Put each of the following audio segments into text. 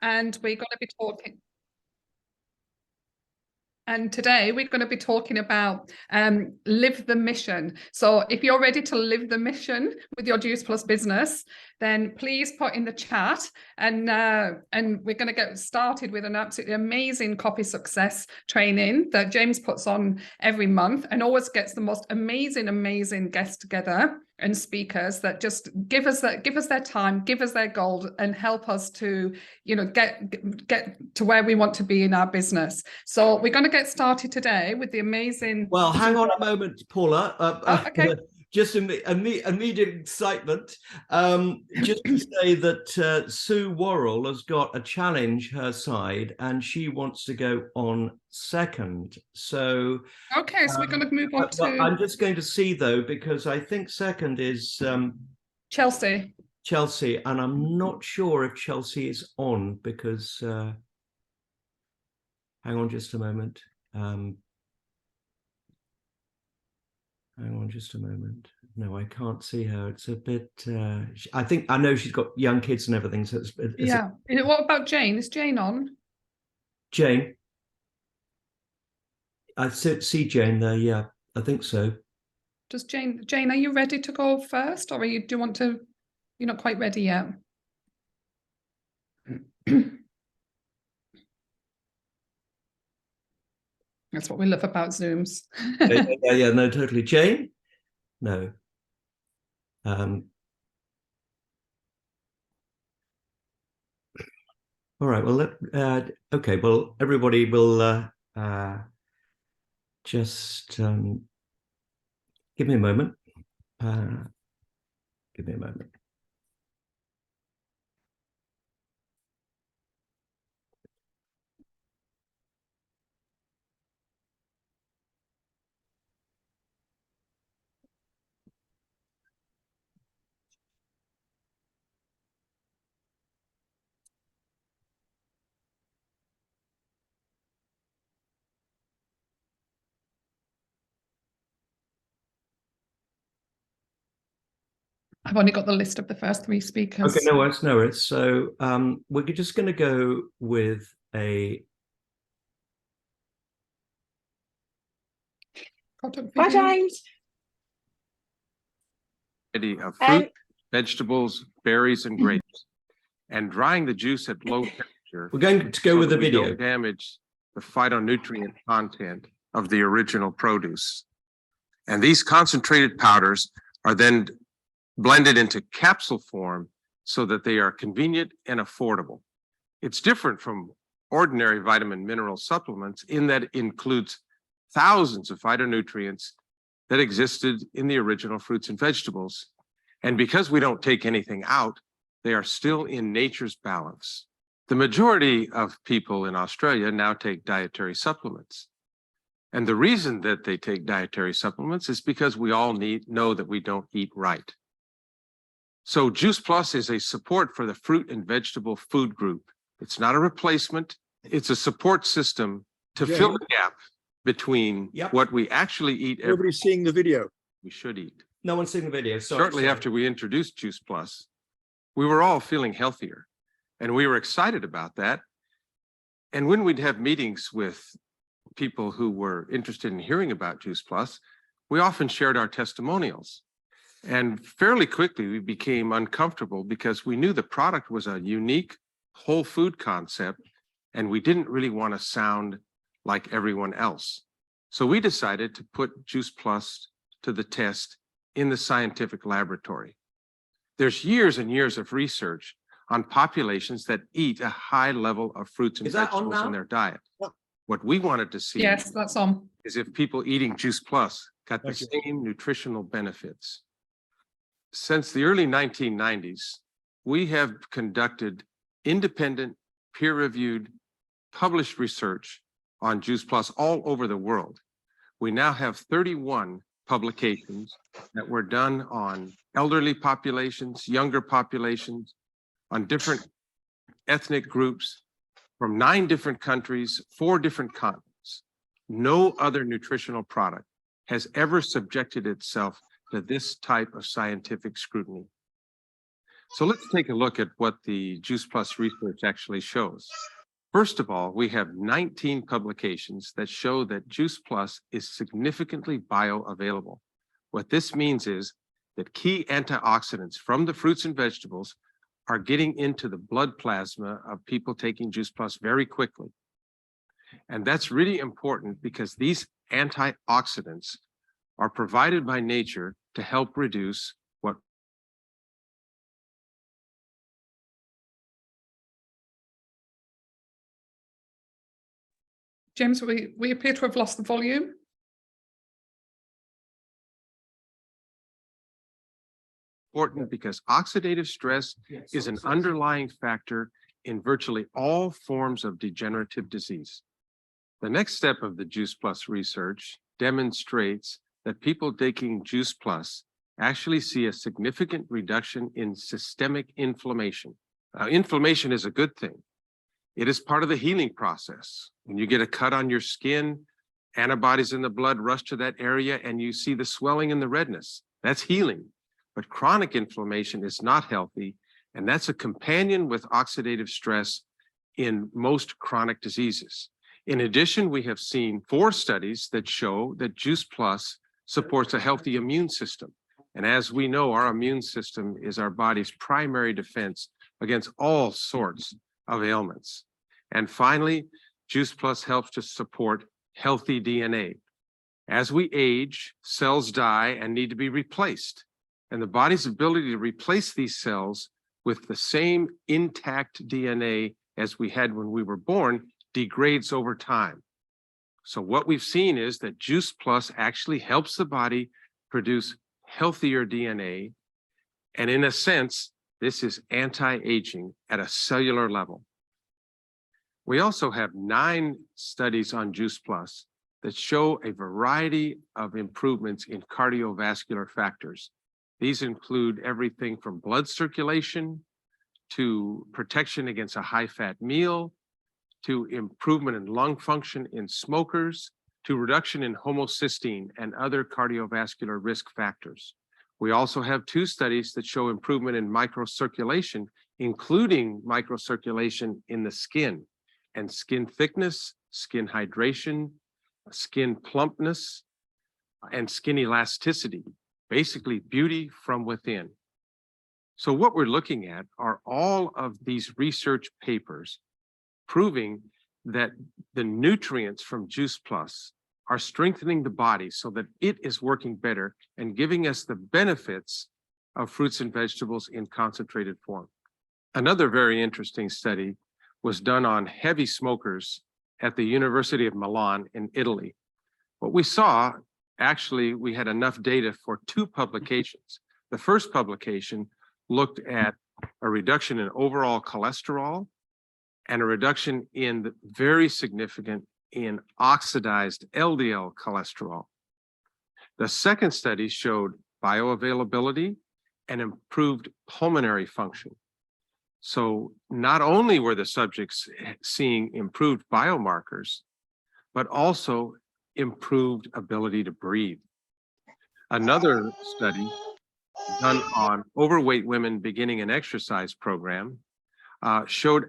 and we're going to be talking. And today we're going to be talking about live the mission. So if you're ready to live the mission with your Juice Plus business, then please put in the chat, and we're going to get started with an absolutely amazing copy success training that James puts on every month, and always gets the most amazing guests together and speakers that just give us their time, give us their gold, and help us to, you know, get to where we want to be in our business. So we're going to get started today with the amazing. Well, hang on a moment, Paula. Okay. Just immediate excitement. Just to say that Sue Worrell has got a challenge her side, and she wants to go on second. So okay, so we're going to move on to. I'm just going to see though, because I think second is Chelsea. Chelsea, and I'm not sure if Chelsea is on, because hang on just a moment. Hang on just a moment. No, I can't see her. It's a bit, I know she's got young kids and everything. So it's yeah. What about Jane? Is Jane on? Jane. I see Jane there. Yeah, I think so. Does Jane, are you ready to go first, or do you want to, you're not quite ready yet? That's what we love about Zooms. yeah, no, totally. Jane? No. All right, well, okay, well, everybody will just give me a moment. Give me a moment. I've only got the list of the first three speakers. Okay, no worries. So we're just going to go with a. Hi, James. Of fruit, vegetables, berries, and grapes, and drying the juice at low temperature. We're going to go with the video. Don't damage the phytonutrient content of the original produce. And these concentrated powders are then blended into capsule form so that they are convenient and affordable. It's different from ordinary vitamin mineral supplements in that it includes thousands of phytonutrients that existed in the original fruits and vegetables. And because we don't take anything out, they are still in nature's balance. The majority of people in Australia now take dietary supplements. And the reason that they take dietary supplements is because we all know that we don't eat right. So Juice Plus is a support for the fruit and vegetable food group. It's not a replacement. It's a support system to fill the gap between what we actually eat. Nobody's seeing the video. We should eat. No one's seeing the video. Shortly after we introduced Juice Plus, we were all feeling healthier, and we were excited about that. And when we'd have meetings with people who were interested in hearing about Juice Plus, we often shared our testimonials. And fairly quickly, we became uncomfortable because we knew the product was a unique whole food concept, and we didn't really want to sound like everyone else. So we decided to put Juice Plus to the test in the scientific laboratory. There's years and years of research on populations that eat a high level of fruits and vegetables in their diet. Yep. What we wanted to see Yes, that's on. is if people eating Juice Plus got the same nutritional benefits. Since the early 1990s, we have conducted independent, peer-reviewed, published research on Juice Plus all over the world. We now have 31 publications that were done on elderly populations, younger populations, on different ethnic groups from 9 different countries, 4 different continents. No other nutritional product has ever subjected itself to this type of scientific scrutiny. So let's take a look at what the Juice Plus research actually shows. First of all, we have 19 publications that show that Juice Plus is significantly bioavailable. What this means is that key antioxidants from the fruits and vegetables are getting into the blood plasma of people taking Juice Plus very quickly. And that's really important because these antioxidants are provided by nature to help reduce what James, we appear to have lost the volume. important because oxidative stress is an underlying factor in virtually all forms of degenerative disease. The next step of the Juice Plus research demonstrates that people taking Juice Plus actually see a significant reduction in systemic inflammation. Inflammation is a good thing. It is part of the healing process. When you get a cut on your skin, antibodies in the blood rush to that area and you see the swelling and the redness. That's healing. But chronic inflammation is not healthy, and that's a companion with oxidative stress in most chronic diseases. In addition, we have seen 4 studies that show that Juice Plus supports a healthy immune system. And as we know, our immune system is our body's primary defense against all sorts of ailments. And finally, Juice Plus helps to support healthy DNA. As we age, cells die and need to be replaced. And the body's ability to replace these cells with the same intact DNA as we had when we were born degrades over time. So what we've seen is that Juice Plus actually helps the body produce healthier DNA. And in a sense, this is anti-aging at a cellular level. We also have 9 studies on Juice Plus that show a variety of improvements in cardiovascular factors. These include everything from blood circulation to protection against a high-fat meal, to improvement in lung function in smokers, to reduction in homocysteine and other cardiovascular risk factors. We also have 2 studies that show improvement in microcirculation, including microcirculation in the skin and skin thickness, skin hydration, skin plumpness, and skin elasticity. Basically beauty from within. So what we're looking at are all of these research papers proving that the nutrients from Juice Plus are strengthening the body so that it is working better and giving us the benefits of fruits and vegetables in concentrated form. Another very interesting study was done on heavy smokers at the University of Milan in Italy. What we saw, actually, we had enough data for 2 publications. The first publication looked at a reduction in overall cholesterol and a reduction in the very significant in oxidized LDL cholesterol. The second study showed bioavailability and improved pulmonary function. So not only were the subjects seeing improved biomarkers, but also improved ability to breathe. Another study done on overweight women beginning an exercise program showed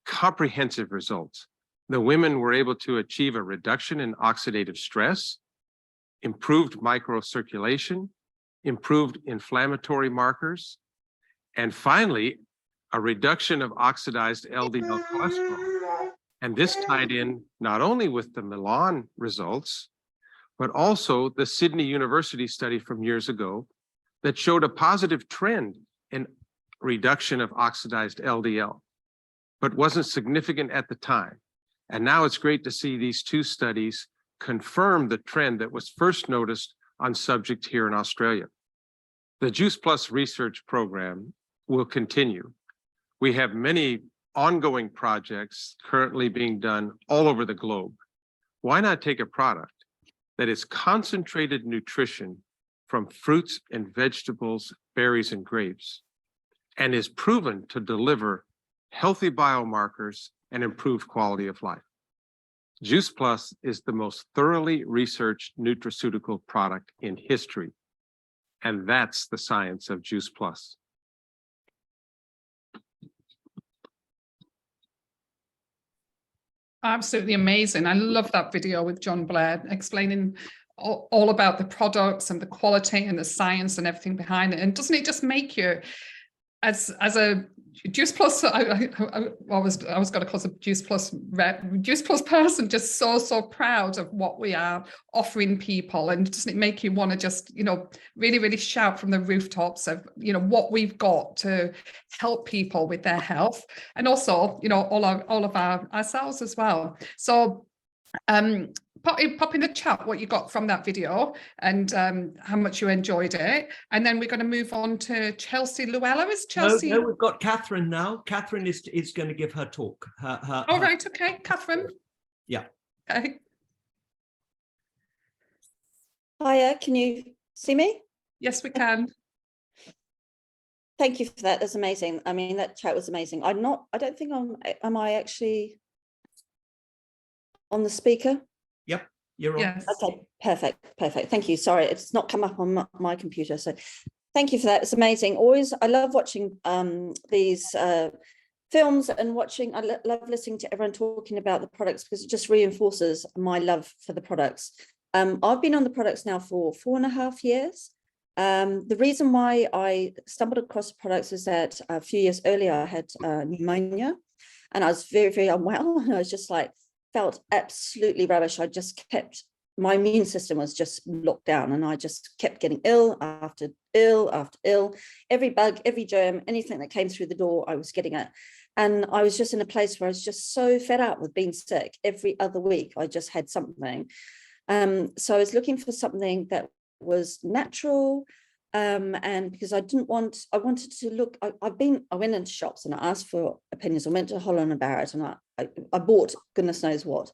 comprehensive results. The women were able to achieve a reduction in oxidative stress, improved microcirculation, improved inflammatory markers, and finally, a reduction of oxidized LDL cholesterol. And this tied in not only with the Milan results, but also the Sydney University study from years ago that showed a positive trend in reduction of oxidized LDL, but wasn't significant at the time. And now it's great to see these 2 studies confirm the trend that was first noticed on subjects here in Australia. The Juice Plus research program will continue. We have many ongoing projects currently being done all over the globe. Why not take a product that is concentrated nutrition from fruits and vegetables, berries and grapes, and is proven to deliver healthy biomarkers and improved quality of life? Juice Plus is the most thoroughly researched nutraceutical product in history, and that's the science of Juice Plus. Absolutely amazing. I love that video with John Blair explaining all about the products and the quality and the science and everything behind it. And doesn't it just make you, as a Juice Plus, I was going to call a Juice Plus person, just so proud of what we are offering people. And doesn't it make you want to just, really, really shout from the rooftops of, what we've got to help people with their health, and also, all of ourselves as well. So, pop in the chat what you got from that video and how much you enjoyed it, and then we're going to move on to Chelsea Luella. Is Chelsea? No, we've got Catherine now. Catherine is going to give her talk. Right, okay, Catherine. Yeah. Okay. Hiya, can you see me? Yes, we can. Thank you for that. That's amazing. I mean, that chat was amazing. I don't think am I actually on the speaker? Yep, you're on. Yes. Okay, perfect. Thank you. Sorry, it's not come up on my computer. So thank you for that. It's amazing. I love watching these films and I love listening to everyone talking about the products, because it just reinforces my love for the products. I've been on the products now for 4.5 years. The reason why I stumbled across the products is that a few years earlier I had pneumonia, and I was very, very unwell, and I was just like, felt absolutely rubbish. My immune system was just locked down, and I just kept getting ill after ill after ill. Every bug, every germ, anything that came through the door, I was getting it. And I was just in a place where I was just so fed up with being sick. Every other week, I just had something. So I was looking for something that was natural. And because I wanted to look, I went into shops and I asked for opinions. I went to Holland & Barrett and I bought goodness knows what,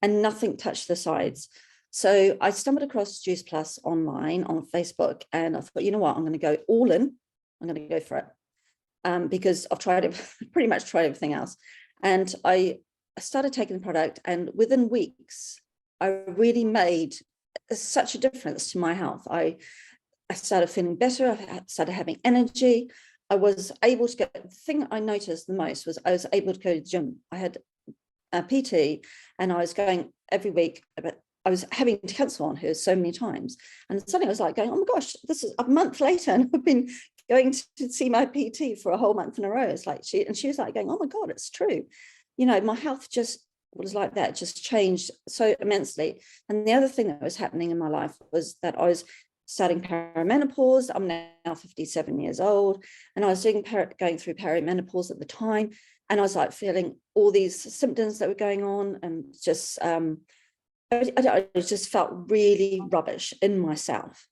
and nothing touched the sides. So I stumbled across Juice Plus online on Facebook, and I thought, you know what, I'm going to go all in. I'm going to go for it, because I've pretty much tried everything else. And I started taking the product, and within weeks, I really made such a difference to my health. I started feeling better. I started having energy. I was able to the thing I noticed the most was I was able to go to the gym. I had a PT and I was going every week, but I was having to cancel on her so many times. And suddenly I was like going, oh my gosh, this is a month later, and I've been going to see my PT for a whole month in a row. It's like she was like going, oh my God, it's true. My health just was like that, just changed so immensely. And the other thing that was happening in my life was that I was starting perimenopause. I'm now 57 years old, and I was going through perimenopause at the time, and I was like feeling all these symptoms that were going on, and just I just felt really rubbish in myself.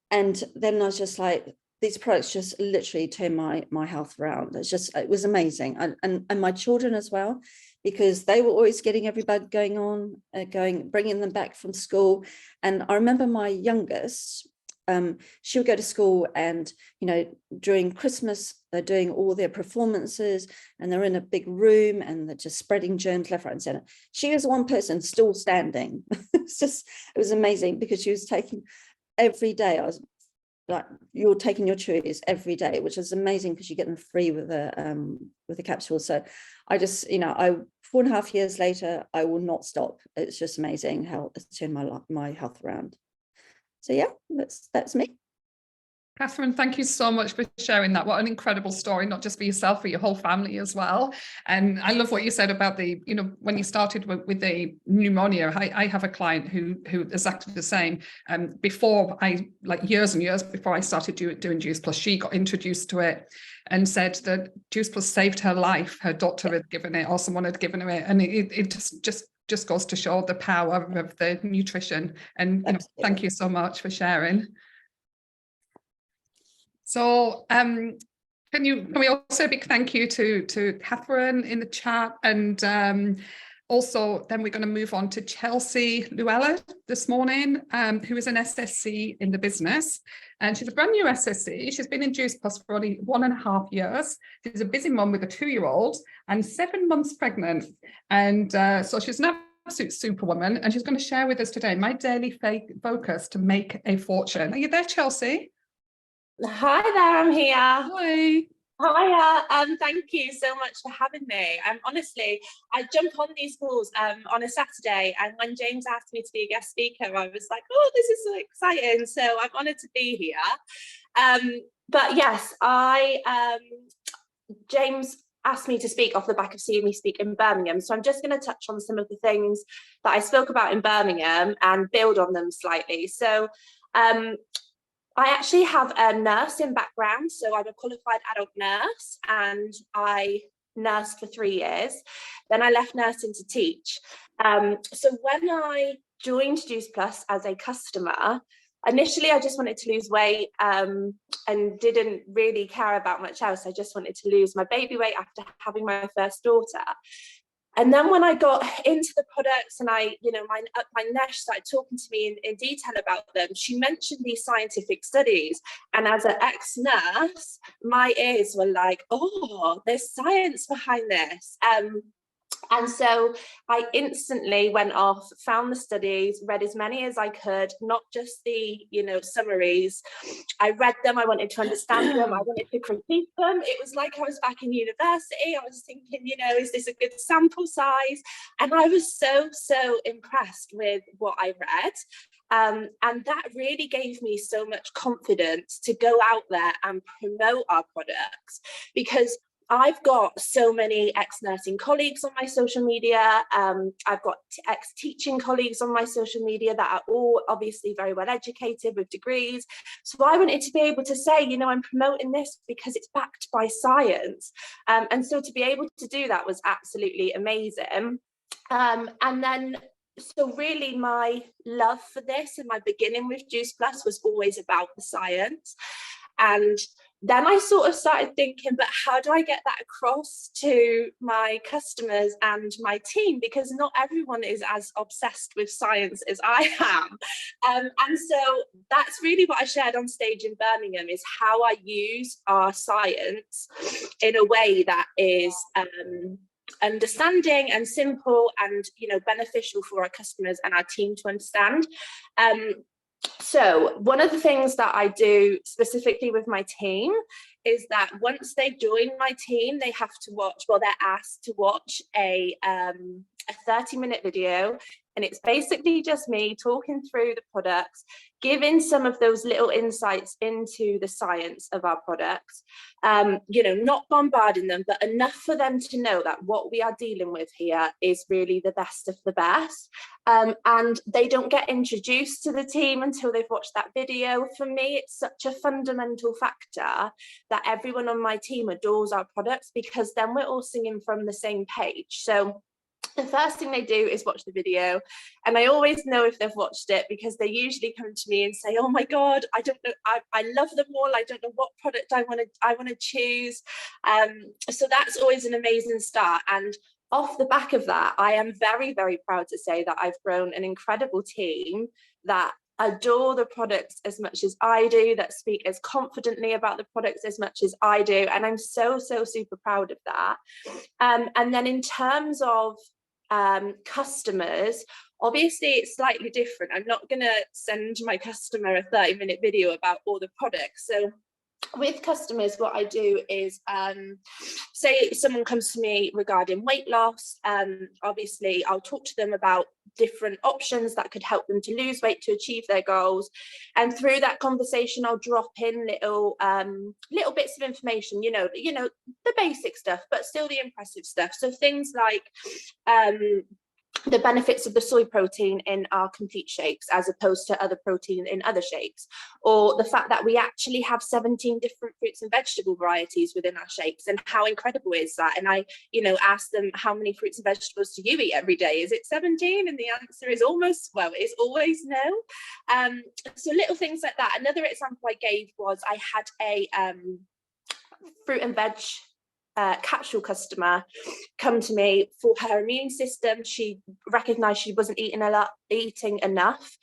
And then I was just like, these products just literally turned my health around. It was amazing. And my children as well, because they were always getting every bug going on, bringing them back from school. And I remember my youngest, she would go to school, and, during Christmas, they're doing all their performances, and they're in a big room, and they're just spreading germs left, right, and center. She was one person still standing. It was amazing, because she was taking every day. I was like, you're taking your chewies every day, which is amazing because you get them free with the capsule. So I just, 4.5 years later, I will not stop. It's just amazing how it's turned my health around. So yeah, that's me. Catherine, thank you so much for sharing that. What an incredible story, not just for yourself, for your whole family as well. And I love what you said about when you started with the pneumonia. I have a client who is exactly the same. Before years and years before I started doing Juice Plus, she got introduced to it and said that Juice Plus saved her life. Her doctor had given it, or someone had given her it. And it just goes to show the power of the nutrition. And thank you so much for sharing. So can we also say a big thank you to Catherine in the chat, and also then we're going to move on to Chelsea Luella this morning, who is an SSC in the business, and she's a brand new SSC. She's been in Juice Plus for only 1.5 years. She's a busy mum with a 2-year-old and 7 months pregnant, and so she's an absolute superwoman, and she's going to share with us today my daily focus to make a fortune. Are you there, Chelsea? Hi there, I'm here. Hi. Hiya, thank you so much for having me. Honestly, I jump on these calls on a Saturday, and when James asked me to be a guest speaker, I was like, oh, this is so exciting. So I'm honoured to be here. But yes, James asked me to speak off the back of seeing me speak in Birmingham. So I'm just going to touch on some of the things that I spoke about in Birmingham and build on them slightly. So I actually have a nursing background, so I'm a qualified adult nurse, and I nursed for 3 years. Then I left nursing to teach. So when I joined Juice Plus as a customer, initially I just wanted to lose weight and didn't really care about much else. I just wanted to lose my baby weight after having my first daughter. And then when I got into the products and my nurse started talking to me in detail about them, she mentioned these scientific studies. And as an ex-nurse, my ears were like, oh, there's science behind this. And so I instantly went off, found the studies, read as many as I could, not just the, summaries. I read them, I wanted to understand them, I wanted to critique them. It was like I was back in university. I was thinking, is this a good sample size? And I was so impressed with what I read. And that really gave me so much confidence to go out there and promote our products, because I've got so many ex-nursing colleagues on my social media. I've got ex-teaching colleagues on my social media that are all obviously very well educated with degrees. So I wanted to be able to say, I'm promoting this because it's backed by science. And so to be able to do that was absolutely amazing. And then, so really my love for this and my beginning with Juice Plus was always about the science. And then I sort of started thinking, but how do I get that across to my customers and my team? Because not everyone is as obsessed with science as I am. And so that's really what I shared on stage in Birmingham, is how I use our science in a way that is understanding and simple and beneficial for our customers and our team to understand. So one of the things that I do specifically with my team is that once they join my team, they have to watch, they're asked to watch a 30-minute video. And it's basically just me talking through the products, giving some of those little insights into the science of our products, not bombarding them, but enough for them to know that what we are dealing with here is really the best of the best. And they don't get introduced to the team until they've watched that video. For me, it's such a fundamental factor that everyone on my team adores our products, because then we're all singing from the same page. So the first thing they do is watch the video, and I always know if they've watched it because they usually come to me and say, oh my God, I don't know, I love them all, I don't know what product I want to choose. So that's always an amazing start. And off the back of that, I am very, very proud to say that I've grown an incredible team that adore the products as much as I do, that speak as confidently about the products as much as I do. And I'm so super proud of that. And then in terms of customers, obviously it's slightly different. I'm not going to send my customer a 30-minute video about all the products. So with customers, what I do is, say someone comes to me regarding weight loss, obviously I'll talk to them about different options that could help them to lose weight to achieve their goals. And through that conversation, I'll drop in little bits of information, the basic stuff, but still the impressive stuff. So things like the benefits of the soy protein in our complete shakes as opposed to other protein in other shakes, or the fact that we actually have 17 different fruits and vegetable varieties within our shakes, and how incredible is that? And I ask them, how many fruits and vegetables do you eat every day? Is it 17? And the answer is it's always no. So little things like that. Another example I gave was I had a fruit and veg capsule customer come to me for her immune system. She recognized she wasn't eating enough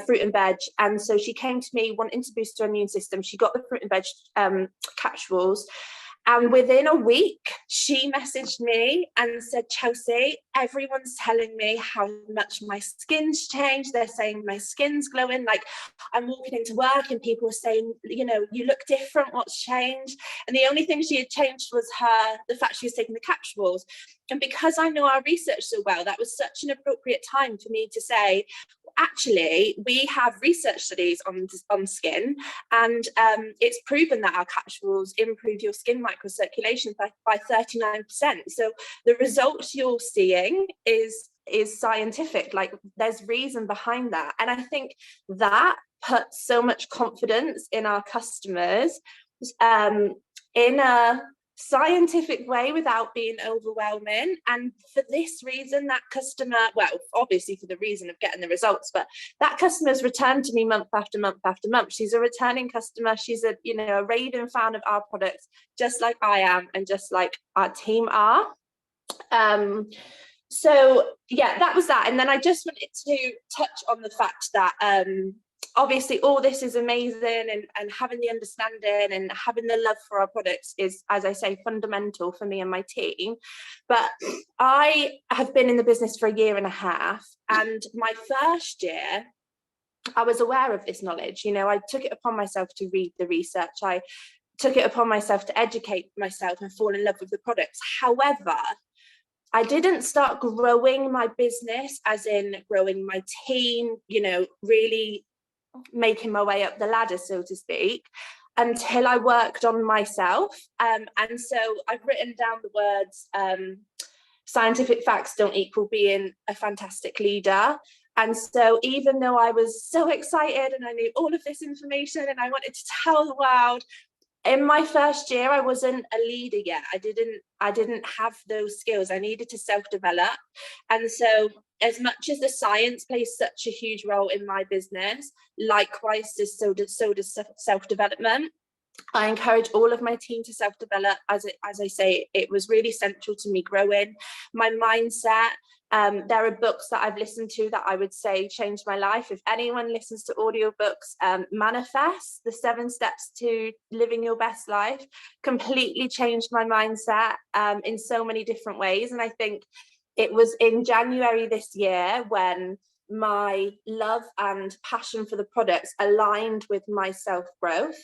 fruit and veg, and so she came to me wanting to boost her immune system. She got the fruit and veg capsules, And within a week, she messaged me and said, Chelsea, everyone's telling me how much my skin's changed. They're saying my skin's glowing. Like, I'm walking into work and people are saying, you know, you look different, what's changed? And the only thing she had changed was the fact she was taking the capsules. And because I know our research so well, that was such an appropriate time for me to say, actually, we have research studies on skin, and it's proven that our capsules improve your skin microcirculation by 39%. So the results you're seeing is scientific. Like, there's reason behind that. And I think that puts so much confidence in our customers in a scientific way without being overwhelming. And for this reason, that customer, well, obviously for the reason of getting the results, but that customer's returned to me month after month after month. She's a returning customer. She's a, you know, a raving fan of our products, just like I am and just like our team are. So yeah, that was that. And then I just wanted to touch on the fact that obviously all this is amazing, and having the understanding and having the love for our products is, as I say, fundamental for me and my team. But I have been in the business for 1.5 years, and my first year I was aware of this knowledge. You know, I took it upon myself to read the research. I took it upon myself to educate myself and fall in love with the products. However, I didn't start growing my business, as in growing my team, you know, really making my way up the ladder, so to speak, until I worked on myself. And so I've written down the words, scientific facts don't equal being a fantastic leader. And so even though I was so excited and I knew all of this information and I wanted to tell the world, in my first year, I wasn't a leader yet. I didn't have those skills. I needed to self-develop. And so as much as the science plays such a huge role in my business, likewise, so does self-development. I encourage all of my team to self-develop. As I say, it was really central to me growing my mindset. There are books that I've listened to that I would say changed my life. If anyone listens to audiobooks, Manifest, the 7 Steps to Living Your Best Life, completely changed my mindset in so many different ways. And I think it was in January this year when my love and passion for the products aligned with my self-growth,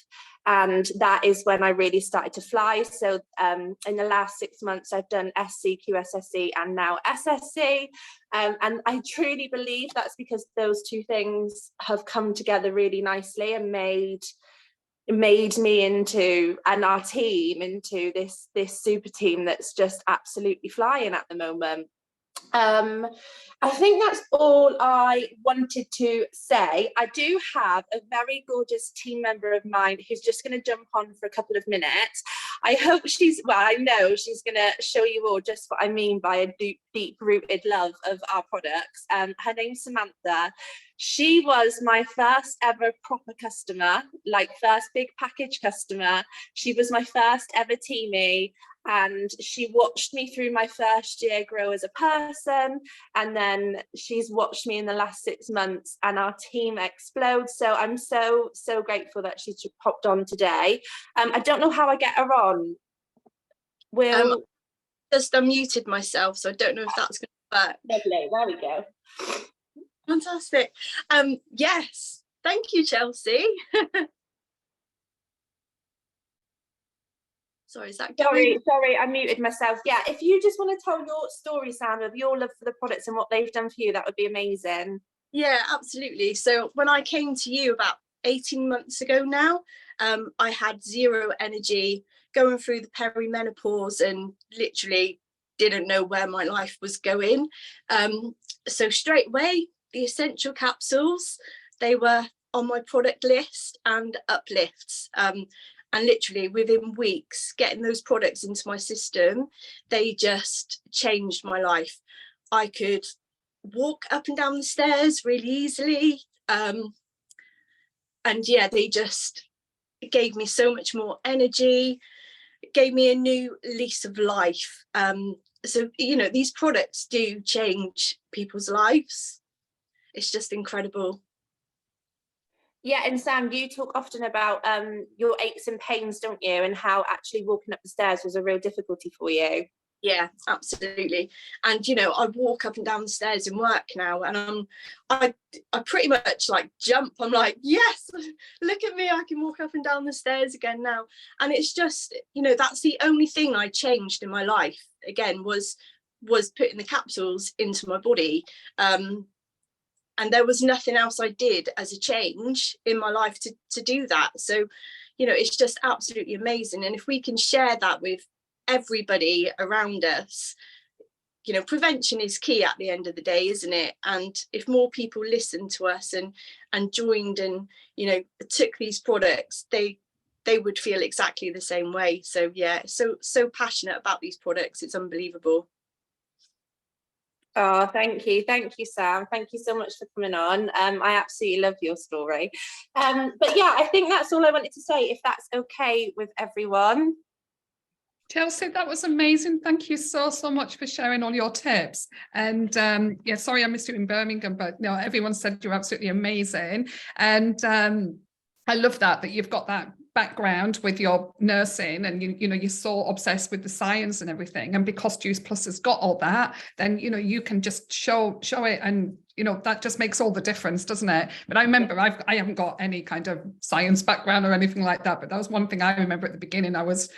and that is when I really started to fly. So in the last 6 months I've done SC, QSSC and now SSC, and I truly believe that's because those two things have come together really nicely and made me into, and our team into, this super team that's just absolutely flying at the moment. I think that's all I wanted to say. I do have a very gorgeous team member of mine who's just going to jump on for a couple of minutes. I hope I know she's going to show you all just what I mean by a deep-rooted love of our products. Her name's Samantha. She was my first ever proper customer, like first big package customer. She was my first ever teamie. And she watched me through my first year grow as a person, and then she's watched me in the last 6 months and our team explode. So I'm so grateful that she popped on today. I don't know how I get her on. Just unmuted myself, so I don't know if that's going to work. Lovely, there we go. Fantastic. Yes, thank you, Chelsea. Sorry, is that going? Sorry, I muted myself. Yeah, if you just want to tell your story, Sam, of your love for the products and what they've done for you, that would be amazing. Yeah, absolutely. So when I came to you about 18 months ago now, I had zero energy, going through the perimenopause and literally didn't know where my life was going. So straight away, the essential capsules, they were on my product list, and uplifts. And literally within weeks, getting those products into my system, they just changed my life. I could walk up and down the stairs really easily. And yeah, they just gave me so much more energy, gave me a new lease of life. So, you know, these products do change people's lives. It's just incredible. Yeah, and Sam, you talk often about your aches and pains, don't you? And how actually walking up the stairs was a real difficulty for you. Yeah, absolutely. And you know, I walk up and down the stairs in work now, and I pretty much like jump. I'm like, yes, look at me, I can walk up and down the stairs again now. And it's just, you know, that's the only thing I changed in my life again, was putting the capsules into my body. And there was nothing else I did as a change in my life to do that. So, you know, it's just absolutely amazing. And if we can share that with everybody around us, you know, prevention is key at the end of the day, isn't it? And if more people listened to us and joined and, you know, took these products, they would feel exactly the same way. So yeah, so passionate about these products. It's unbelievable. Oh, thank you, Sam. Thank you so much for coming on. I absolutely love your story. But yeah, I think that's all I wanted to say, if that's okay with everyone. Chelsea, that was amazing. Thank you so much for sharing all your tips. And yeah, sorry I missed you in Birmingham, but no, everyone said you're absolutely amazing. And I love that you've got that background with your nursing, and you know, you're so obsessed with the science and everything. And because Juice Plus has got all that, then you know, you can just show it, and you know, that just makes all the difference, doesn't it? But I remember I haven't got any kind of science background or anything like that, but that was one thing I remember at the beginning I was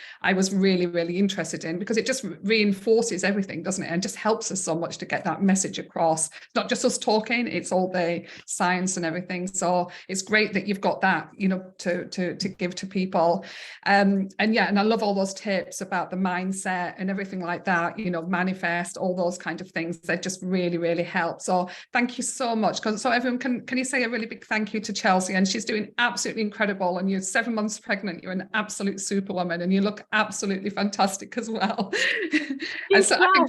really interested in, because it just reinforces everything, doesn't it? And just helps us so much to get that message across. It's not just us talking, it's all the science and everything. So it's great that you've got that, you know, to give to people. And yeah, and I love all those tips about the mindset and everything like that, you know, manifest, all those kind of things. They just really help. So thank you so much. So everyone, can you say a really big thank you to Chelsea? And she's doing absolutely incredible. And you're 7 months pregnant. You're an absolute superwoman, and you look absolutely fantastic as well. And so I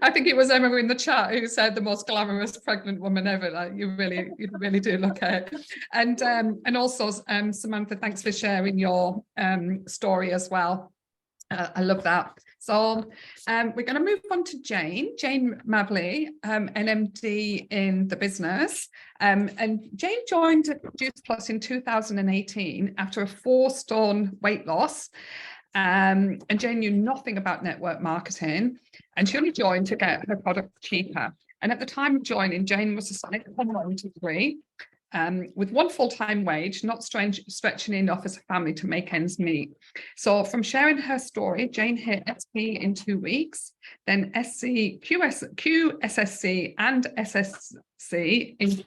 think it was Emma in the chat who said the most glamorous pregnant woman ever. Like, you really do look it. And also Samantha, thanks for sharing your story as well. I love that. So we're going to move on to Jane Mabley, NMD in the business. And Jane joined Juice Plus in 2018 after a 4-stone weight loss. And Jane knew nothing about network marketing, and she only joined to get her product cheaper. And at the time of joining, Jane was a Sonic degree. With one full-time wage, not stretching enough as a family to make ends meet. So from sharing her story, Jane hit SP in 2 weeks, then SC, QSSC and SSC in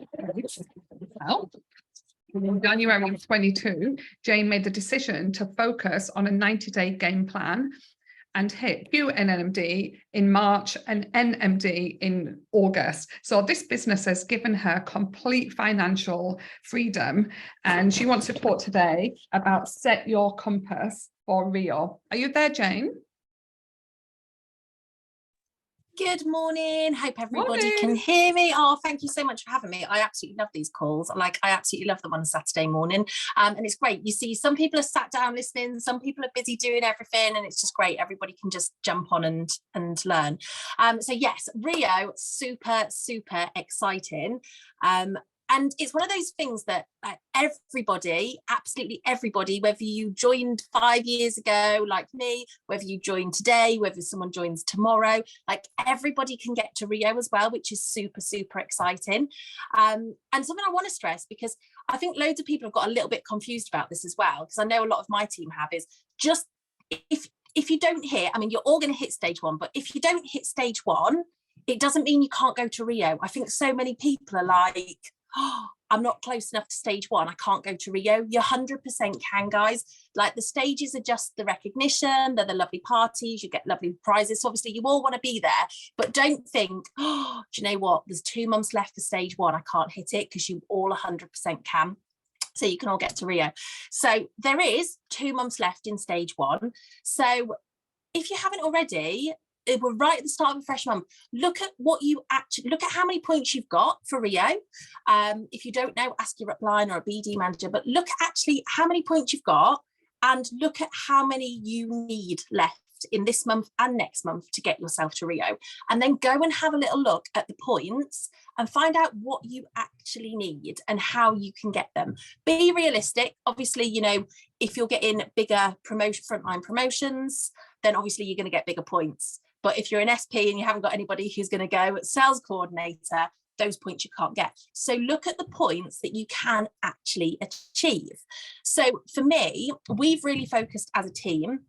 January 22, Jane made the decision to focus on a 90-day game plan and hit QNMD in March and NMD in August. So this business has given her complete financial freedom. And she wants to talk today about Set Your Compass for Rio. Are you there, Jane? Good morning. Hope everybody can hear me. Oh, thank you so much for having me. I absolutely love these calls. I absolutely love them on a Saturday morning. And it's great. You see, some people are sat down listening, some people are busy doing everything, and it's just great. Everybody can just jump on and learn. So yes, Rio, super exciting. And it's one of those things that everybody, absolutely everybody, whether you joined 5 years ago like me, whether you joined today, whether someone joins tomorrow, like everybody can get to Rio as well, which is super exciting. And something I want to stress, because I think loads of people have got a little bit confused about this as well, because I know a lot of my team have, is just if you don't hit, I mean, you're all going to hit stage 1, but if you don't hit stage 1, it doesn't mean you can't go to Rio. I think so many people are like, oh, I'm not close enough to stage 1, I can't go to Rio. You 100% can, guys. Like, the stages are just the recognition, they're the lovely parties, you get lovely prizes. So obviously you all want to be there, but don't think, oh, do you know what, there's 2 months left for stage 1, I can't hit it, because you all 100% can. So you can all get to Rio. So there is 2 months left in stage 1. So if you haven't already, we're right at the start of a fresh month. Look at how many points you've got for Rio. If you don't know, ask your upline or a BD manager, but look at actually how many points you've got, and look at how many you need left left in this month and next month to get yourself to Rio. And then go and have a little look at the points and find out what you actually need and how you can get them. Be realistic. Obviously, you know, if you're getting bigger frontline promotions, then obviously you're going to get bigger points. But if you're an SP and you haven't got anybody who's going to go sales coordinator, those points you can't get. So look at the points that you can actually achieve. So for me, we've really focused as a team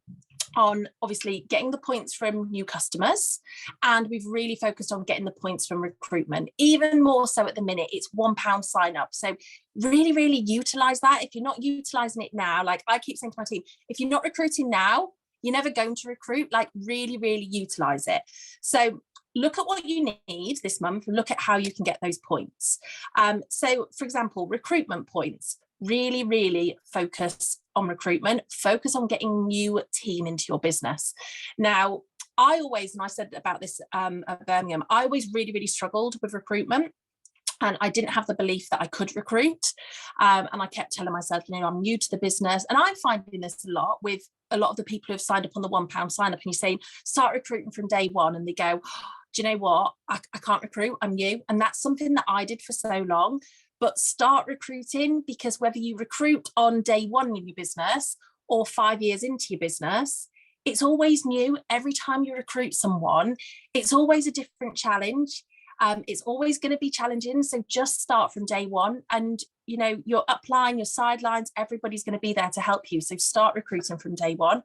on obviously getting the points from new customers, and we've really focused on getting the points from recruitment. Even more so at the minute, it's £1 sign up. So really utilize that. If you're not utilizing it now, like I keep saying to my team, if you're not recruiting now, you're never going to recruit. Like really utilize it. So look at what you need this month and look at how you can get those points. So for example, recruitment points, really focus on recruitment, focus on getting new team into your business. Now, I always, and I said about this at Birmingham, I always really struggled with recruitment. And I didn't have the belief that I could recruit. And I kept telling myself, you know, I'm new to the business. And I'm finding this a lot with a lot of the people who have signed up on the £1 sign up, and you're saying, start recruiting from day one. And they go, oh, do you know what? I can't recruit, I'm new. And that's something that I did for so long. But start recruiting, because whether you recruit on day one in your business or 5 years into your business, it's always new. Every time you recruit someone, it's always a different challenge. It's always going to be challenging. So just start from day one, and you know, your upline, your sidelines, everybody's going to be there to help you. So start recruiting from day one.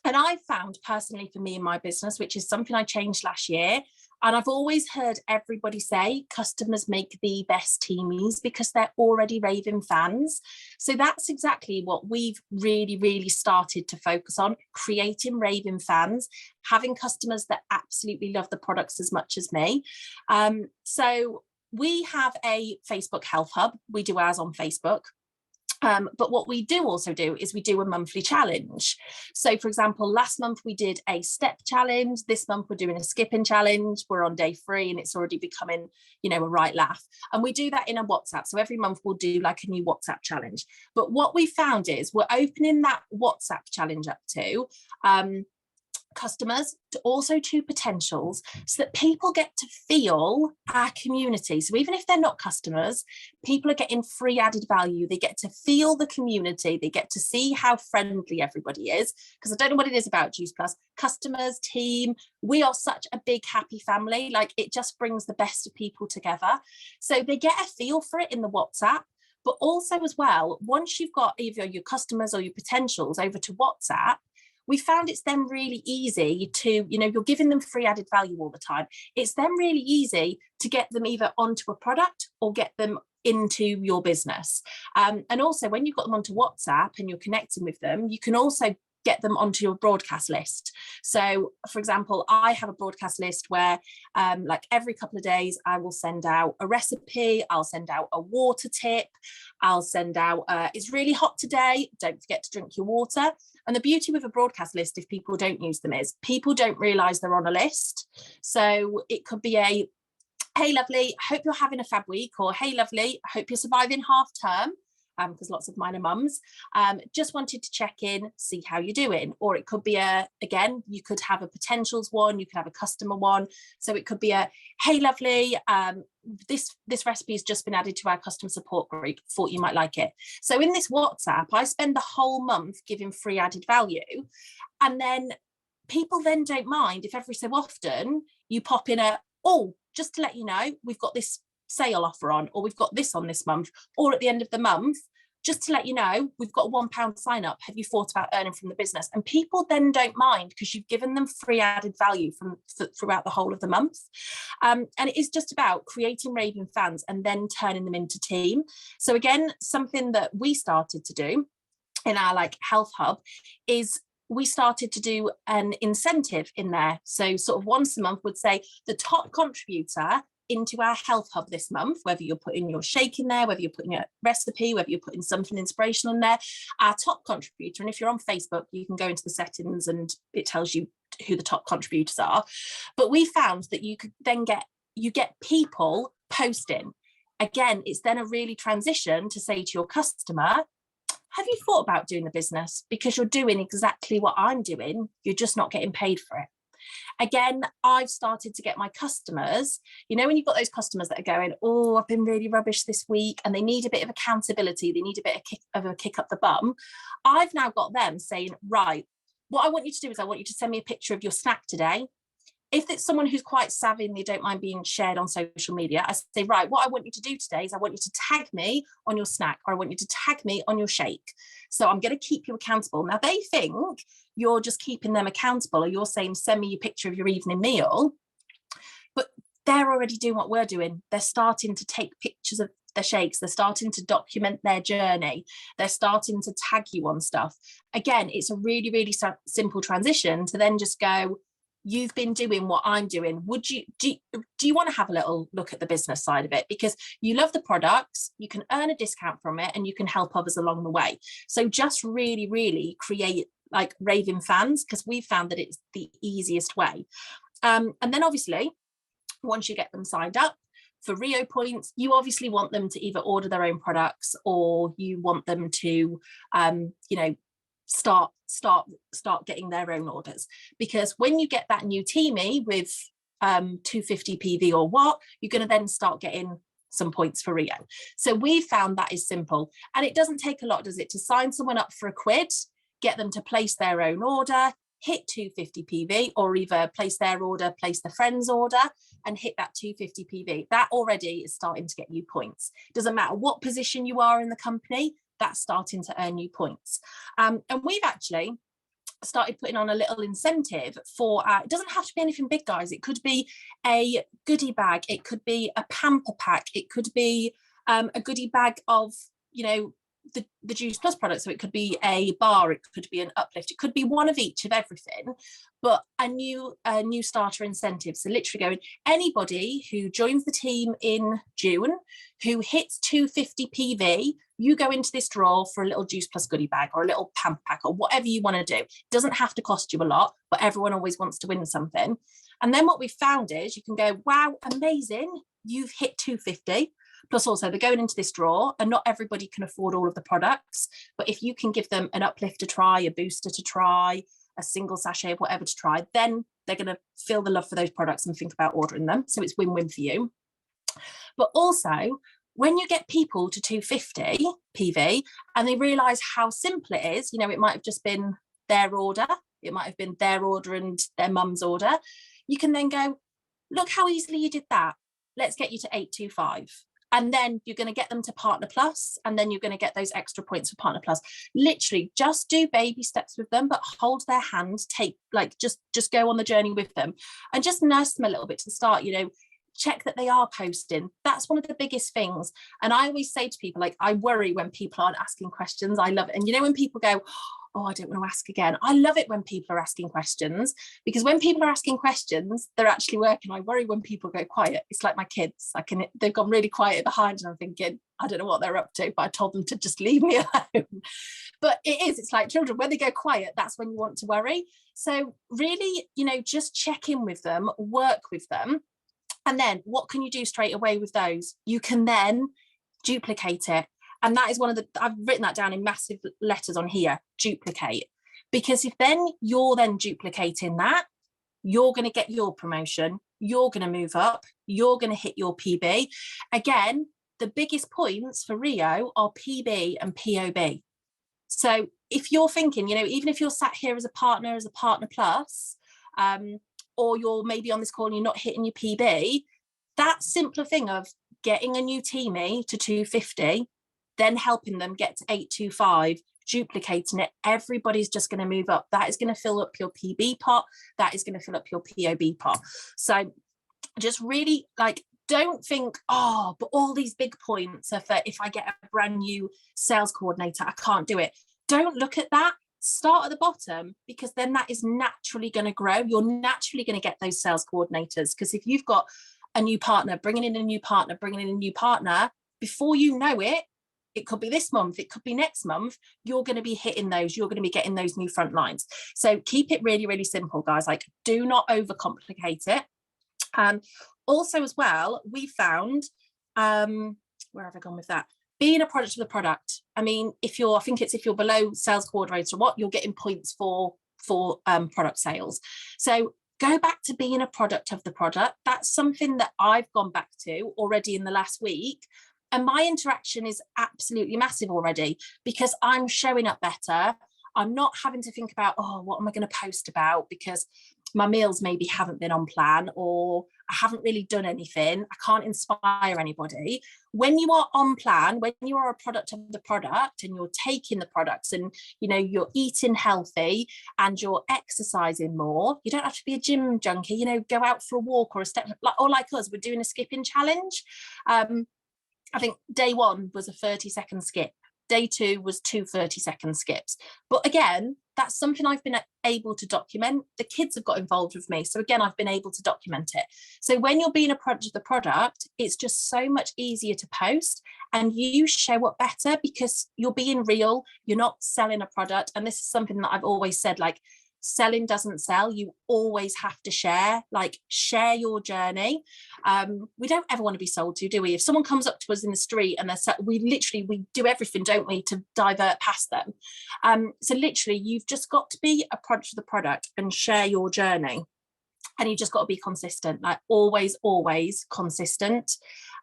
And I found personally for me in my business, which is something I changed last year, and I've always heard everybody say customers make the best teamies because they're already raving fans. So that's exactly what we've really started to focus on, creating raving fans, having customers that absolutely love the products as much as me. So we have a Facebook Health Hub. We do ours on Facebook. But what we do also do is we do a monthly challenge. So for example, last month we did a step challenge. This month we're doing a skipping challenge. We're on day 3 and it's already becoming, you know, a right laugh. And we do that in a WhatsApp. So every month we'll do like a new WhatsApp challenge. But what we found is we're opening that WhatsApp challenge up to customers, to also to potentials, so that people get to feel our community. So even if they're not customers, people are getting free added value. They get to feel the community. They get to see how friendly everybody is. Because I don't know what it is about Juice Plus, customers, team, we are such a big happy family. Like it just brings the best of people together. So they get a feel for it in the WhatsApp. But also as well, once you've got either your customers or your potentials over to WhatsApp, we found it's then really easy to, you know, you're giving them free added value all the time. It's then really easy to get them either onto a product or get them into your business. And also when you've got them onto WhatsApp and you're connecting with them, you can also get them onto your broadcast list. So for example, I have a broadcast list where like every couple of days I will send out a recipe, I'll send out a water tip, I'll send out it's really hot today, don't forget to drink your water. And the beauty with a broadcast list, if people don't use them, is people don't realize they're on a list. So it could be a, hey lovely, hope you're having a fab week, or hey lovely, hope you're surviving half term, because lots of mine are mums, just wanted to check in, see how you're doing. Or it could be again, you could have a potentials one, you could have a customer one. So it could be a, hey lovely, this recipe has just been added to our customer support group, thought you might like it. So in this WhatsApp, I spend the whole month giving free added value. And then people then don't mind if every so often you pop in a, oh, just to let you know, we've got this sale offer on, or we've got this on this month, or at the end of the month, just to let you know, we've got a £1 sign up. Have you thought about earning from the business? And people then don't mind because you've given them free added value throughout the whole of the month. And it is just about creating raving fans and then turning them into team. So again, something that we started to do in our like health hub is we started to do an incentive in there. So sort of once a month would say the top contributor into our health hub this month, whether you're putting your shake in there, whether you're putting a recipe, whether you're putting something inspirational in there, our top contributor. And if you're on Facebook, you can go into the settings and it tells you who the top contributors are. But we found that you could then get people posting. Again, it's then a really transition to say to your customer, have you thought about doing the business? Because you're doing exactly what I'm doing, you're just not getting paid for it. Again, I've started to get my customers, you know, when you've got those customers that are going, oh, I've been really rubbish this week, and they need a bit of accountability, they need a bit of a kick up the bum. I've now got them saying, right, what I want you to do is I want you to send me a picture of your snack today. If it's someone who's quite savvy and they don't mind being shared on social media, I say, right, what I want you to do today is I want you to tag me on your snack, or I want you to tag me on your shake. So I'm going to keep you accountable. Now they think you're just keeping them accountable, or you're saying, send me your picture of your evening meal. But they're already doing what we're doing. They're starting to take pictures of their shakes. They're starting to document their journey. They're starting to tag you on stuff. Again, it's a really, really simple transition to then just go, you've been doing what I'm doing. Would you do you want to have a little look at the business side of it? Because you love the products, you can earn a discount from it, and you can help others along the way. So just really, really create like raving fans, because we've found that it's the easiest way. And then obviously, once you get them signed up for Rio points, you obviously want them to either order their own products, or you want them to, you know, start getting their own orders. Because when you get that new teamie with 250 PV or what, you're going to then start getting some points for Rio. So we found that is simple, and it doesn't take a lot, does it, to sign someone up for £1, get them to place their own order, hit 250 PV, or either place their order, place the friend's order, and hit that 250 PV. That already is starting to get you points. Doesn't matter what position you are in the company, that's starting to earn you points. And we've actually started putting on a little incentive for, it doesn't have to be anything big, guys. It could be a goodie bag, it could be a pamper pack, it could be a goodie bag of, you know, the Juice Plus products. So it could be a bar, it could be an uplift, it could be one of each of everything, but a new starter incentive. So literally going, anybody who joins the team in June who hits 250 PV, you go into this draw for a little Juice Plus goodie bag or a little pamper pack or whatever you want to do. It doesn't have to cost you a lot, but everyone always wants to win something. And then what we found is you can go, wow, amazing, you've hit 250. Plus also they're going into this draw, and not everybody can afford all of the products, but if you can give them an uplift to try, a booster to try, a single sachet of whatever to try, then they're going to feel the love for those products and think about ordering them. So it's win-win for you. But also, when you get people to 250 PV and they realise how simple it is, you know, it might have just been their order, it might have been their order and their mum's order, you can then go, look how easily you did that, let's get you to 825. And then you're going to get them to Partner Plus, and then you're going to get those extra points for Partner Plus. Literally just do baby steps with them, but hold their hand, take like just go on the journey with them and just nurse them a little bit to the start, you know, check that they are posting. That's one of the biggest things. And I always say to people, like, I worry when people aren't asking questions. I love it. And you know, when people go, oh, I don't want to ask again. I love it when people are asking questions, because when people are asking questions, they're actually working. I worry when people go quiet. It's like my kids. They've gone really quiet behind, and I'm thinking, I don't know what they're up to, but I told them to just leave me alone. But it's like children, when they go quiet, that's when you want to worry. So really, you know, just check in with them, work with them. And then what can you do straight away with those? You can then duplicate it. And that is one of the, I've written that down in massive letters on here, duplicate. Because if then you're then duplicating that, you're going to get your promotion, you're going to move up, you're going to hit your PB. Again, the biggest points for Rio are PB and POB. So if you're thinking, you know, even if you're sat here as a Partner Plus, or you're maybe on this call and you're not hitting your PB, that simpler thing of getting a new teamie to 250, then helping them get to 825, duplicating it, everybody's just going to move up. That is going to fill up your PB pot. That is going to fill up your POB pot. So just really, like, don't think, oh, but all these big points are for if I get a brand new sales coordinator, I can't do it. Don't look at that. Start at the bottom, because then that is naturally going to grow. You're naturally going to get those sales coordinators, because if you've got a new partner, bringing in a new partner, before you know it, it could be this month, it could be next month, you're going to be hitting those, you're going to be getting those new front lines. So keep it really, really simple, guys. Like, do not overcomplicate it. Also as well, we found, where have I gone with that? being a product of the product. I mean, if you're below sales coordinator or what, you're getting points for product sales. So go back to being a product of the product. That's something that I've gone back to already in the last week. And my interaction is absolutely massive already, because I'm showing up better. I'm not having to think about, oh, what am I going to post about? Because my meals maybe haven't been on plan, or I haven't really done anything. I can't inspire anybody. When you are on plan, when you are a product of the product and you're taking the products and, you know, you're eating healthy and you're exercising more, you don't have to be a gym junkie, you know, go out for a walk or a step, or like us, we're doing a skipping challenge. I think day 1 was a 30-second skip. Day 2 was 2 30-second skips. But again, that's something I've been able to document. The kids have got involved with me. So again, I've been able to document it. So when you're being a product of the product, it's just so much easier to post, and you show up better because you're being real. You're not selling a product. And this is something that I've always said, like, selling doesn't sell. You always have to share, like, share your journey. We don't ever want to be sold to, do we? If someone comes up to us in the street and we do everything, don't we, to divert past them. So literally, you've just got to be a product of the product and share your journey. And you've just got to be consistent, like always consistent.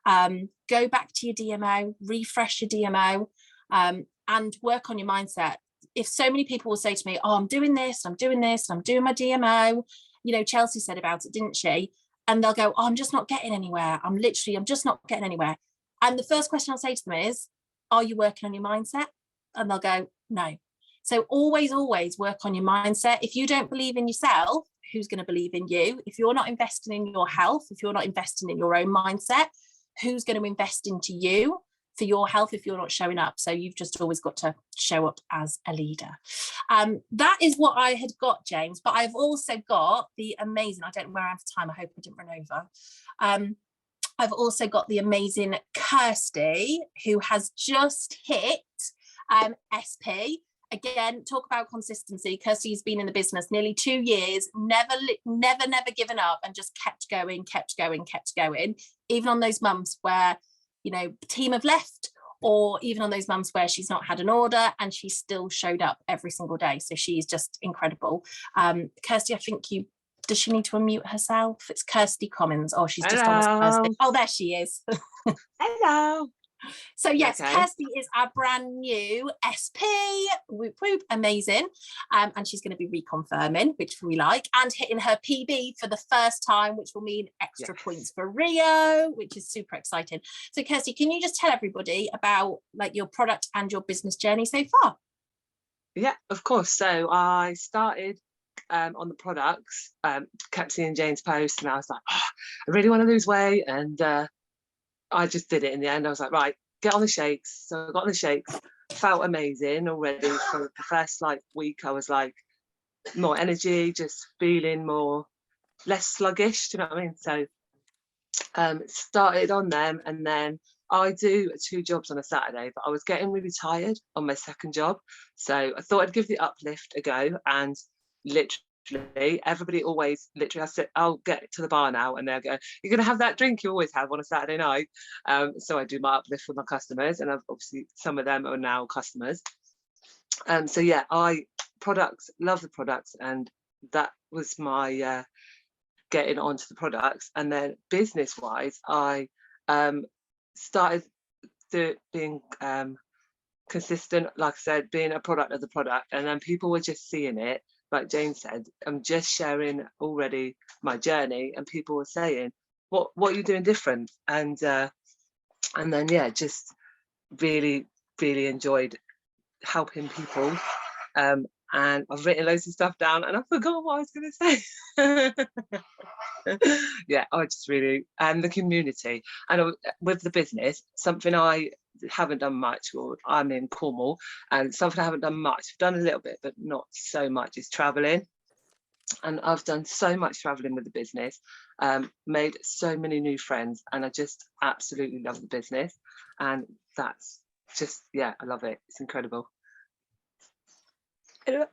Go back to your DMO, refresh your DMO, and work on your mindset. If so many people will say to me, oh, I'm doing this, I'm doing this, I'm doing my DMO, you know, Chelsea said about it, didn't she? And they'll go, oh, I'm just not getting anywhere. I'm just not getting anywhere. And the first question I'll say to them is, are you working on your mindset? And they'll go, no. So always work on your mindset. If you don't believe in yourself, who's going to believe in you? If you're not investing in your health, if you're not investing in your own mindset, who's going to invest into you for your health if you're not showing up? So you've just always got to show up as a leader. That is what I had got, James, but I've also got the amazing, I don't know where I am for time, I hope I didn't run over. I've also got the amazing Kirsty, who has just hit SP. Again, talk about consistency. Kirsty's been in the business nearly 2 years, never given up, and just kept going. Even on those months where, you know, the team have left, or even on those months where she's not had an order, and she still showed up every single day. So she's just incredible. Kirsty, I think does she need to unmute herself? It's Kirsty Commons. Oh, she's just on us, Kirsty. Oh, there she is. Hello. So yes, okay. Kirsty is our brand new SP. Whoop, whoop, amazing. And she's going to be reconfirming, which we like, and hitting her PB for the first time, which will mean extra points for Rio, which is super exciting. So Kirsty, can you just tell everybody about like your product and your business journey so far? Yeah, of course. So I started on the products, kept seeing Jane's post, and I was like, oh, I really want to lose weight, and I just did it in the end. I was like, right, get on the shakes. So I got on the shakes, felt amazing already. For the first like week, I was like more energy, just feeling less sluggish, do you know what I mean? So started on them, and then I do 2 jobs on a Saturday, but I was getting really tired on my second job. So I thought I'd give the uplift a go, and literally everybody always I said, I'll get to the bar now, and they'll go, you're gonna have that drink you always have on a Saturday night. So I do my uplift with my customers, and obviously some of them are now customers. So yeah, love the products, and that was my getting onto the products. And then business wise, I started being consistent, like I said, being a product of the product, and then people were just seeing it. Like Jane said, I'm just sharing already my journey, and people were saying, what are you doing different? And then yeah, just really enjoyed helping people. And I've written loads of stuff down, and I forgot what I was going to say. Yeah, I just really, and the community, and with the business, something I haven't done much, or I'm in Cornwall, and something I haven't done much, I've done a little bit but not so much, is traveling. And I've done so much traveling with the business, made so many new friends, and I just absolutely love the business. And that's just, yeah, I love it. It's incredible. Thank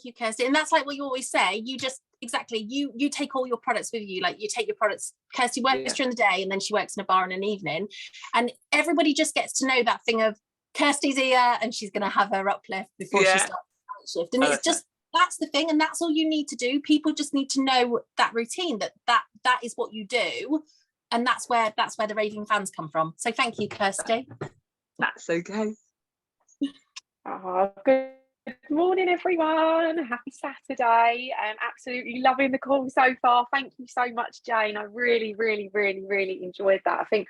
you, Kirsty. And that's like what you always say, you just exactly, you take all your products with you. Like, you take your products, Kirsty works during the day and then she works in a bar in an evening, and everybody just gets to know that thing of Kirsty's here and she's going to have her uplift before she starts the shift. And it's just, that's the thing, and that's all you need to do. People just need to know that routine, that is what you do, and that's where the raving fans come from. So thank you, Kirsty. That's okay. Oh, good morning, everyone. Happy Saturday. Absolutely loving the call so far. Thank you so much, Jane. I really, really, really, really enjoyed that. I think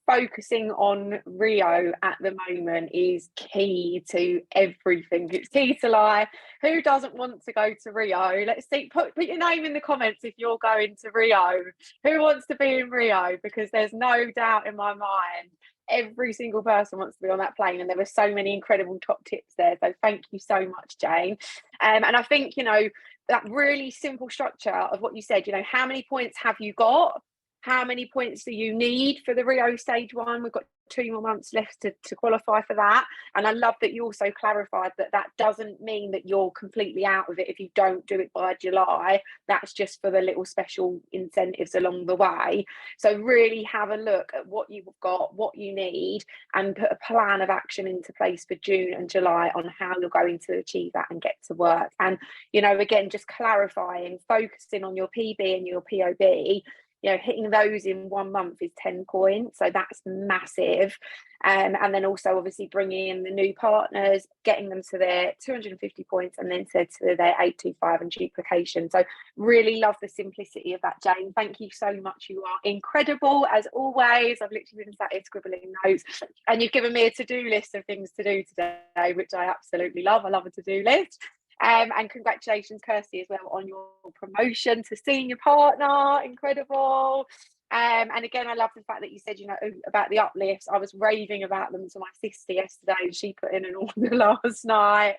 focusing on Rio at the moment is key to everything. It's key to life. Who doesn't want to go to Rio? Let's see, put your name in the comments if you're going to Rio. Who wants to be in Rio? Because there's no doubt in my mind every single person wants to be on that plane, and there were so many incredible top tips there. So thank you so much, Jane. And I think, you know, that really simple structure of what you said, you know, how many points have you got? How many points do you need for the Rio stage 1? We've got 2 more months left to qualify for that. And I love that you also clarified that doesn't mean that you're completely out of it if you don't do it by July. That's just for the little special incentives along the way. So really have a look at what you've got, what you need, and put a plan of action into place for June and July on how you're going to achieve that and get to work. And, you know, again, just clarifying, focusing on your PB and your POB. You know, hitting those in 1 month is 10 points, so that's massive. And then also obviously bringing in the new partners, getting them to their 250 points, and then to their 825 and duplication. So really love the simplicity of that, Jane. Thank you so much. You are incredible as always. I've literally been sat here scribbling notes, and you've given me a to-do list of things to do today, which I absolutely love. I love a to-do list. And congratulations, Kirsty, as well on your promotion to senior partner. Incredible. And again, I love the fact that you said, you know, about the uplifts. I was raving about them to my sister yesterday, and she put in an order last night.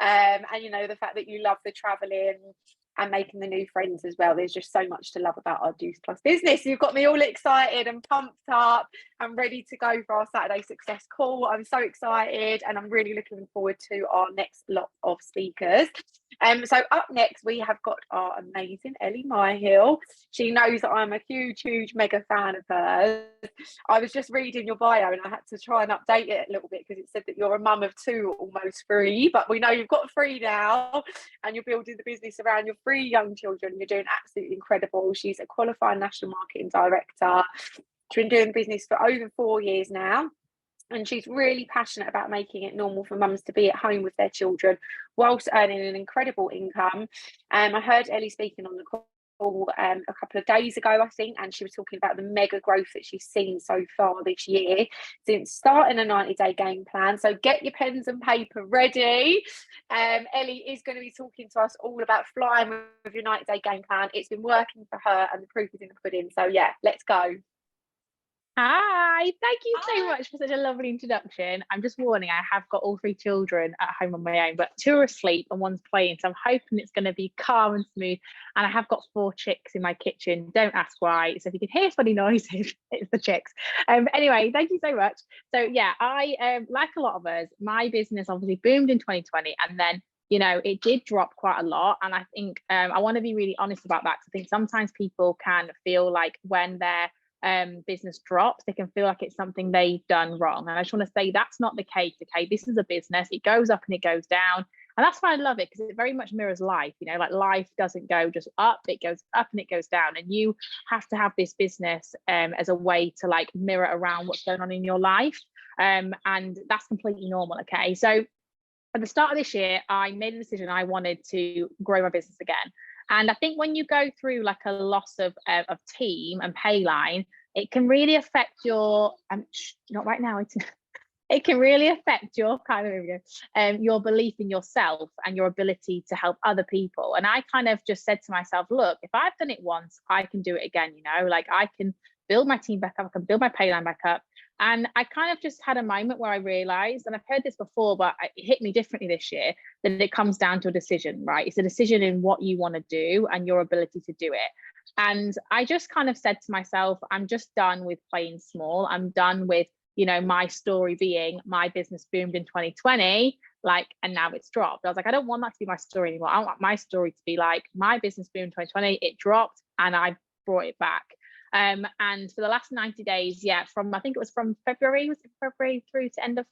And you know, the fact that you love the traveling and making the new friends as well. There's just so much to love about our Juice Plus business. You've got me all excited and pumped up and ready to go for our Saturday Success Call. I'm so excited, and I'm really looking forward to our next lot of speakers. So up next, we have got our amazing Ellie Myhill. She knows that I'm a huge, mega fan of hers. I was just reading your bio, and I had to try and update it a little bit because it said that you're a mum of 2, almost 3, but we know you've got 3 now, and you're building the business around your 3 young children. You're doing absolutely incredible. She's a qualified national marketing director. She's been doing business for over 4 years now. And she's really passionate about making it normal for mums to be at home with their children whilst earning an incredible income. I heard Ellie speaking on the call a couple of days ago, I think, and she was talking about the mega growth that she's seen so far this year since starting a 90-day game plan. So get your pens and paper ready. Ellie is going to be talking to us all about flying with your 90-day game plan. It's been working for her, and the proof is in the pudding. So yeah, let's go. Hi, thank you so much for such a lovely introduction. I'm just warning, I have got all 3 children at home on my own, but 2 are asleep and 1's playing, so I'm hoping it's going to be calm and smooth. And I have got 4 chicks in my kitchen. Don't ask why. So if you can hear funny noises, it's the chicks. Anyway, thank you so much. So yeah, I like a lot of us, my business obviously boomed in 2020, and then, you know, it did drop quite a lot. And I think I want to be really honest about that, because I think sometimes people can feel like when their business drops, they can feel like it's something they've done wrong. And I just want to say that's not the case. Okay, this is a business, it goes up and it goes down, and that's why I love it, because it very much mirrors life. You know, like life doesn't go just up, it goes up and it goes down, and you have to have this business as a way to like mirror around what's going on in your life, and that's completely normal. Okay, so at the start of this year, I made a decision. I wanted to grow my business again. And I think when you go through like a loss of team and pay line, it can really affect your not right now. It can really affect your your belief in yourself and your ability to help other people. And I kind of just said to myself, look, if I've done it once, I can do it again. You know, like I can build my team back up, I can build my pay line back up. And I kind of just had a moment where I realized, and I've heard this before, but it hit me differently this year, that it comes down to a decision, right? It's a decision in what you want to do and your ability to do it. And I just kind of said to myself, I'm just done with playing small. I'm done with, you know, my story being my business boomed in 2020 like, and now it's dropped. I was like, I don't want that to be my story anymore. I want my story to be like, my business boomed 2020, it dropped and I brought it back. And for the last 90 days, I think it was from February through to end of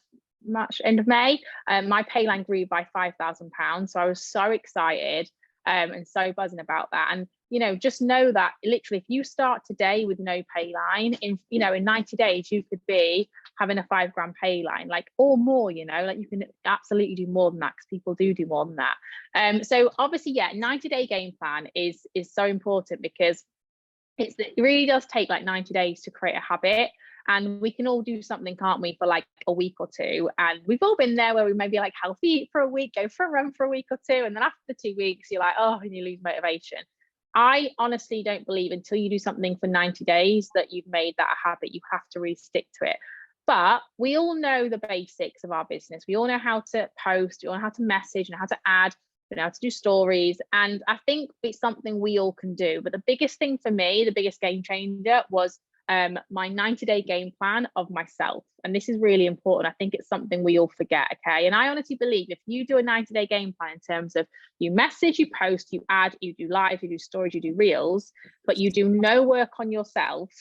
March, end of May, my pay line grew by £5,000. So I was so excited and so buzzing about that. And, you know, just know that literally if you start today with no pay line, in 90 days, you could be having a £5,000 pay line, like, or more, you know, like you can absolutely do more than that, because people do more than that. So obviously, 90-day game plan is so important, because it really does take like 90 days to create a habit. And we can all do something, can't we, for like a week or two. And we've all been there where we maybe like healthy eat for a week, go for a run for a week or two. And then after the 2 weeks, you're like, oh, and you lose motivation. I honestly don't believe until you do something for 90 days that you've made that a habit. You have to really stick to it. But we all know the basics of our business. We all know how to post, we all know how to message and how to add, you know, how to do stories. And I think it's something we all can do. But the biggest thing for me, the biggest game changer was my 90-day game plan of myself. And this is really important. I think it's something we all forget, okay? And I honestly believe if you do a 90-day game plan in terms of you message, you post, you add, you do live, you do stories, you do reels, but you do no work on yourself,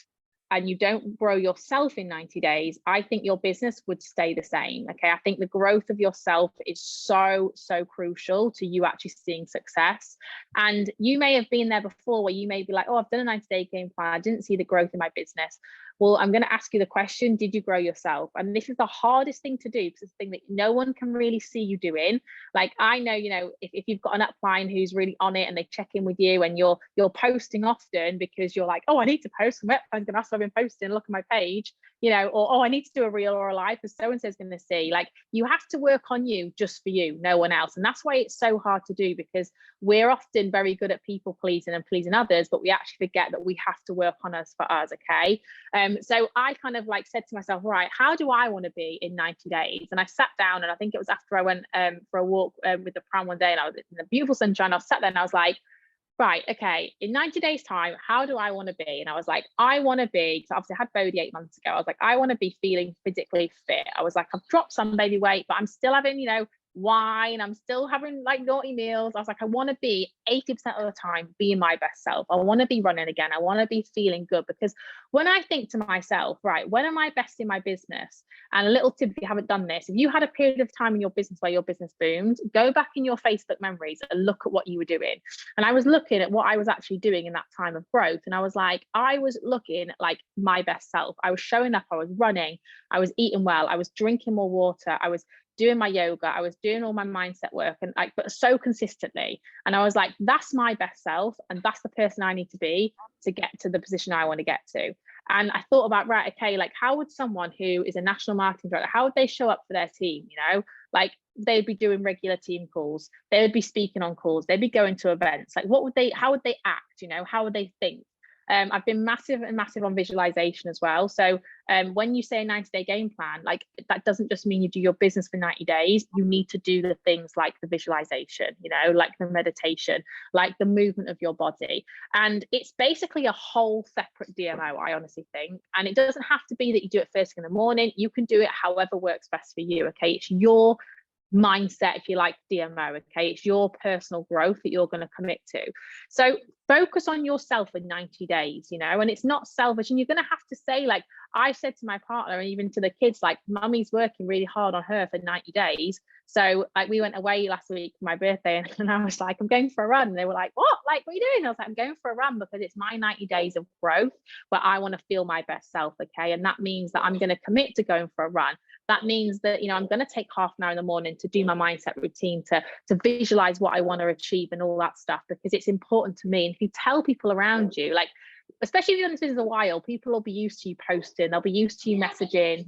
and you don't grow yourself in 90 days, I think your business would stay the same. Okay. I think the growth of yourself is so crucial to you actually seeing success. And you may have been there before where you may be like, oh, I've done a 90-day game plan, I didn't see the growth in my business. Well, I'm going to ask you the question, did you grow yourself? And this is the hardest thing to do, because it's the thing that no one can really see you doing. Like, I know, you know, if you've got an upline who's really on it and they check in with you and you're posting often because you're like, oh, I need to post, I'm going to ask if I've been posting, look at my page, you know, or, oh, I need to do a reel or a live because so-and-so is going to see. Like, you have to work on you just for you, no one else. And that's why it's so hard to do, because we're often very good at people pleasing and pleasing others, but we actually forget that we have to work on us for us, okay? So I kind of like said to myself, right, how do I want to be in 90 days? And I sat down, and I think it was after I went for a walk with the pram one day, and I was in the beautiful sunshine. I was sat there and I was like, right, okay, in 90 days time, how do I want to be? And I was like, I want to be, because obviously I had Bodhi 8 months ago. I was like, I want to be feeling physically fit. I was like, I've dropped some baby weight, but I'm still having, you know, wine, I'm still having like naughty meals. I was like, I want to be 80% of the time being my best self. I want to be running again. I want to be feeling good, because when I think to myself, right, when am I best in my business? And a little tip, if you haven't done this, if you had a period of time in your business where your business boomed, go back in your Facebook memories and look at what you were doing. And I was looking at what I was actually doing in that time of growth, and I was like, I was looking like my best self. I was showing up, I was running, I was eating well, I was drinking more water, I was doing my yoga, I was doing all my mindset work, and like, but so consistently. And I was like, that's my best self, and that's the person I need to be to get to the position I want to get to. And I thought about, right, okay, like, how would someone who is a national marketing director, how would they show up for their team? You know, like, they'd be doing regular team calls, they would be speaking on calls, they'd be going to events. Like, how would they act? You know, how would they think? I've been massive on visualization as well. So when you say a 90-day game plan, like, that doesn't just mean you do your business for 90 days. You need to do the things like the visualization, you know, like the meditation, like the movement of your body. And it's basically a whole separate DMO, I honestly think. And it doesn't have to be that you do it first thing in the morning. You can do it however works best for you. Okay, it's your mindset, if you like, DMO. Okay, it's your personal growth that you're going to commit to. So focus on yourself in 90 days, you know, and it's not selfish. And you're going to have to say, like, I said to my partner and even to the kids, like, mummy's working really hard on her for 90 days. So like, we went away last week for my birthday, and I was like, I'm going for a run. And they were like, what are you doing? I was like, I'm going for a run because it's my 90 days of growth where I want to feel my best self. Okay, and that means that I'm going to commit to going for a run. That means that, you know, I'm going to take half an hour in the morning to do my mindset routine, to visualize what I want to achieve and all that stuff, because it's important to me. And if you tell people around you, like, especially if you've done this business a while, people will be used to you posting, they'll be used to you messaging,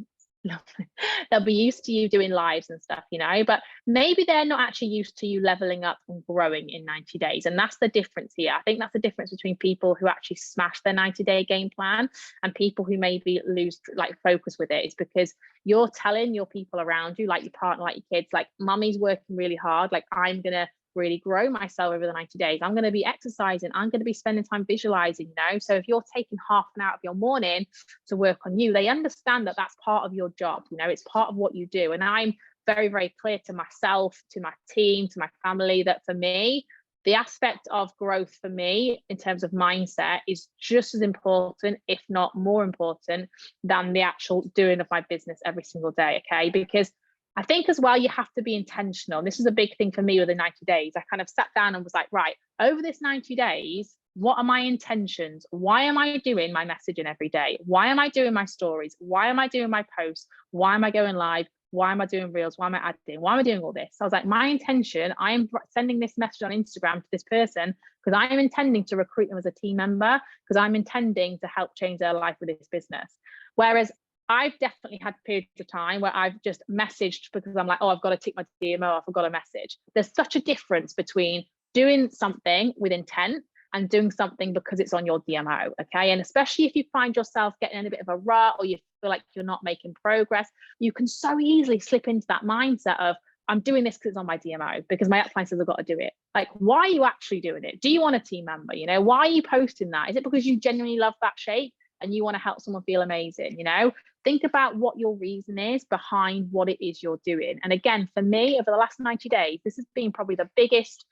they'll be used to you doing lives and stuff, you know, but maybe they're not actually used to you leveling up and growing in 90 days. And that's the difference here. I think that's the difference between people who actually smash their 90-day game plan and people who maybe lose like focus with it. It's because you're telling your people around you, like your partner, like your kids, like, mummy's working really hard, like, I'm gonna really grow myself over the 90 days. I'm going to be exercising, I'm going to be spending time visualizing, you know. So if you're taking half an hour of your morning to work on you, they understand that that's part of your job, you know, it's part of what you do. And I'm very, very clear to myself, to my team, to my family, that for me, the aspect of growth for me in terms of mindset is just as important, if not more important, than the actual doing of my business every single day. Okay, because I think as well, you have to be intentional. This is a big thing for me with the 90 days. I kind of sat down and was like, right, over this 90 days, what are my intentions? Why am I doing my messaging every day? Why am I doing my stories? Why am I doing my posts? Why am I going live? Why am I doing reels? Why am I adding? Why am I doing all this? So I was like, my intention, I am sending this message on Instagram to this person because I am intending to recruit them as a team member, because I'm intending to help change their life with this business. Whereas I've definitely had periods of time where I've just messaged because I'm like, oh, I've got to tick my DMO off, I've got a message. There's such a difference between doing something with intent and doing something because it's on your DMO, okay? And especially if you find yourself getting in a bit of a rut, or you feel like you're not making progress, you can so easily slip into that mindset of, I'm doing this because it's on my DMO, because my upline says I've got to do it. Like, why are you actually doing it? Do you want a team member? You know, why are you posting that? Is it because you genuinely love that shape and you want to help someone feel amazing? You know, think about what your reason is behind what it is you're doing. And again, for me, over the last 90 days, this has been probably the biggest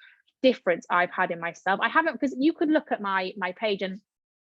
difference I've had in myself. I haven't, because you could look at my page, and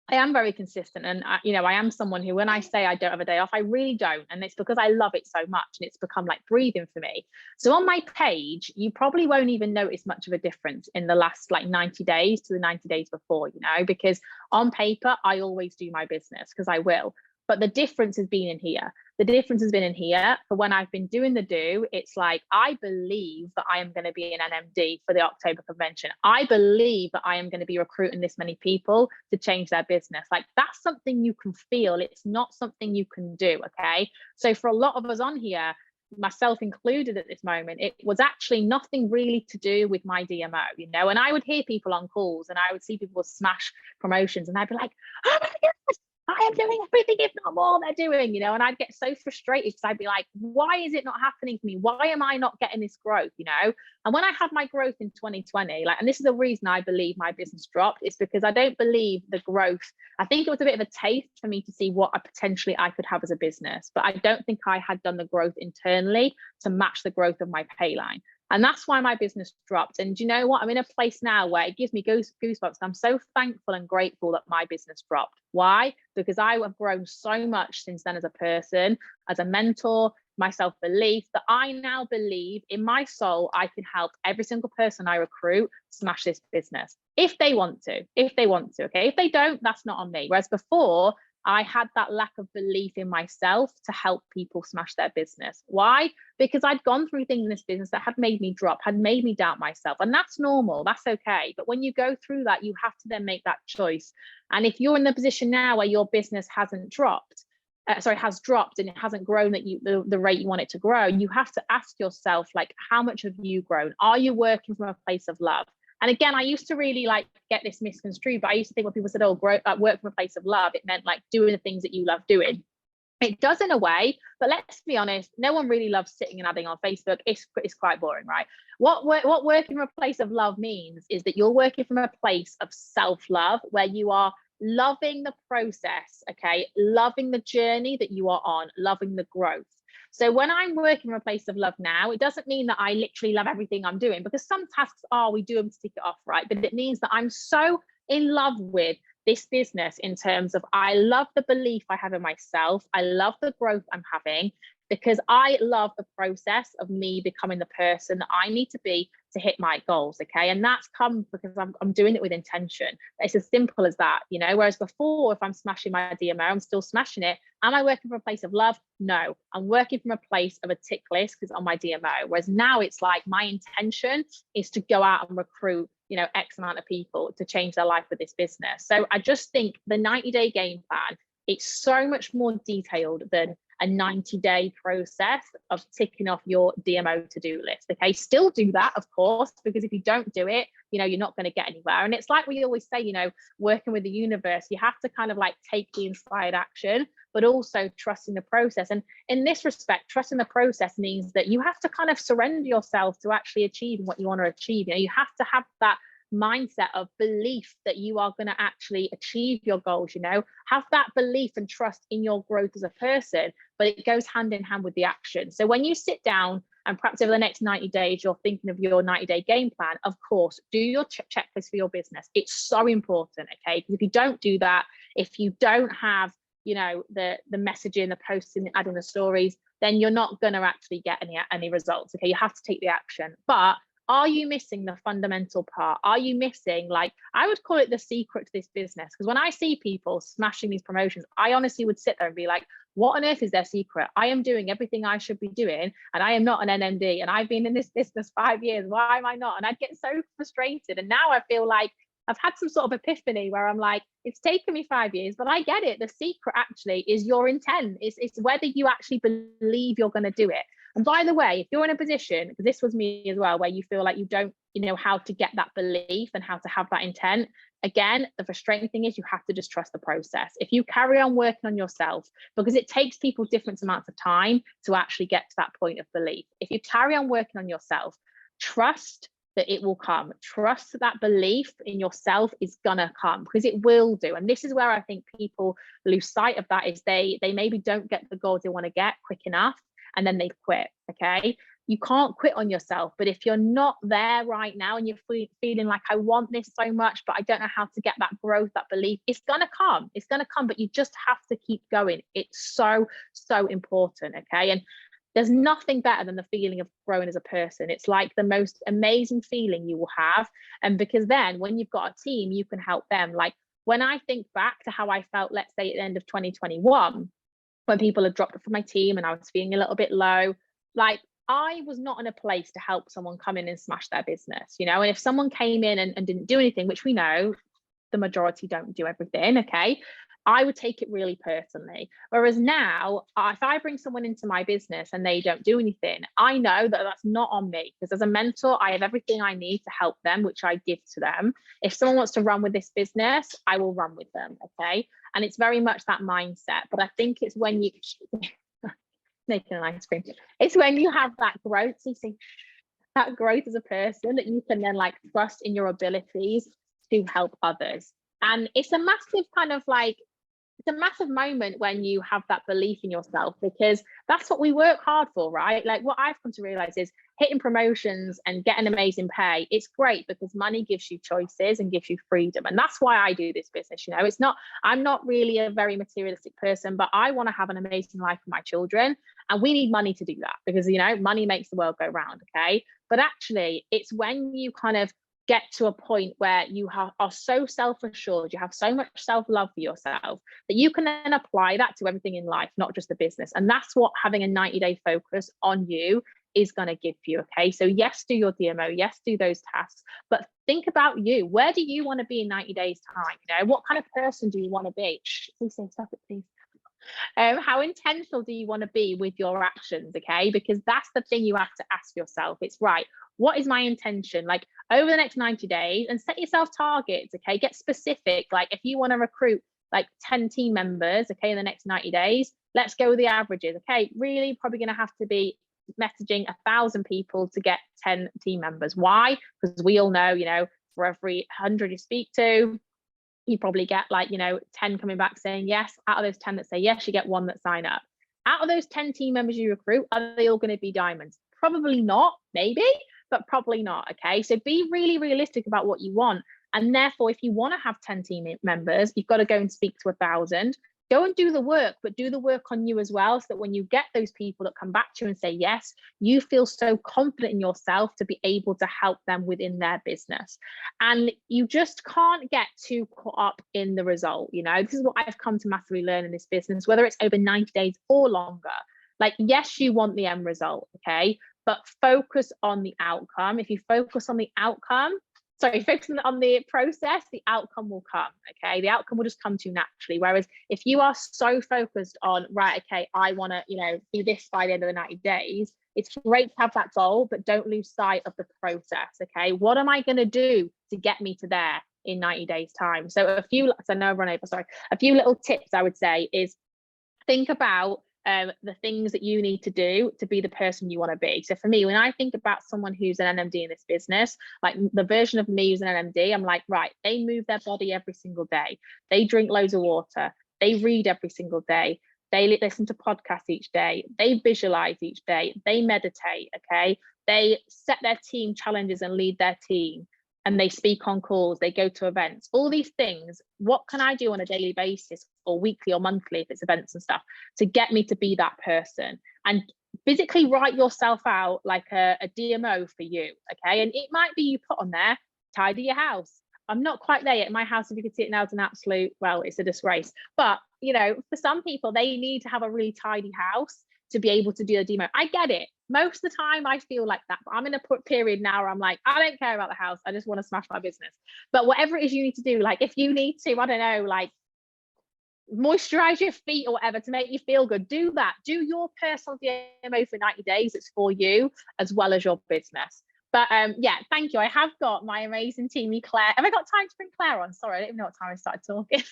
I am very consistent, and you know, I am someone who, when I say I don't have a day off, I really don't, and it's because I love it so much, and it's become like breathing for me. So on my page, you probably won't even notice much of a difference in the last like 90 days to the 90 days before, you know, because on paper I always do my business, because I will. But the difference has been in here. The difference has been in here for when I've been doing the do. It's like, I believe that I am going to be an NMD for the October convention. I believe that I am going to be recruiting this many people to change their business. Like, that's something you can feel. It's not something you can do. Okay. So for a lot of us on here, myself included at this moment, it was actually nothing really to do with my DMO, you know. And I would hear people on calls, and I would see people smash promotions, and I'd be like, oh my goodness, I am doing everything, if not more, they're doing, you know. And I'd get so frustrated because I'd be like, why is it not happening for me? Why am I not getting this growth, you know? And when I had my growth in 2020, like, and this is the reason I believe my business dropped, is because I don't believe the growth. I think it was a bit of a taste for me to see what potentially I could have as a business, but I don't think I had done the growth internally to match the growth of my pay line. And that's why my business dropped. And do you know what? I'm in a place now where it gives me goosebumps. I'm so thankful and grateful that my business dropped. Why? Because I have grown so much since then as a person, as a mentor, my self-belief, that I now believe in my soul I can help every single person I recruit smash this business. If they want to, okay? If they don't, that's not on me. Whereas before, I had that lack of belief in myself to help people smash their business. Why? Because I'd gone through things in this business that had made me drop, had made me doubt myself. And that's normal, that's okay. But when you go through that, you have to then make that choice. And if you're in the position now where your business hasn't dropped, has dropped and it hasn't grown at the rate you want it to grow, you have to ask yourself, like, how much have you grown? Are you working from a place of love? And again, I used to really like get this misconstrued, but I used to think when people said, oh, work from a place of love, it meant like doing the things that you love doing. It does in a way, but let's be honest, no one really loves sitting and adding on Facebook. It's quite boring, right? What working from a place of love means is that you're working from a place of self-love, where you are loving the process, okay? Loving the journey that you are on, loving the growth. So when I'm working from a place of love now, it doesn't mean that I literally love everything I'm doing, because some tasks we do them to tick it off, right? But it means that I'm so in love with this business in terms of, I love the belief I have in myself. I love the growth I'm having, because I love the process of me becoming the person that I need to be to hit my goals, okay? And that's come because I'm doing it with intention. It's as simple as that, you know? Whereas before, if I'm smashing my DMO, I'm still smashing it. Am I working from a place of love? No, I'm working from a place of a tick list because on my DMO. Whereas now it's like, my intention is to go out and recruit, you know, X amount of people to change their life with this business. So I just think the 90-day game plan, it's so much more detailed than a 90-day process of ticking off your DMO to-do list. Okay, still do that, of course, because if you don't do it, you know, you're not going to get anywhere. And it's like we always say, you know, working with the universe, you have to kind of like take the inspired action, but also trusting the process. And in this respect, trusting the process means that you have to kind of surrender yourself to actually achieving what you want to achieve. You know, you have to have that mindset of belief that you are going to actually achieve your goals, you know, have that belief and trust in your growth as a person, but it goes hand in hand with the action. So when you sit down and perhaps over the next 90 days, you're thinking of your 90-day game plan, of course, do your checklist for your business. It's so important, okay? Because if you don't do that, if you don't have, you know, the messaging, the posting, adding the stories, then you're not going to actually get any results, okay? You have to take the action. But are you missing the fundamental part? Are you missing, like, I would call it the secret to this business? Because when I see people smashing these promotions, I honestly would sit there and be like, what on earth is their secret? I am doing everything I should be doing, and I am not an NMD, and I've been in this business 5 years. Why am I not? And I'd get so frustrated. And now I feel like I've had some sort of epiphany where I'm like, it's taken me 5 years, but I get it. The secret actually is your intent. It's whether you actually believe you're going to do it. And by the way, if you're in a position, because this was me as well, where you feel like you don't, you know, how to get that belief and how to have that intent, again, the frustrating thing is you have to just trust the process. If you carry on working on yourself, because it takes people different amounts of time to actually get to that point of belief. If you carry on working on yourself, trust that it will come. Trust that belief in yourself is gonna come, because it will do. And this is where I think people lose sight of that, is they maybe don't get the goals they want to get quick enough, and then they quit. Okay, you can't quit on yourself. But if you're not there right now and you're feeling like, I want this so much, but I don't know how to get that growth, that belief, it's gonna come. It's gonna come, but you just have to keep going. It's so important. Okay, and there's nothing better than the feeling of growing as a person. It's like the most amazing feeling you will have. And because then when you've got a team, you can help them. Like when I think back to how I felt, let's say at the end of 2021, when people had dropped from my team and I was feeling a little bit low, like I was not in a place to help someone come in and smash their business, you know. And if someone came in and didn't do anything, which we know the majority don't do everything, okay, I would take it really personally. Whereas now, if I bring someone into my business and they don't do anything, I know that that's not on me, because as a mentor, I have everything I need to help them, which I give to them. If someone wants to run with this business, I will run with them, okay? And it's very much that mindset. But I think it's when you making an ice cream, it's when you have that growth, so you see that growth as a person, that you can then like trust in your abilities to help others. And it's a massive kind of like, it's a massive moment when you have that belief in yourself, because that's what we work hard for, right? Like what I've come to realize is hitting promotions and getting amazing pay, it's great because money gives you choices and gives you freedom. And that's why I do this business. You know, it's not, I'm not really a very materialistic person, but I want to have an amazing life for my children. And we need money to do that, because, you know, money makes the world go round. Okay. But actually, it's when you kind of get to a point where you are so self-assured, you have so much self-love for yourself, that you can then apply that to everything in life, not just the business. And that's what having a 90-day focus on you is going to give you. Okay, so yes, do your DMO, yes, do those tasks, but think about you. Where do you want to be in 90 days time? You know, what kind of person do you want to be? Please say stop it, please. How intentional do you want to be with your actions? Okay, because that's the thing you have to ask yourself. It's right, what is my intention, like over the next 90 days? And set yourself targets. Okay, get specific. Like if you want to recruit like 10 team members, okay, in the next 90 days, let's go with the averages. Okay, really probably going to have to be messaging 1,000 people to get 10 team members. Why? Because we all know, you know, for every 100 you speak to, you probably get like, you know, 10 coming back saying yes. Out of those 10 that say yes, you get 1 that sign up. Out of those 10 team members you recruit, are they all going to be diamonds? Probably not, maybe, but probably not. Okay, so be really realistic about what you want. And therefore, if you want to have 10 team members, you've got to go and speak to 1,000. Go and do the work, but do the work on you as well, so that when you get those people that come back to you and say yes, you feel so confident in yourself to be able to help them within their business. And you just can't get too caught up in the result. You know, this is what I've come to massively learn in this business, whether it's over 90 days or longer. Like, yes, you want the end result, okay, but focus on the outcome. If you focus on the outcome, focusing on the process, the outcome will come. Okay, the outcome will just come to you naturally. Whereas if you are so focused on, right, okay, I want to, you know, do this by the end of the 90 days, it's great to have that goal, but don't lose sight of the process. Okay, what am I going to do to get me to there in 90 days time? So a few little tips I would say is think about the things that you need to do to be the person you want to be. So for me, when I think about someone who's an NMD in this business, like the version of me who's an NMD, I'm like, right, they move their body every single day. They drink loads of water. They read every single day. They listen to podcasts each day. They visualize each day. They meditate, okay? They set their team challenges and lead their team. And they speak on calls, they go to events, all these things. What can I do on a daily basis or weekly or monthly if it's events and stuff to get me to be that person? And physically write yourself out like a DMO for you, okay? And it might be you put on there, tidy your house. I'm not quite there yet. My house, if you can see it now, is an absolute, well, it's a disgrace. But, you know, for some people, they need to have a really tidy house to be able to do a demo. I get it. Most of the time I feel like that, but I'm in a period now where I'm like, I don't care about the house. I just want to smash my business. But whatever it is you need to do, like if you need to, I don't know, like moisturize your feet or whatever to make you feel good, do that. Do your personal DMO for 90 days. It's for you as well as your business. But yeah, thank you. I have got my amazing teamie Claire. Have I got time to bring Claire on? Sorry, I don't even know what time I started talking.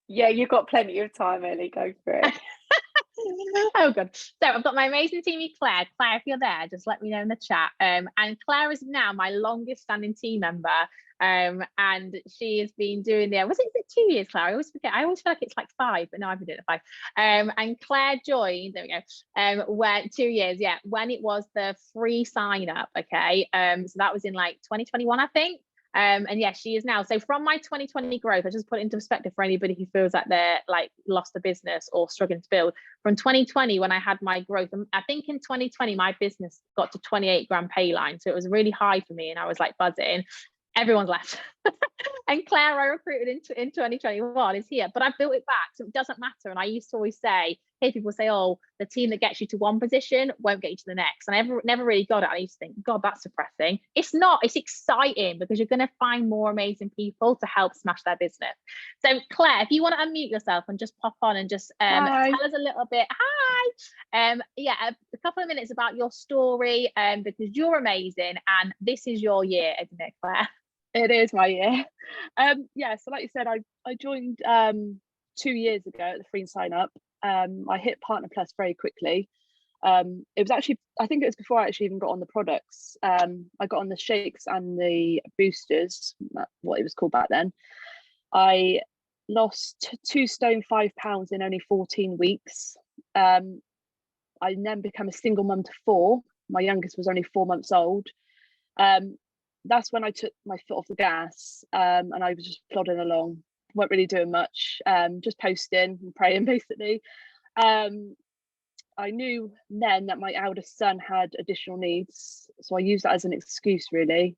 Yeah, you've got plenty of time, Ellie. Go for it. Oh good. So I've got my amazing teamie Claire. Claire, if you're there, just let me know in the chat. And Claire is now my longest standing team member. And she has been doing was it 2 years, Claire? I always forget. I always feel like it's like 5, but no, I've been doing it 5. And Claire joined, there we go. When 2 years, yeah, when it was the free sign up, okay. So that was in like 2021, I think. And yes, she is now. So from my 2020 growth, I just put it into perspective for anybody who feels like they're like lost the business or struggling to build. From 2020, when I had my growth, I think in 2020, my business got to 28 grand pay line. So it was really high for me and I was like buzzing. Everyone's left. And Claire, I recruited in 2021 is here, but I built it back. So it doesn't matter. And I used to always say, hey, people say, oh, the team that gets you to one position won't get you to the next. And I never really got it. I used to think, God, that's depressing. It's not, it's exciting because you're going to find more amazing people to help smash their business. So Claire, if you want to unmute yourself and just pop on and just tell us a little bit, hi. Yeah, a couple of minutes about your story because you're amazing and this is your year, isn't it, Claire? It is my year. Yeah, so like you said, I joined 2 years ago at the free sign up. I hit Partner Plus very quickly. It was actually, I think it was before I actually even got on the products. I got on the shakes and the boosters, what it was called back then. I lost 2 stone 5 pounds in only 14 weeks. I then became a single mum to 4. My youngest was only 4 months old. That's when I took my foot off the gas and I was just plodding along, weren't really doing much, just posting and praying basically. I knew then that my eldest son had additional needs, so I used that as an excuse really.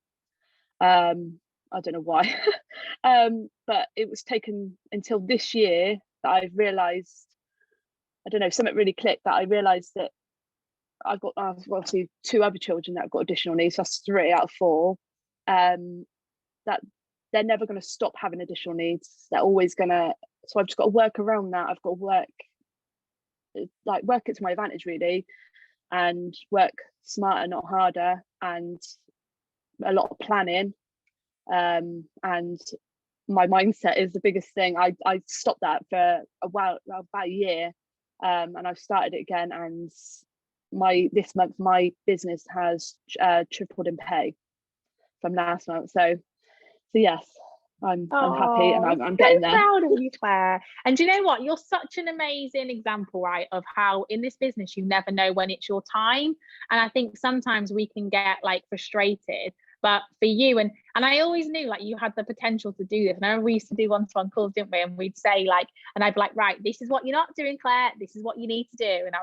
I don't know why, but it was taken until this year that I realised, I don't know, something really clicked, that I realised that I've got obviously 2 other children that have got additional needs, so that's 3 out of 4. That they're never going to stop having additional needs. They're always going to, so I've just got to work around that. I've got to work it to my advantage really, and work smarter, not harder, and a lot of planning. And my mindset is the biggest thing. I stopped that for a while, about a year, and I've started it again. And this month my business has tripled in pay from last month. So yes, I'm happy and I'm getting there. Proud of you, Claire. And do you know what? You're such an amazing example, right, of how in this business you never know when it's your time. And I think sometimes we can get like frustrated. But for you, and I always knew like you had the potential to do this. And I remember we used to do one-to-one calls, didn't we? And we'd say like, and I'd be like, right, this is what you're not doing, Claire. This is what you need to do. And I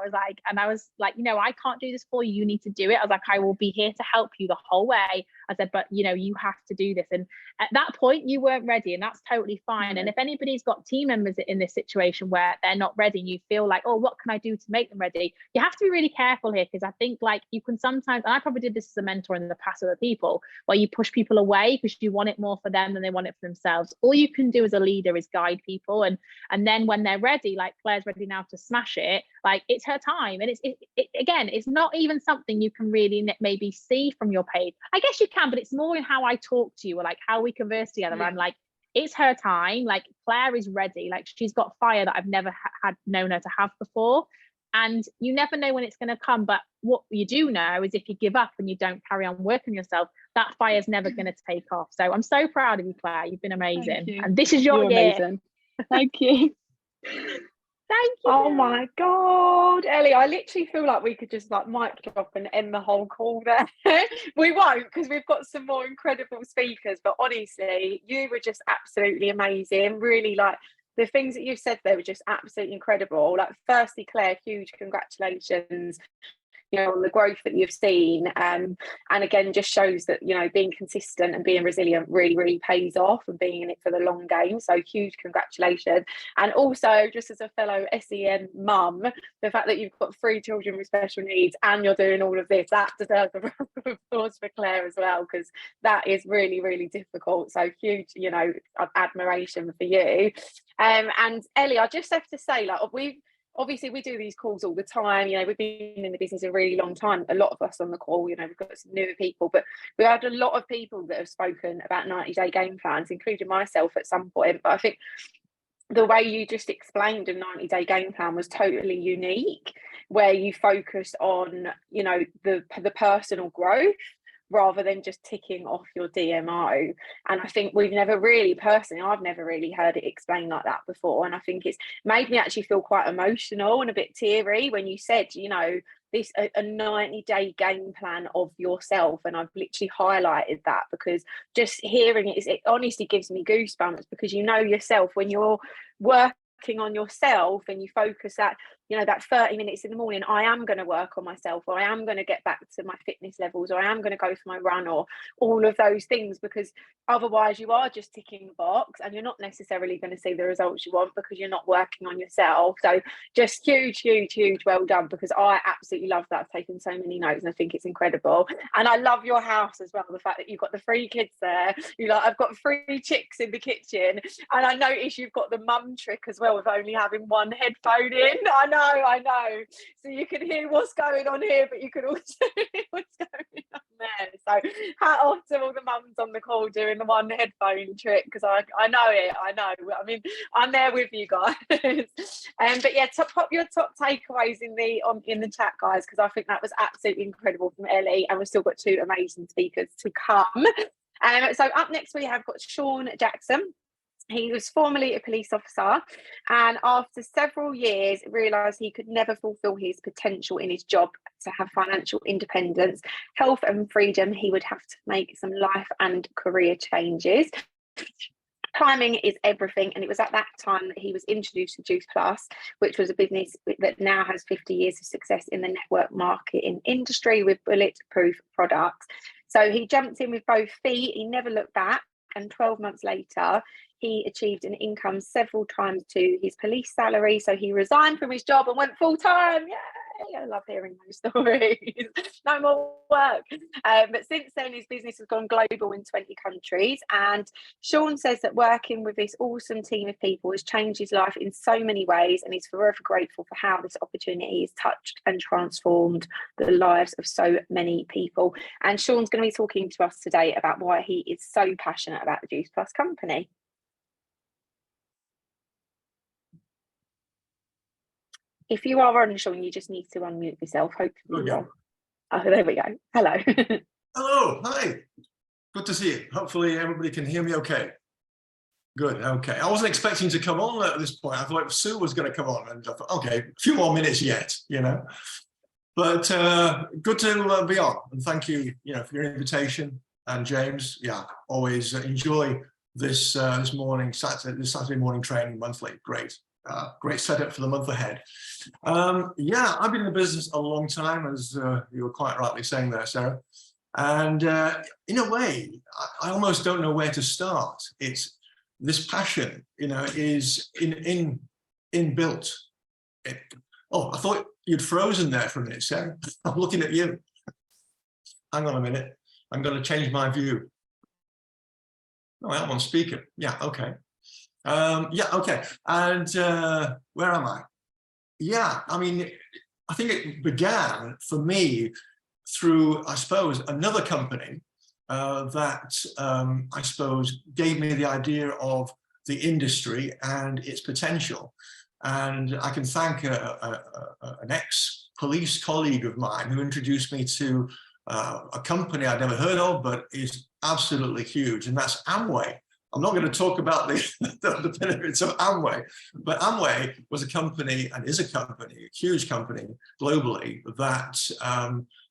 was like, you know, I can't do this for you. You need to do it. I was like, I will be here to help you the whole way. I said, but you know, you have to do this. And at that point, you weren't ready, and that's totally fine. Mm-hmm. And if anybody's got team members in this situation where they're not ready, and you feel like, oh, what can I do to make them ready? You have to be really careful here, because I think like you can sometimes, and I probably did this as a mentor in the past with other people, where you push people away because you want it more for them than they want it for themselves. All you can do as a leader is guide people, and then when they're ready, like Claire's ready now to smash it, like it's her time. And again, it's not even something you can really maybe see from your page. I guess you can, but it's more in how I talk to you, or like how we converse together. I'm like, it's her time. Like Claire is ready. Like she's got fire that I've never had known her to have before. And you never know when it's going to come. But what you do know is if you give up and you don't carry on working yourself, that fire is never going to take off. So I'm so proud of you, Claire. You've been amazing. And this is your year. Amazing. Thank you. Thank you. Oh my God, Ellie, I literally feel like we could just like mic drop and end the whole call there. We won't, because we've got some more incredible speakers, but honestly, you were just absolutely amazing. Really, like, the things that you've said there were just absolutely incredible. Like, firstly, Claire, huge congratulations, you know, on the growth that you've seen, and again just shows that, you know, being consistent and being resilient really, really pays off, and being in it for the long game. So huge congratulations. And also, just as a fellow SEN mum, the fact that you've got 3 children with special needs and you're doing all of this, that deserves a round of applause for Claire as well, because that is really, really difficult. So huge, you know, admiration for you. And Ellie, I just have to say, like, obviously we do these calls all the time, you know, we've been in the business a really long time, a lot of us on the call, you know, we've got some newer people, but we had a lot of people that have spoken about 90-day game plans, including myself at some point. But I think the way you just explained a 90-day game plan was totally unique, where you focused on, you know, the personal growth rather than just ticking off your DMO. And I think we've never really, personally, I've never really heard it explained like that before. And I think it's made me actually feel quite emotional and a bit teary when you said, you know, this a 90-day game plan of yourself. And I've literally highlighted that, because just hearing it honestly gives me goosebumps, because you know yourself, when you're working on yourself and you focus that, you know, that 30 minutes in the morning, I am going to work on myself, or I am going to get back to my fitness levels, or I am going to go for my run, or all of those things, because otherwise you are just ticking the box and you're not necessarily going to see the results you want, because you're not working on yourself. So just huge well done, because I absolutely love that. I've taken so many notes and I think it's incredible. And I love your house as well, the fact that you've got the 3 kids there. You like, I've got 3 chicks in the kitchen, and I notice you've got the mum trick as well with only having one headphone in. I know. So you can hear what's going on here, but you can also hear what's going on there. So hat off to all the mums on the call doing the one headphone trick, because I know it. I know. I mean, I'm there with you guys. But yeah, pop your top takeaways in the chat, guys, because I think that was absolutely incredible from Ellie, and we've still got 2 amazing speakers to come. So up next we have got Sean Jackson. He was formerly a police officer, and after several years realised he could never fulfil his potential in his job to have financial independence, health and freedom. He would have to make some life and career changes. Timing is everything, and it was at that time that he was introduced to Juice Plus, which was a business that now has 50 years of success in the network marketing industry with bulletproof products. So he jumped in with both feet, he never looked back, and 12 months later he achieved an income several times to his police salary. So he resigned from his job and went full-time. Yay! I love hearing those stories. No more work. But since then his business has gone global in 20 countries, and Sean says that working with this awesome team of people has changed his life in so many ways, and he's forever grateful for how this opportunity has touched and transformed the lives of so many people. And Sean's going to be talking to us today about why he is so passionate about the Juice Plus company. If you are on, Sean, you just need to unmute yourself. Hopefully you are. Oh, there we go. Hello. Hello. Hi. Good to see you. Hopefully everybody can hear me okay. Good. Okay. I wasn't expecting to come on at this point. I thought Sue was going to come on, and I thought, okay, a few more minutes yet, you know. But good to be on, and thank you, you know, for your invitation. And James, yeah, always enjoy this this Saturday morning training monthly. Great. Great setup for the month ahead. Yeah, I've been in the business a long time, as you were quite rightly saying there, Sarah. And in a way, I almost don't know where to start. It's this passion, you know, is inbuilt. Oh, I thought you'd frozen there for a minute, Sarah. I'm looking at you. Hang on a minute. I'm going to change my view. Oh, I'm on speaker. Yeah, okay. Yeah, okay. And where am I? Yeah, I mean, I think it began for me through, I suppose, another company that I suppose gave me the idea of the industry and its potential. And I can thank an ex-police colleague of mine who introduced me to a company I'd never heard of, but is absolutely huge, and that's Amway. I'm not going to talk about the benefits of Amway, but Amway was a company and is a company, a huge company globally that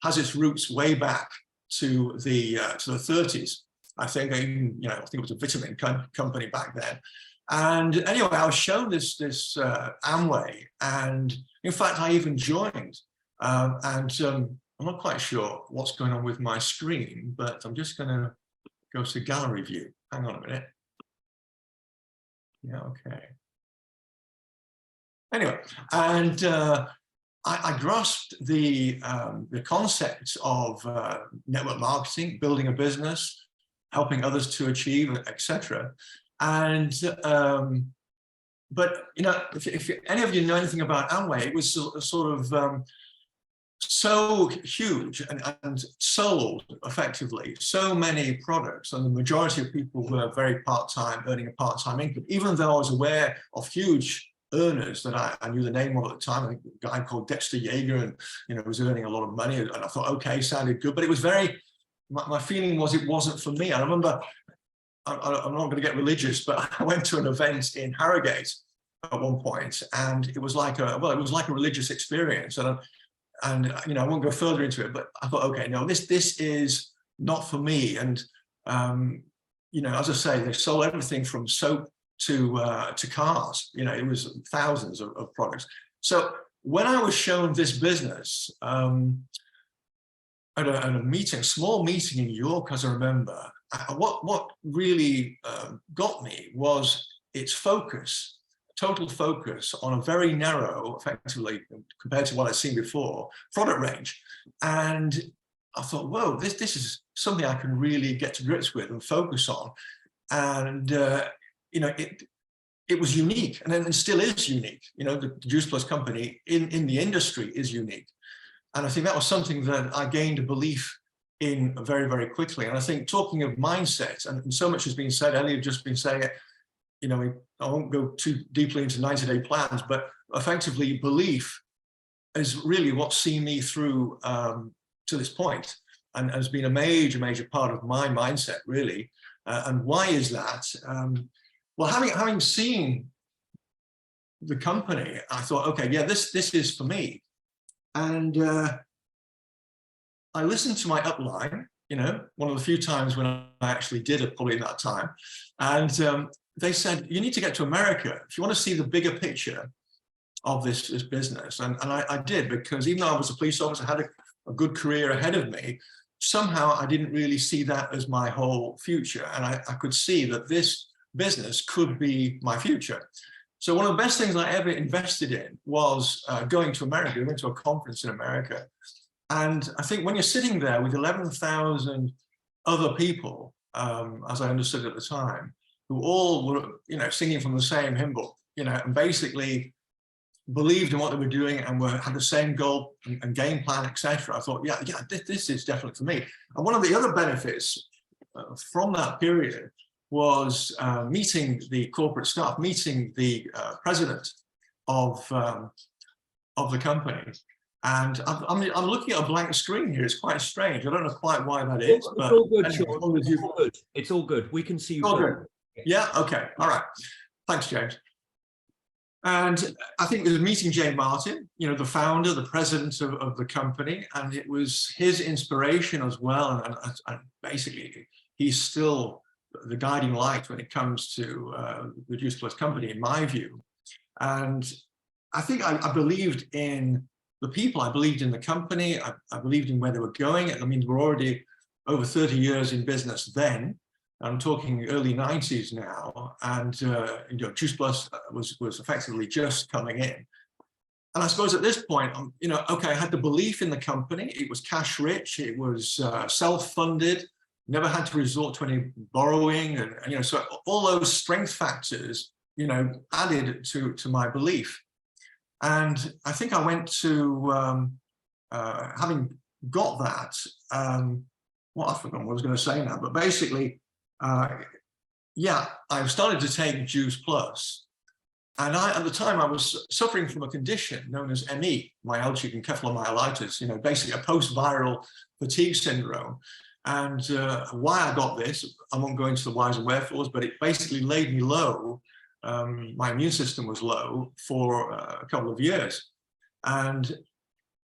has its roots way back to the 30s. I think I think it was a vitamin company back then. And anyway, I was shown this Amway, and in fact, I even joined. I'm not quite sure what's going on with my screen, but I'm just going to go to gallery view. Hang on a minute. Yeah, okay. Anyway, and I grasped the concept of network marketing, building a business, helping others to achieve, etc. And but if any of you know anything about Amway, it was sort of so huge and sold effectively so many products, and the majority of people were very part-time, earning a part-time income, even though I was aware of huge earners that I knew the name of at the time. I think a guy called Dexter Yeager, and was earning a lot of money, and I thought, okay, sounded good, but it was very, my feeling was it wasn't for me. I remember, I'm not going to get religious, but I went to an event in Harrogate at one point, and it was like a religious experience, and I won't go further into it, but I thought, okay, no, this is not for me. And as I say, they sold everything from soap to cars. It was thousands of products. So when I was shown this business at a meeting, a small meeting in New York, as I remember, what really got me was its focus. Total focus on a very narrow, effectively, compared to what I'd seen before, product range. And I thought, whoa, this is something I can really get to grips with and focus on. And, it was unique, and it still is unique. The Juice Plus company in the industry is unique. And I think that was something that I gained a belief in very, very quickly. And I think, talking of mindset, and so much has been said, Ellie had just been saying it, I won't go too deeply into 90-day plans, but effectively belief is really what's seen me through to this point, and has been a major, major part of my mindset, really. And why is that? Well, having seen the company, I thought, okay, yeah, this is for me. And I listened to my upline, one of the few times when I actually did it, probably in that time. And they said, you need to get to America if you want to see the bigger picture of this business. And I did, because even though I was a police officer, had a good career ahead of me, somehow I didn't really see that as my whole future. And I could see that this business could be my future. So one of the best things I ever invested in was going to America. We went to a conference in America. And I think when you're sitting there with 11,000 other people, as I understood at the time, who all were, singing from the same hymn book, and basically believed in what they were doing and had the same goal and game plan, etc. I thought, yeah, this is definitely for me. And one of the other benefits from that period was meeting the corporate staff, meeting the president of the company. And I'm looking at a blank screen here. It's quite strange. I don't know quite why that is. It's all good, Sean. It's all good. We can see you. All good. Yeah, okay, all right. Thanks, James. And I think it was meeting Jay Martin, the founder, the president of the company, and it was his inspiration as well. And basically, he's still the guiding light when it comes to the Juice Plus company, in my view. And I think I believed in the people, I believed in the company, I believed in where they were going. I mean, we're already over 30 years in business then. I'm talking early 90s now, and Juice Plus was effectively just coming in. And I suppose at this point, okay, I had the belief in the company. It was cash rich, it was self-funded, never had to resort to any borrowing, and so all those strength factors, added to my belief. And I think I went to having got that. I've forgotten what I was going to say now, but basically. I started to take Juice Plus, and at the time I was suffering from a condition known as ME, myalgic encephalomyelitis, basically a post-viral fatigue syndrome. And why I got this, I won't go into the whys and wherefores, but it basically laid me low. My immune system was low for a couple of years. And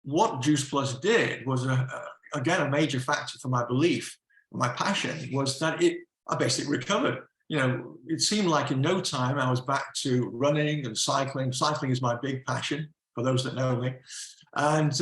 what Juice Plus did was, again, a major factor for my belief, my passion, was that I basically recovered. You know, it seemed like in no time I was back to running and cycling. Cycling is my big passion, for those that know me. And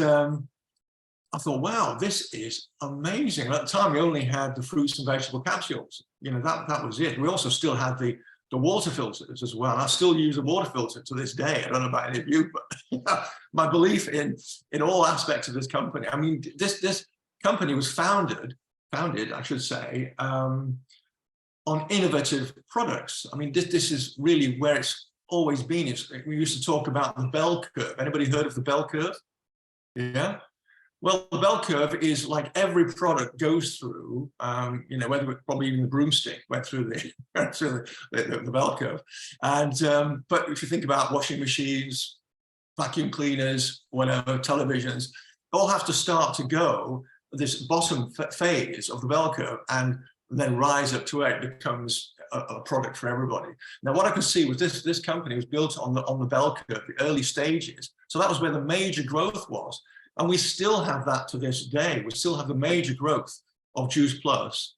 I thought, wow, this is amazing. At the time, we only had the fruits and vegetable capsules. You know, that was it. We also still had the water filters as well. I still use a water filter to this day. I don't know about any of you, but you know, my belief in all aspects of this company. I mean, this company was founded, I should say, on innovative products. I mean, this is really where it's always been. We used to talk about the bell curve. Anybody heard of the bell curve? Yeah. Well, the bell curve is like every product goes through, you know, whether probably even the broomstick went through the bell curve. And but if you think about washing machines, vacuum cleaners, whatever, televisions, all have to start to go this bottom phase of the bell curve and then rise up to where it becomes a product for everybody. Now, what I could see was this company was built on the bell curve, the early stages. So that was where the major growth was. And we still have that to this day. We still have the major growth of Juice Plus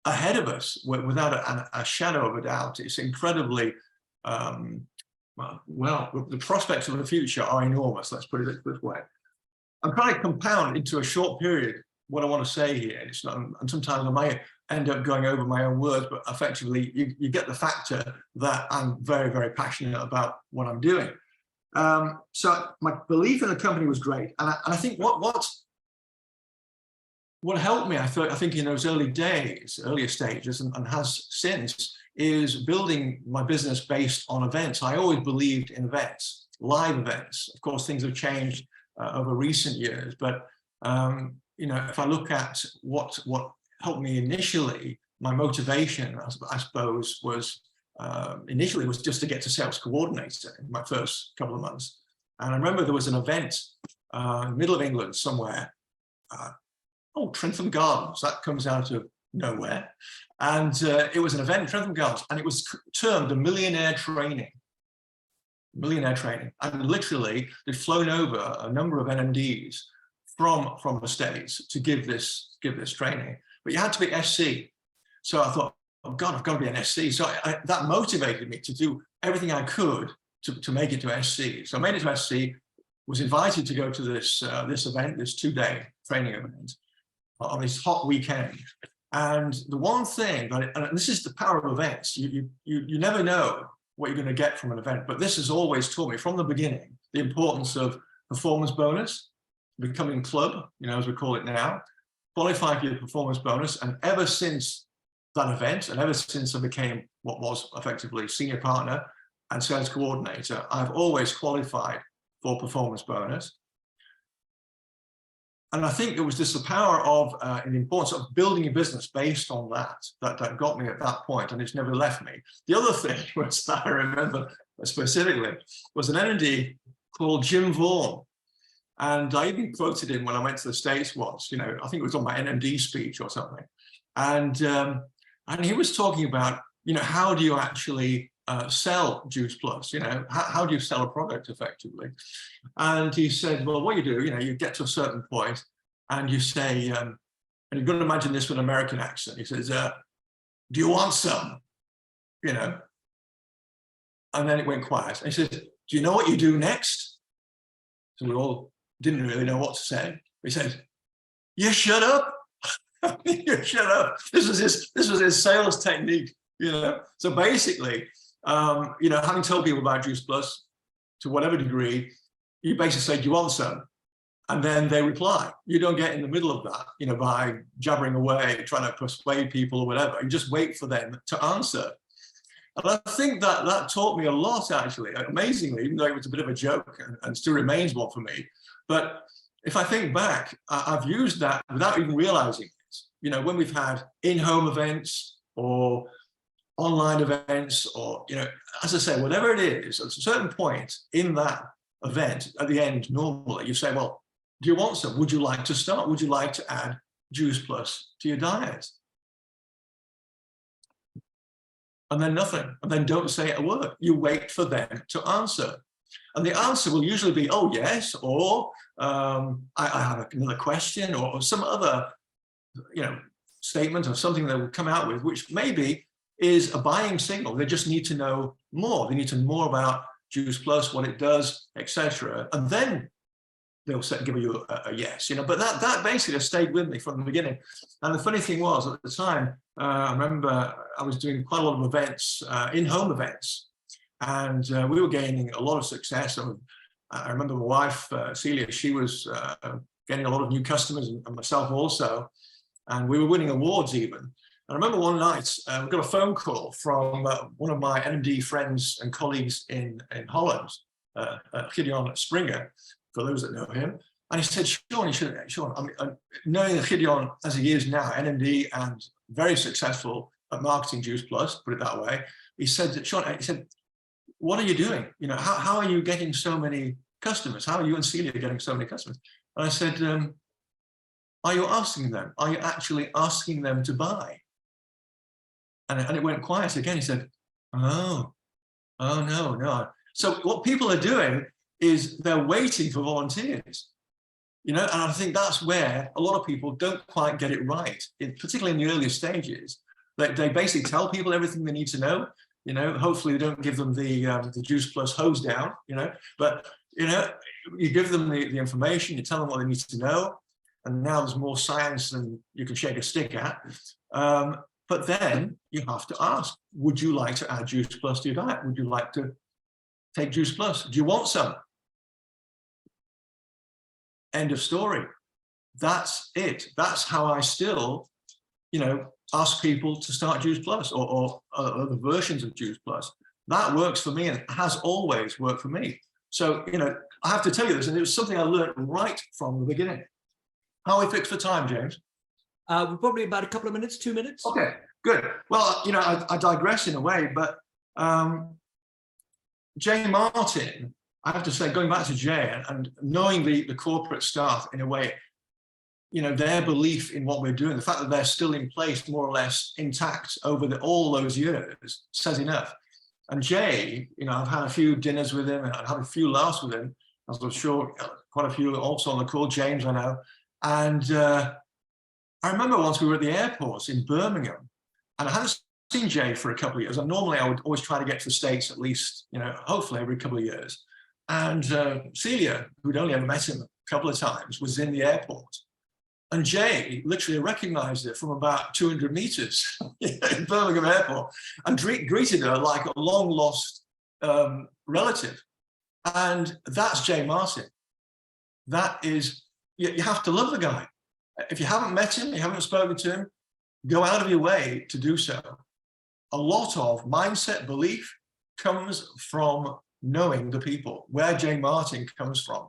ahead of us without a shadow of a doubt. It's incredibly, well, the prospects of the future are enormous. Let's put it this way. I'm trying to compound into a short period what I want to say here. It's not, and sometimes I might end up going over my own words, but effectively you get the factor that I'm very, very passionate about what I'm doing. So my belief in the company was great, and I think what helped me, I think in those earlier stages, and has since, is building my business based on events. I always believed in events, live events. Of course, things have changed over recent years, but you know, if I look at what helped me initially, my motivation, I suppose, was. Initially was just to get to sales coordinator in my first couple of months. And I remember there was an event in the middle of England somewhere. Trentham Gardens, that comes out of nowhere. And it was an event in Trentham Gardens, and it was termed a millionaire training. And literally they'd flown over a number of NMDs from the States to give this training. But you had to be SC. So I thought, oh God, I've got to be an SC. So that motivated me to do everything I could to make it to SC. So I made it to SC, was invited to go to this event, this 2-day training event on this hot weekend. And the one thing, and this is the power of events, you never know what you're going to get from an event, but this has always taught me from the beginning the importance of performance bonus, becoming club, you know, as we call it now, qualify for your performance bonus. And ever since that event, and ever since I became what was effectively senior partner and sales coordinator, I've always qualified for performance bonus. And I think it was just the power of and the importance of building a business based on that got me at that point, and it's never left me. The other thing was that I remember specifically was an NMD called Jim Vaughan. And I even quoted him when I went to the States once, you know, I think it was on my NMD speech or something. And he was talking about, you know, how do you actually sell Juice Plus? You know, how do you sell a product effectively? And he said, well, what you do, you know, you get to a certain point and you say, and you've got to imagine this with an American accent. He says, do you want some? You know, and then it went quiet. And he says, do you know what you do next? So we all didn't really know what to say. He said, you shut up. You shut up. This was his sales technique, you know. So basically, you know, having told people about Juice Plus to whatever degree, you basically say, do you want some? And then they reply. You don't get in the middle of that, you know, by jabbering away, trying to persuade people or whatever. You just wait for them to answer. And I think that taught me a lot, actually, amazingly, even though it was a bit of a joke and still remains one for me. But if I think back, I've used that without even realizing it. You know, when we've had in-home events or online events, or, you know, as I say, whatever it is, at a certain point in that event, at the end, normally you say, well, do you want some? Would you like to start? Would you like to add Juice Plus to your diet? And then nothing, and then don't say a word. You wait for them to answer. And the answer will usually be, oh, yes, or I have another question, or some other, statement or something they will come out with, which maybe is a buying signal. They just need to know more. They need to know more about Juice Plus, what it does, etc. And then they'll give you a yes, but that basically stayed with me from the beginning. And the funny thing was, at the time, I remember I was doing quite a lot of events, in-home events, and we were gaining a lot of success. I remember my wife, Celia, she was getting a lot of new customers, and myself also, and we were winning awards even. And I remember one night, we got a phone call from one of my NMD friends and colleagues in Holland, Gideon Springer, for those that know him. And he said, Sean, I mean, knowing Gideon as he is now, NMD, and very successful at marketing Juice Plus, put it that way, he said, Sean, what are you doing? How are you getting so many customers? How are you and Celia getting so many customers? And I said, are you asking them? Are you actually asking them to buy? And it went quiet again. He said, oh, no. So what people are doing is they're waiting for volunteers, and I think that's where a lot of people don't quite get it right, particularly in the earlier stages. They basically tell people everything they need to know, hopefully they don't give them the Juice Plus hose down, but, you give them the information, you tell them what they need to know, and now there's more science than you can shake a stick at. But then you have to ask, would you like to add Juice Plus to your diet? Would you like to take Juice Plus? Do you want some? End of story. That's it. That's how I still, ask people to start Juice Plus or other versions of Juice Plus. That works for me and has always worked for me. So, I have to tell you this, and it was something I learned right from the beginning. How are we fixed for time, James? We're probably about a couple of minutes, 2 minutes. Okay, good. Well, I digress in a way, but Jay Martin, I have to say, going back to Jay and knowing the corporate staff in a way, their belief in what we're doing, the fact that they're still in place more or less intact over all those years says enough. And Jay, I've had a few dinners with him and I've had a few laughs with him, as I'm sure quite a few also on the call, James, I know. And I remember once we were at the airport in Birmingham, and I hadn't seen Jay for a couple of years. And normally I would always try to get to the States at least, hopefully every couple of years. And Celia, who'd only ever met him a couple of times, was in the airport. And Jay literally recognized her from about 200 meters in Birmingham Airport and greeted her like a long lost relative. And that's Jay Martin. That is, you have to love the guy. If you haven't met him, you haven't spoken to him, go out of your way to do so. A lot of mindset belief comes from knowing the people, where Jay Martin comes from.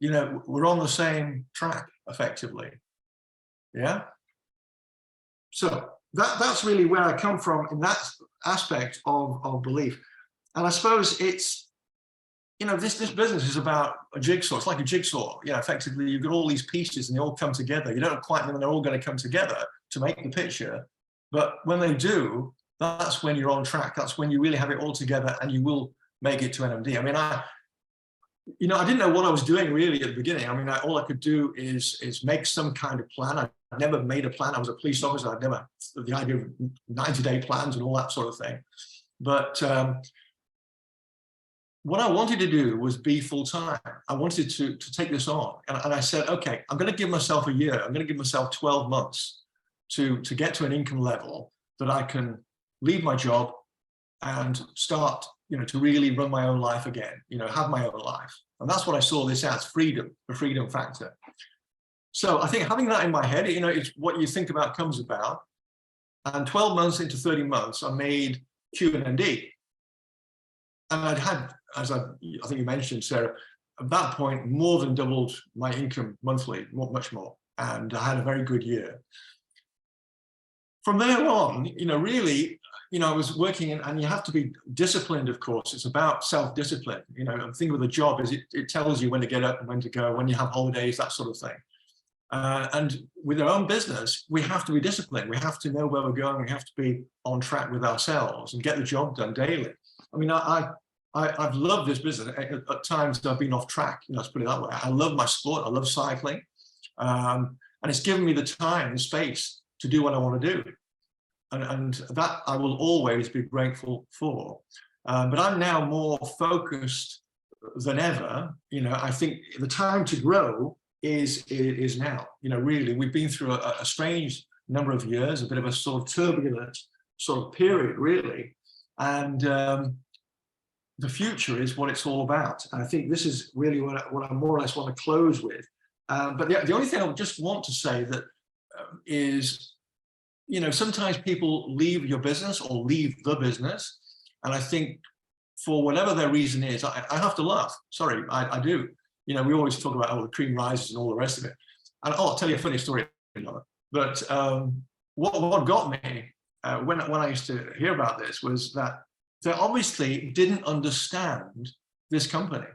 We're on the same track effectively. Yeah. So that's really where I come from in that aspect of belief. And I suppose it's, this business is about a jigsaw. It's like a jigsaw. Effectively, you've got all these pieces and they all come together. You don't quite know when they're all going to come together to make the picture. But when they do, that's when you're on track. That's when you really have it all together and you will make it to NMD. I mean, I didn't know what I was doing really at the beginning. I mean, all I could do is make some kind of plan. I never made a plan. I was a police officer. I'd never, the idea of 90-day plans and all that sort of thing. But what I wanted to do was be full-time. I wanted to take this on. And I said, okay, I'm going to give myself a year. I'm going to give myself 12 months to get to an income level that I can leave my job and start, to really run my own life again, have my own life. And that's what I saw this as, freedom, the freedom factor. So I think having that in my head, it's what you think about comes about. And 12 months into 30 months, I made Q&D. And I'd had, as I think you mentioned, Sarah, at that point, more than doubled my income monthly, much more. And I had a very good year. From there on, really, I was working and you have to be disciplined, of course. It's about self-discipline. The thing with a job is it tells you when to get up and when to go, when you have holidays, that sort of thing. And with our own business, we have to be disciplined. We have to know where we're going. We have to be on track with ourselves and get the job done daily. I mean, I've loved this business. At times I've been off track, let's put it that way. I love my sport. I love cycling. And it's given me the time and space to do what I want to do. And that I will always be grateful for. But I'm now more focused than ever. I think the time to grow is now. Really, we've been through a strange number of years, a bit of a sort of turbulent sort of period, really. And the future is what it's all about. And I think this is really what I more or less want to close with. But the only thing I would just want to say that is, sometimes people leave your business or leave the business. And I think for whatever their reason is, I have to laugh. Sorry, I do. We always talk about the cream rises and all the rest of it. And I'll tell you a funny story. But what got me when I used to hear about this was that they obviously didn't understand this company.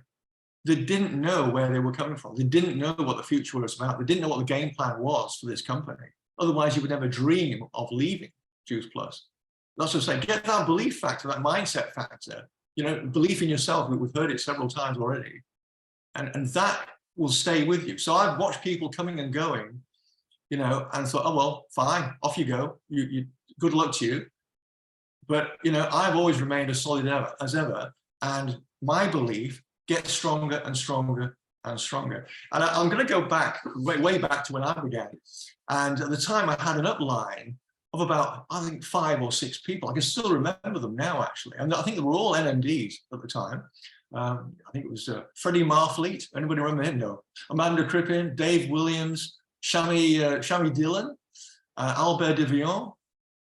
They didn't know where they were coming from. They didn't know what the future was about. They didn't know what the game plan was for this company. Otherwise, you would never dream of leaving Juice Plus. That's what I'm saying. Get that belief factor, that mindset factor. Belief in yourself. We've heard it several times already, and that will stay with you. So I've watched people coming and going, and thought, oh well, fine, off you go. You good luck to you. But I've always remained as solid as ever, and my belief gets stronger and stronger and stronger. And I'm going to go back, way back to when I began. And at the time I had an upline of about, I think, 5 or 6 people. I can still remember them now, actually. And I think they were all NMDs at the time. I think it was Freddie Marfleet. Anybody remember him? No. Amanda Crippen, Dave Williams, Shami Dillon, Albert de Vion.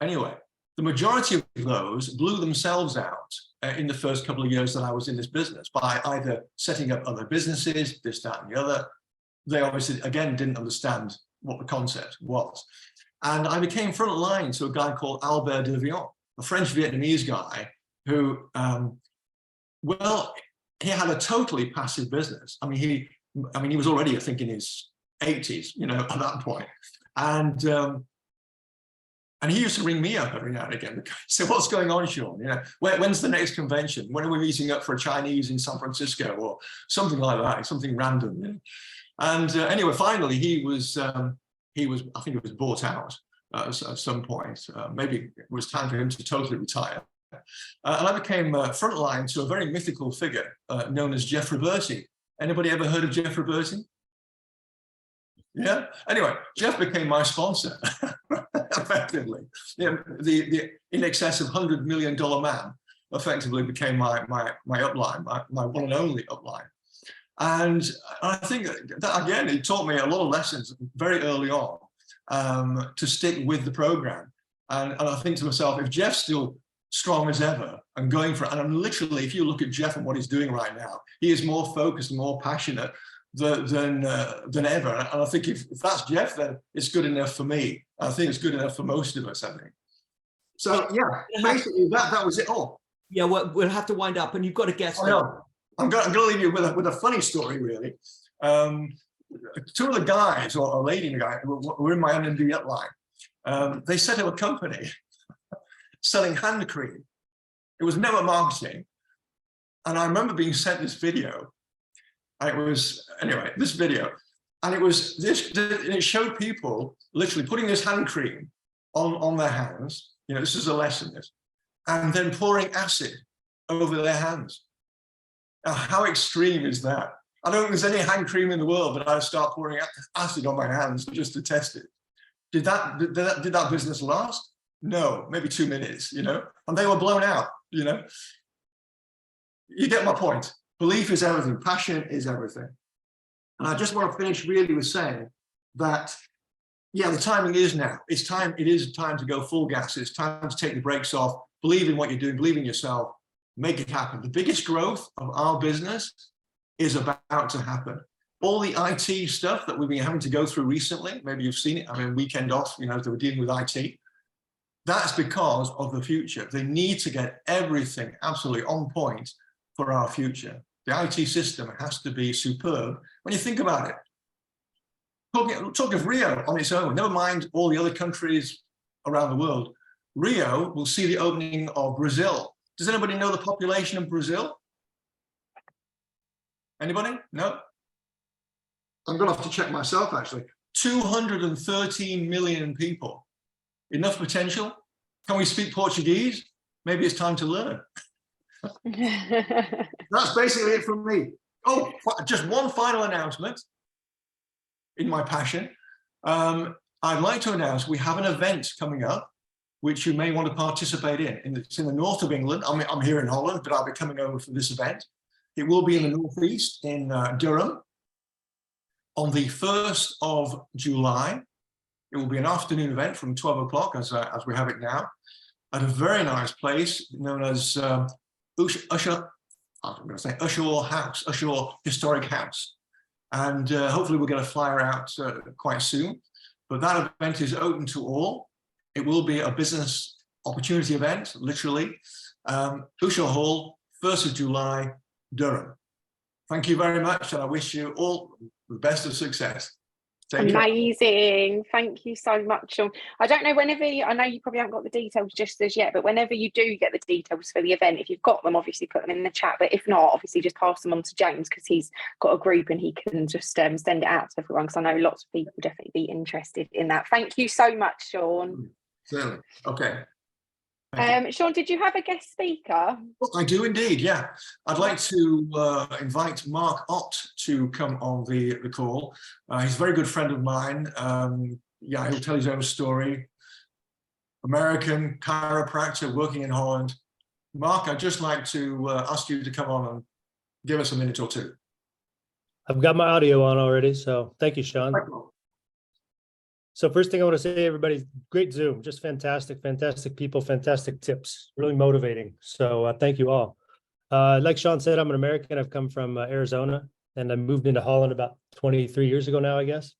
Anyway, the majority of those blew themselves out in the first couple of years that I was in this business by either setting up other businesses, this, that, and the other. They obviously, again, didn't understand what the concept was. And I became front line to a guy called Albert de Vion, a French-Vietnamese guy who, well, he had a totally passive business. I mean, he was already, I think, in his 80s, at that point. And he used to ring me up every now and again. So what's going on, Sean? When's the next convention? When are we meeting up for a Chinese in San Francisco or something like that, something random? And anyway, finally, he was, I think it was bought out at some point. Maybe it was time for him to totally retire. And I became frontline to a very mythical figure known as Jeff Roberti. Anybody ever heard of Jeff Roberti? Yeah. Anyway, Jeff became my sponsor, effectively. The in excess of $100 million man effectively became my upline, my one and only upline. And I think that, again, it taught me a lot of lessons very early on to stick with the program. And I think to myself, if Jeff's still strong as ever and going for it, and I'm literally, if you look at Jeff and what he's doing right now, he is more focused and more passionate than ever. And I think if that's Jeff, then it's good enough for me. I think it's good enough for most of us, I think. So yeah, basically that was it all. Yeah, we'll have to wind up, and you've got to guess. I'm going to leave you with a funny story, really. 2 of the guys, or a lady and a guy, were in my NMD upline. They set up a company selling hand cream. It was never marketing. And I remember being sent this video. And it was, anyway, this video. And it was this, and it showed people literally putting this hand cream on their hands. This is a lesson, this. And then pouring acid over their hands. Now, how extreme is that? I don't think there's any hand cream in the world, but I'd start pouring acid on my hands just to test it. Did that business last? No, maybe 2 minutes, and they were blown out, You get my point. Belief is everything. Passion is everything. And I just want to finish really with saying that, yeah, the timing is now. It is time to go full gas. It's time to take the brakes off, believe in what you're doing, believe in yourself, make it happen. The biggest growth of our business is about to happen. All the IT stuff that we've been having to go through recently, maybe you've seen it, weekend off, they were dealing with IT. That's because of the future. They need to get everything absolutely on point for our future. The IT system has to be superb. When you think about it, talking of Rio on its own, never mind all the other countries around the world, Rio will see the opening of Brazil. Does anybody know the population of Brazil? Anybody? No? I'm going to have to check myself, actually. 213 million people. Enough potential? Can we speak Portuguese? Maybe it's time to learn. That's basically it from me. Oh, just one final announcement in my passion. I'd like to announce we have an event coming up, which you may want to participate in. It's in the north of England. I'm here in Holland, but I'll be coming over for this event. It will be in the northeast in Durham on the 1st of July. It will be an afternoon event from 12 o'clock as we have it now at a very nice place known as Ushaw House, Ushaw Historic House. And hopefully we'll get a flyer out quite soon. But that event is open to all. It will be a business opportunity event, literally. Ushaw Hall, 1st of July, Durham. Thank you very much, and I wish you all the best of success. Amazing. Thank you so much, Sean. I don't know, I know you probably haven't got the details just as yet, but whenever you do get the details for the event, if you've got them, obviously put them in the chat, but if not, obviously just pass them on to James, because he's got a group and he can just send it out to everyone, because I know lots of people will definitely be interested in that. Thank you so much, Sean. Certainly. Okay. Sean, did you have a guest speaker? Well, I do indeed, yeah. I'd like to invite Mark Ott to come on the call. He's a very good friend of mine. Yeah, he'll tell his own story. American chiropractor working in Holland. Mark, I'd just like to ask you to come on and give us a minute or two. I've got my audio on already, so thank you, Sean. So first thing I want to say, everybody, great Zoom, just fantastic people, fantastic tips, really motivating. So thank you all. Like Sean said, I'm an American. I've come from Arizona, and I moved into Holland about 23 years ago now, I guess.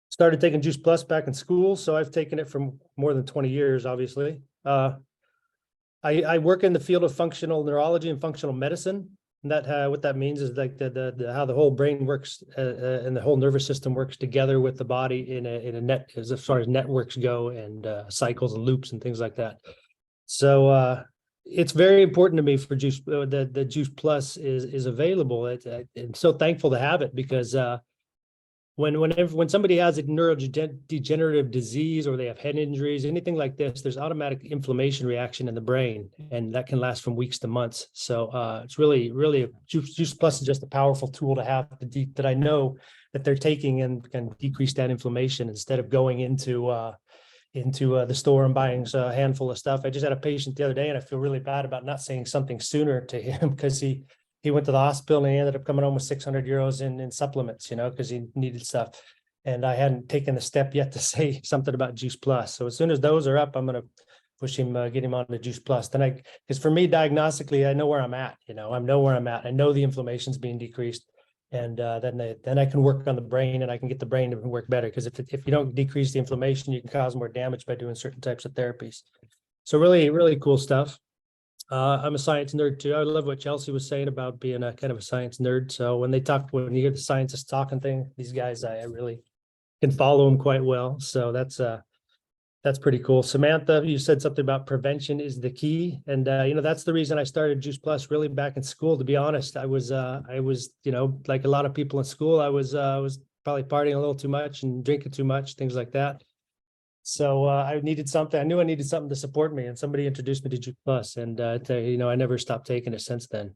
Started taking Juice Plus back in school, so I've taken it for more than 20 years, obviously. I work in the field of functional neurology and functional medicine. And that what that means is like the how the whole brain works and the whole nervous system works together with the body in a net, as far as networks go, and cycles and loops and things like that. So it's very important to me for Juice the Juice Plus is available. I'm so thankful to have it, because when somebody has a neurodegenerative disease, or they have head injuries, anything like this, there's automatic inflammation reaction in the brain, and that can last from weeks to months. So it's really Juice Plus is just a powerful tool to have that I know that they're taking and can decrease that inflammation instead of going into the store and buying a handful of stuff. I just had a patient the other day, and I feel really bad about not saying something sooner to him, because he went to the hospital and he ended up coming home with 600 euros in supplements, because he needed stuff. And I hadn't taken the step yet to say something about Juice Plus. So as soon as those are up, I'm going to push him, get him on the Juice Plus. Then because for me, diagnostically, I know where I'm at. I know where I'm at. I know the inflammation's being decreased. And then I can work on the brain, and I can get the brain to work better. Because if you don't decrease the inflammation, you can cause more damage by doing certain types of therapies. So really, really cool stuff. I'm a science nerd too. I love what Chelsea was saying about being a kind of a science nerd. So when you hear the scientists talking these guys, I really can follow them quite well. So that's pretty cool. Samantha, you said something about prevention is the key. And, that's the reason I started Juice Plus really back in school. To be honest, I was, like a lot of people in school, I was probably partying a little too much and drinking too much, things like that. So I needed something. I knew I needed something to support me, and somebody introduced me to Juice Plus, and I never stopped taking it since then.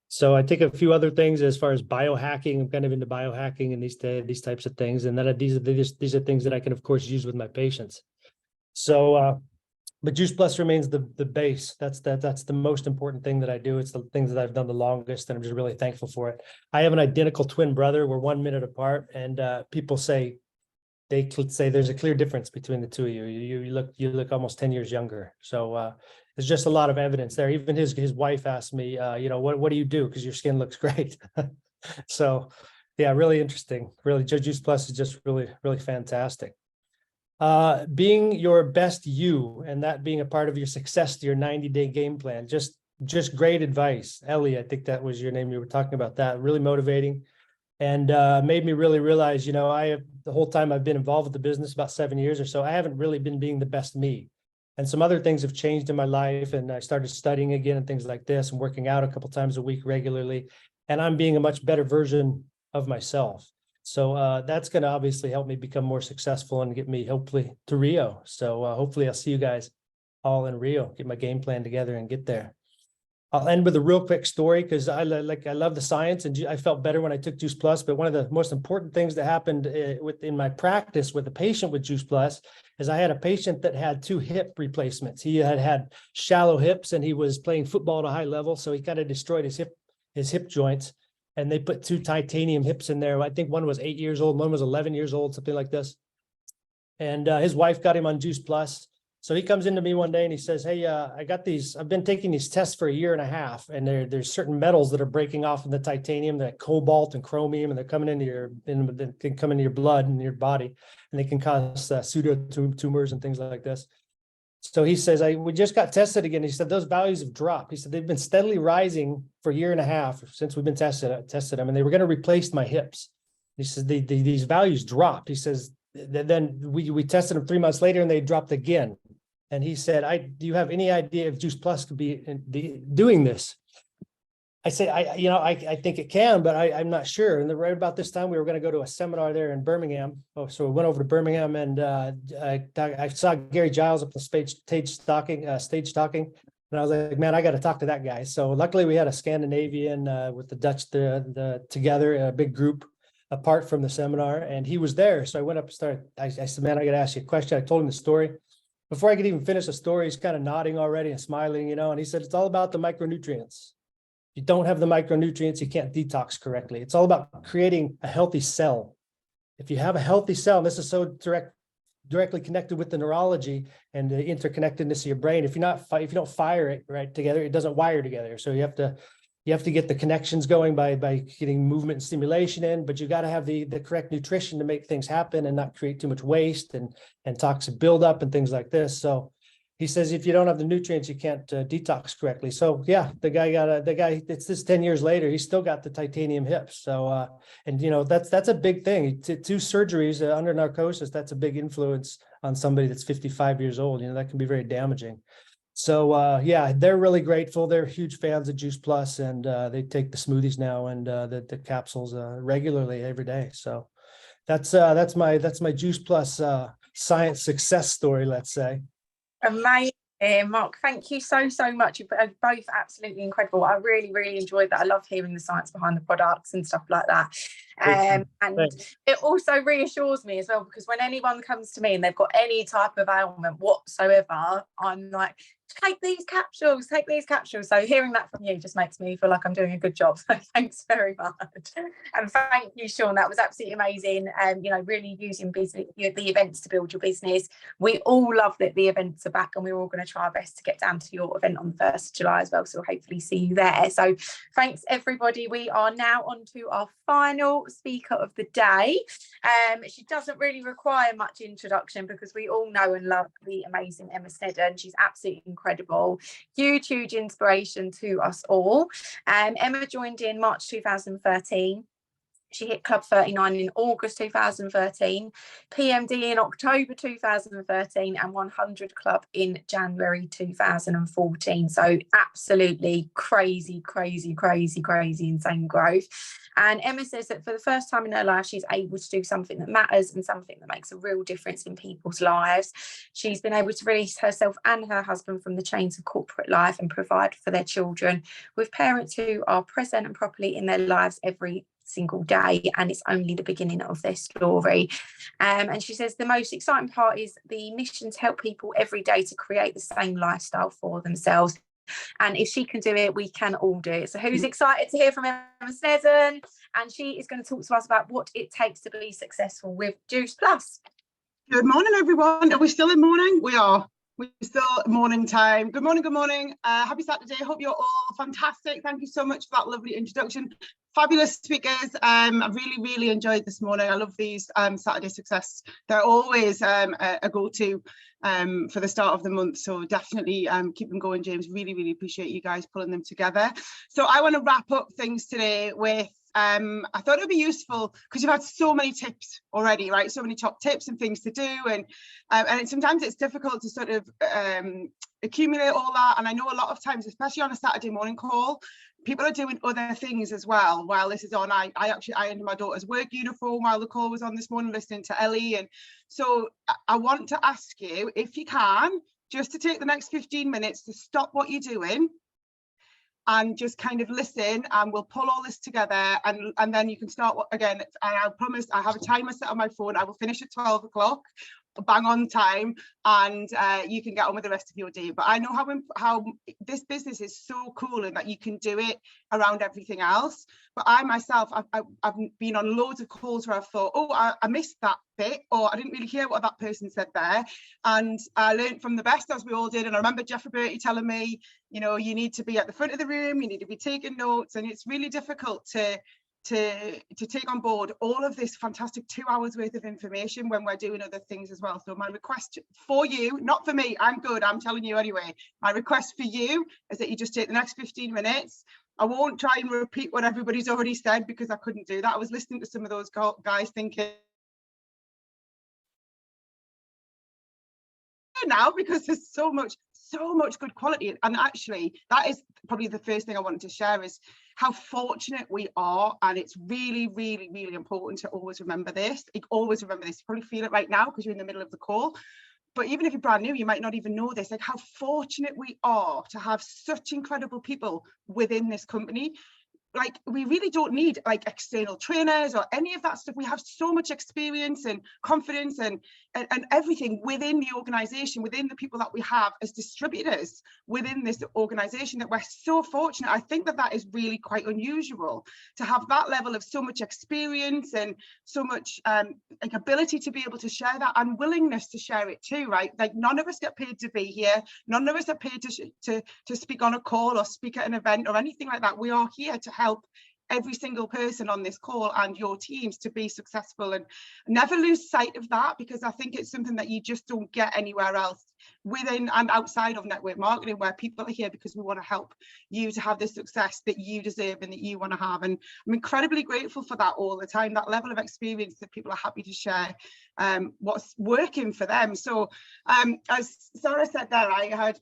So I take a few other things as far as biohacking. I'm kind of into biohacking and these types of things, and then these are things that I can of course use with my patients. So, but Juice Plus remains the base. That's the most important thing that I do. It's the things that I've done the longest, and I'm just really thankful for it. I have an identical twin brother. We're 1 minute apart, and people say. They could say there's a clear difference between the two of you. You look almost 10 years younger. So there's just a lot of evidence there. Even his wife asked me, what do you do? Because your skin looks great. So yeah, really interesting. Really, Juice Plus is just really, really fantastic. Being your best you, and that being a part of your success to your 90-day game plan. Just great advice. Ellie, I think that was your name. You were talking about that. Really motivating. and made me really realize, you know, the whole time I've been involved with the business, about 7 years or so, I haven't really been being the best me. And some other things have changed in my life, and I started studying again and things like this, and working out a couple times a week regularly. And I'm being a much better version of myself. So that's going to obviously help me become more successful and get me hopefully to Rio. So hopefully I'll see you guys all in Rio, get my game plan together and get there. I'll end with a real quick story because I love the science, and I felt better when I took Juice Plus. But one of the most important things that happened in my practice with a patient with Juice Plus is I had a patient that had 2 hip replacements. He had shallow hips, and he was playing football at a high level, so he kind of destroyed his hip joints. And they put 2 titanium hips in there. I think one was 8 years old, one was 11 years old, something like this. And his wife got him on Juice Plus. So he comes into me one day and he says, "Hey, I got these, I've been taking these tests for 1.5 years, and there's certain metals that are breaking off in the titanium, like cobalt and chromium, and they're coming into they can come into your blood and your body, and they can cause pseudo tumors and things like this." So he says, we just got tested again. He said, those values have dropped. He said, they've been steadily rising for 1.5 years since we've been tested them, and they were going to replace my hips. He says, these values dropped. He says, then we tested them 3 months later and they dropped again. And he said, do you have any idea if Juice Plus could be doing this? I said, I think it can, but I'm not sure. And right about this time, we were going to go to a seminar there in Birmingham. Oh, so we went over to Birmingham, and I saw Gary Giles up the stage talking. And I was like, man, I got to talk to that guy. So luckily we had a Scandinavian with the Dutch together, a big group apart from the seminar. And he was there. So I went up and started, I said, man, I got to ask you a question. I told him the story. Before I could even finish the story, he's kind of nodding already and smiling, and he said, it's all about the micronutrients. If you don't have the micronutrients, you can't detox correctly. It's all about creating a healthy cell. If you have a healthy cell, and this is so directly connected with the neurology and the interconnectedness of your brain. If you don't fire it right together, it doesn't wire together. So you have to get the connections going by getting movement and stimulation in, but you got to have the correct nutrition to make things happen and not create too much waste and toxic buildup and things like this. So he says, if you don't have the nutrients, you can't detox correctly. So yeah, the guy, it's this 10 years later, he's still got the titanium hips. So, and that's a big thing. 2 surgeries under narcosis, that's a big influence on somebody that's 55 years old. That can be very damaging. So yeah, they're really grateful. They're huge fans of Juice Plus, and they take the smoothies now and the capsules regularly every day. So that's my Juice Plus science success story, let's say. Amazing, Mark. Thank you so much. You're both absolutely incredible. I really enjoyed that. I love hearing the science behind the products and stuff like that. And it also reassures me as well, because when anyone comes to me and they've got any type of ailment whatsoever, I'm like, take these capsules. So hearing that from you just makes me feel like I'm doing a good job. So thanks very much. And thank you, Sean. That was absolutely amazing. Really using the events to build your business. We all love that the events are back, and we're all going to try our best to get down to your event on the 1st of July as well. So we'll hopefully see you there. So thanks, everybody. We are now on to our final speaker of the day. She doesn't really require much introduction because we all know and love the amazing Emma Snedden. She's absolutely incredible, huge inspiration to us all. Emma joined in March 2013. She hit Club 39 in August 2013, PMD in October 2013, and 100 Club in January 2014. So absolutely crazy, insane growth. And Emma says that for the first time in her life, she's able to do something that matters and something that makes a real difference in people's lives. She's been able to release herself and her husband from the chains of corporate life and provide for their children with parents who are present and properly in their lives every single day, and it's only the beginning of their story. And she says the most exciting part is the mission to help people every day to create the same lifestyle for themselves. And if she can do it, we can all do it. So who's excited to hear from Emma Snedden? And she is going to talk to us about what it takes to be successful with Juice Plus. Good morning, everyone. Are we still in morning? We are. We're still morning time. Good morning. Happy Saturday. Hope you're all fantastic. Thank you so much for that lovely introduction. Fabulous speakers. I really enjoyed this morning. I love these Saturday success. They're always a go-to for the start of the month. So definitely keep them going, James. Really appreciate you guys pulling them together. So I want to wrap up things today with I thought it would be useful because you've had so many tips already, right? So many top tips and things to do, and sometimes it's difficult to sort of accumulate all that. And I know a lot of times, especially on a Saturday morning call, people are doing other things as well while this is on. I ended my daughter's work uniform while the call was on this morning, listening to Ellie. And so I want to ask you, if you can, just to take the next 15 minutes to stop what you're doing and just kind of listen, and we'll pull all this together, and then you can start again. And I promise I have a timer set on my phone. I will finish at 12 o'clock, bang on time, and you can get on with the rest of your day. But I know how this business is so cool and that you can do it around everything else. But I myself, I've been on loads of calls where I've thought, oh, I missed that bit, or I didn't really hear what that person said there. And I learned from the best, as we all did. And I remember Jeff Roberti telling me, you know, you need to be at the front of the room, you need to be taking notes, and it's really difficult to take on board all of this fantastic 2 hours worth of information when we're doing other things as well. So my request for you, not for me, I'm good, I'm telling you anyway, my request for you is that you just take the next 15 minutes. I won't try and repeat what everybody's already said, because I couldn't do that. I was listening to some of those guys thinking now, because there's so much good quality. And actually, that is probably the first thing I wanted to share, is how fortunate we are. And it's really, really, really important to always remember this. Always remember this. You probably feel it right now because you're in the middle of the call. But even if you're brand new, you might not even know this, like how fortunate we are to have such incredible people within this company. Like, we really don't need like external trainers or any of that stuff. We have so much experience and confidence and everything within the organization, within the people that we have as distributors within this organization, that we're so fortunate. I think that is really quite unusual to have that level of so much experience and so much like ability to be able to share that, and willingness to share it too, right? Like, none of us get paid to be here. None of us are paid to speak on a call or speak at an event or anything like that. We are here to help every single person on this call and your teams to be successful, and never lose sight of that, because I think it's something that you just don't get anywhere else within and outside of network marketing, where people are here because we want to help you to have the success that you deserve and that you want to have. And I'm incredibly grateful for that all the time, that level of experience that people are happy to share what's working for them. So as Sara said there, I had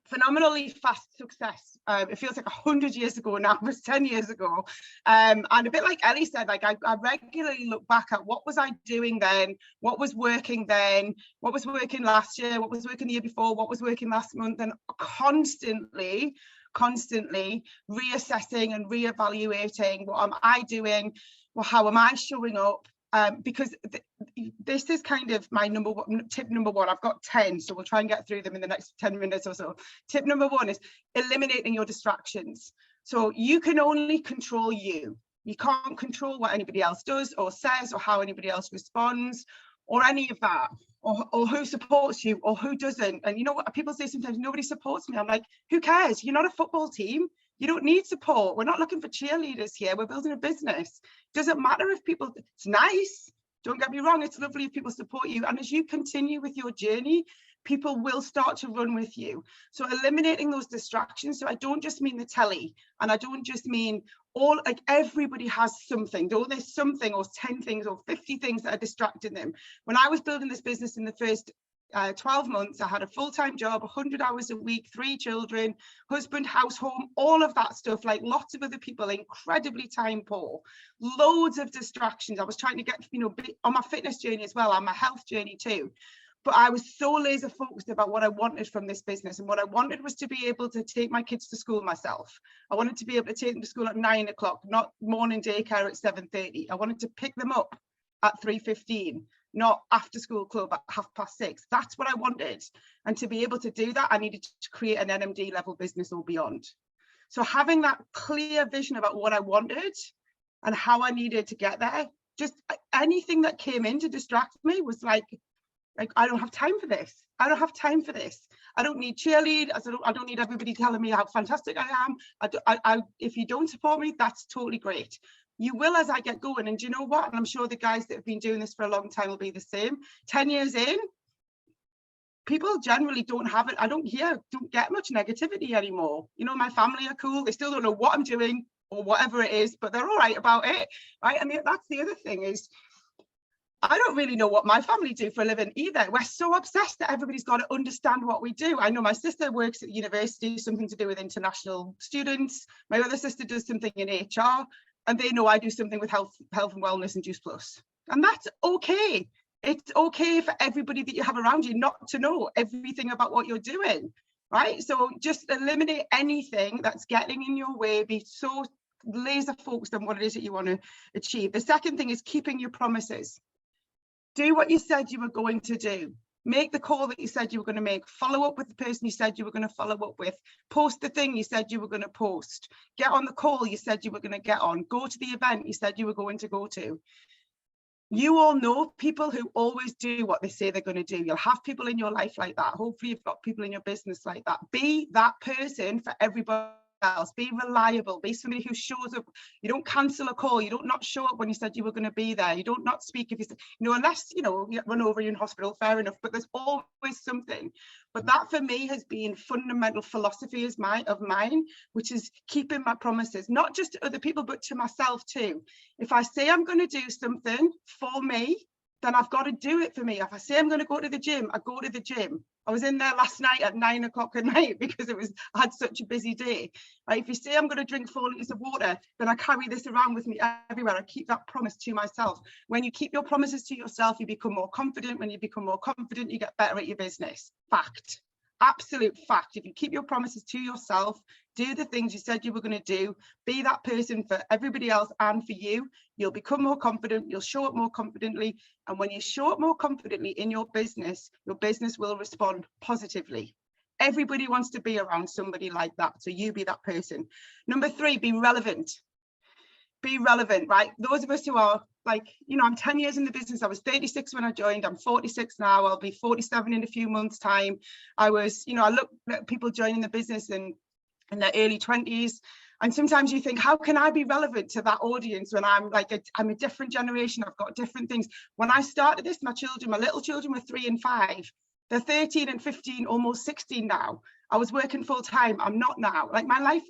phenomenally fast success. It feels like 100 years ago now. It was 10 years ago. And a bit like Ellie said, like I regularly look back at what was I doing then, what was working then, what was working last year, what was working the year before, what was working last month, and constantly reassessing and reevaluating what am I doing, well, how am I showing up? Because this is kind of my tip number one. I've got 10, so we'll try and get through them in the next 10 minutes or so. Tip number one is eliminating your distractions. So you can only control you. You can't control what anybody else does or says or how anybody else responds or any of that, or who supports you or who doesn't. And you know what people say sometimes, nobody supports me. I'm like, who cares? You're not a football team. You don't need support. We're not looking for cheerleaders here. We're building a business. Doesn't matter if people, it's nice. Don't get me wrong. It's lovely if people support you. And as you continue with your journey, people will start to run with you. So eliminating those distractions. So I don't just mean the telly, and I don't just mean everybody has something. Though there's something or 10 things or 50 things that are distracting them. When I was building this business in the first 12 months, I had a full-time job, 100 hours a week, 3 children, husband, house, home, all of that stuff, like lots of other people, incredibly time poor, loads of distractions. I was trying to get, on my fitness journey as well, on my health journey too. But I was so laser focused about what I wanted from this business. And what I wanted was to be able to take my kids to school myself. I wanted to be able to take them to school at 9 o'clock, not morning daycare at 7:30. I wanted to pick them up at 3:15. Not after school club at 6:30. That's what I wanted. And to be able to do that, I needed to create an NMD level business or beyond. So having that clear vision about what I wanted and how I needed to get there, just anything that came in to distract me was like I don't have time for this. I don't have time for this. I don't need cheerleaders. I don't need everybody telling me how fantastic I am. If you don't support me, that's totally great. You will as I get going. And do you know what? And I'm sure the guys that have been doing this for a long time will be the same. 10 years in, people generally don't have it. Don't get much negativity anymore. My family are cool. They still don't know what I'm doing or whatever it is, but they're all right about it, right? And that's the other thing is, I don't really know what my family do for a living either. We're so obsessed that everybody's got to understand what we do. I know my sister works at the university, something to do with international students. My other sister does something in HR, and they know I do something with health and wellness and Juice Plus. And that's okay. It's okay for everybody that you have around you not to know everything about what you're doing, right? So just eliminate anything that's getting in your way. Be so laser focused on what it is that you want to achieve. The second thing is keeping your promises. Do what you said you were going to do. Make the call that you said you were going to make. Follow up with the person you said you were going to follow up with. Post the thing you said you were going to post. Get on the call you said you were going to get on. Go to the event you said you were going to go to. You all know people who always do what they say they're going to do. You'll have people in your life like that. Hopefully you've got people in your business like that. Be that person for everybody else. Be reliable. Be somebody who shows up. You don't cancel a call. You don't not show up when you said you were going to be there. You don't not speak if you unless you get run over, you're in hospital, fair enough, but there's always something. But that for me has been fundamental philosophy of mine, which is keeping my promises, not just to other people but to myself too. If I say I'm going to do something for me, then I've got to do it for me. If I say I'm going to go to the gym, I go to the gym. I was in there last night at 9 o'clock at night because I had such a busy day. Right? If you say I'm going to drink 4 litres of water, then I carry this around with me everywhere. I keep that promise to myself. When you keep your promises to yourself, you become more confident. When you become more confident, you get better at your business. Fact. Absolute fact. If you keep your promises to yourself, do the things you said you were going to do, be that person for everybody else and for you, you'll become more confident, you'll show up more confidently. And when you show up more confidently in your business will respond positively. Everybody wants to be around somebody like that. So you be that person. Number 3, be relevant. Be relevant, right? Those of us who are like, I'm 10 years in the business. I was 36 when I joined. I'm 46 now. I'll be 47 in a few months' time. I was, I look at people joining the business in their early 20s. And sometimes you think, how can I be relevant to that audience when I'm I'm a different generation? I've got different things. When I started this, my little children were 3 and 5. They're 13 and 15, almost 16 now. I was working full time. I'm not now. Like my life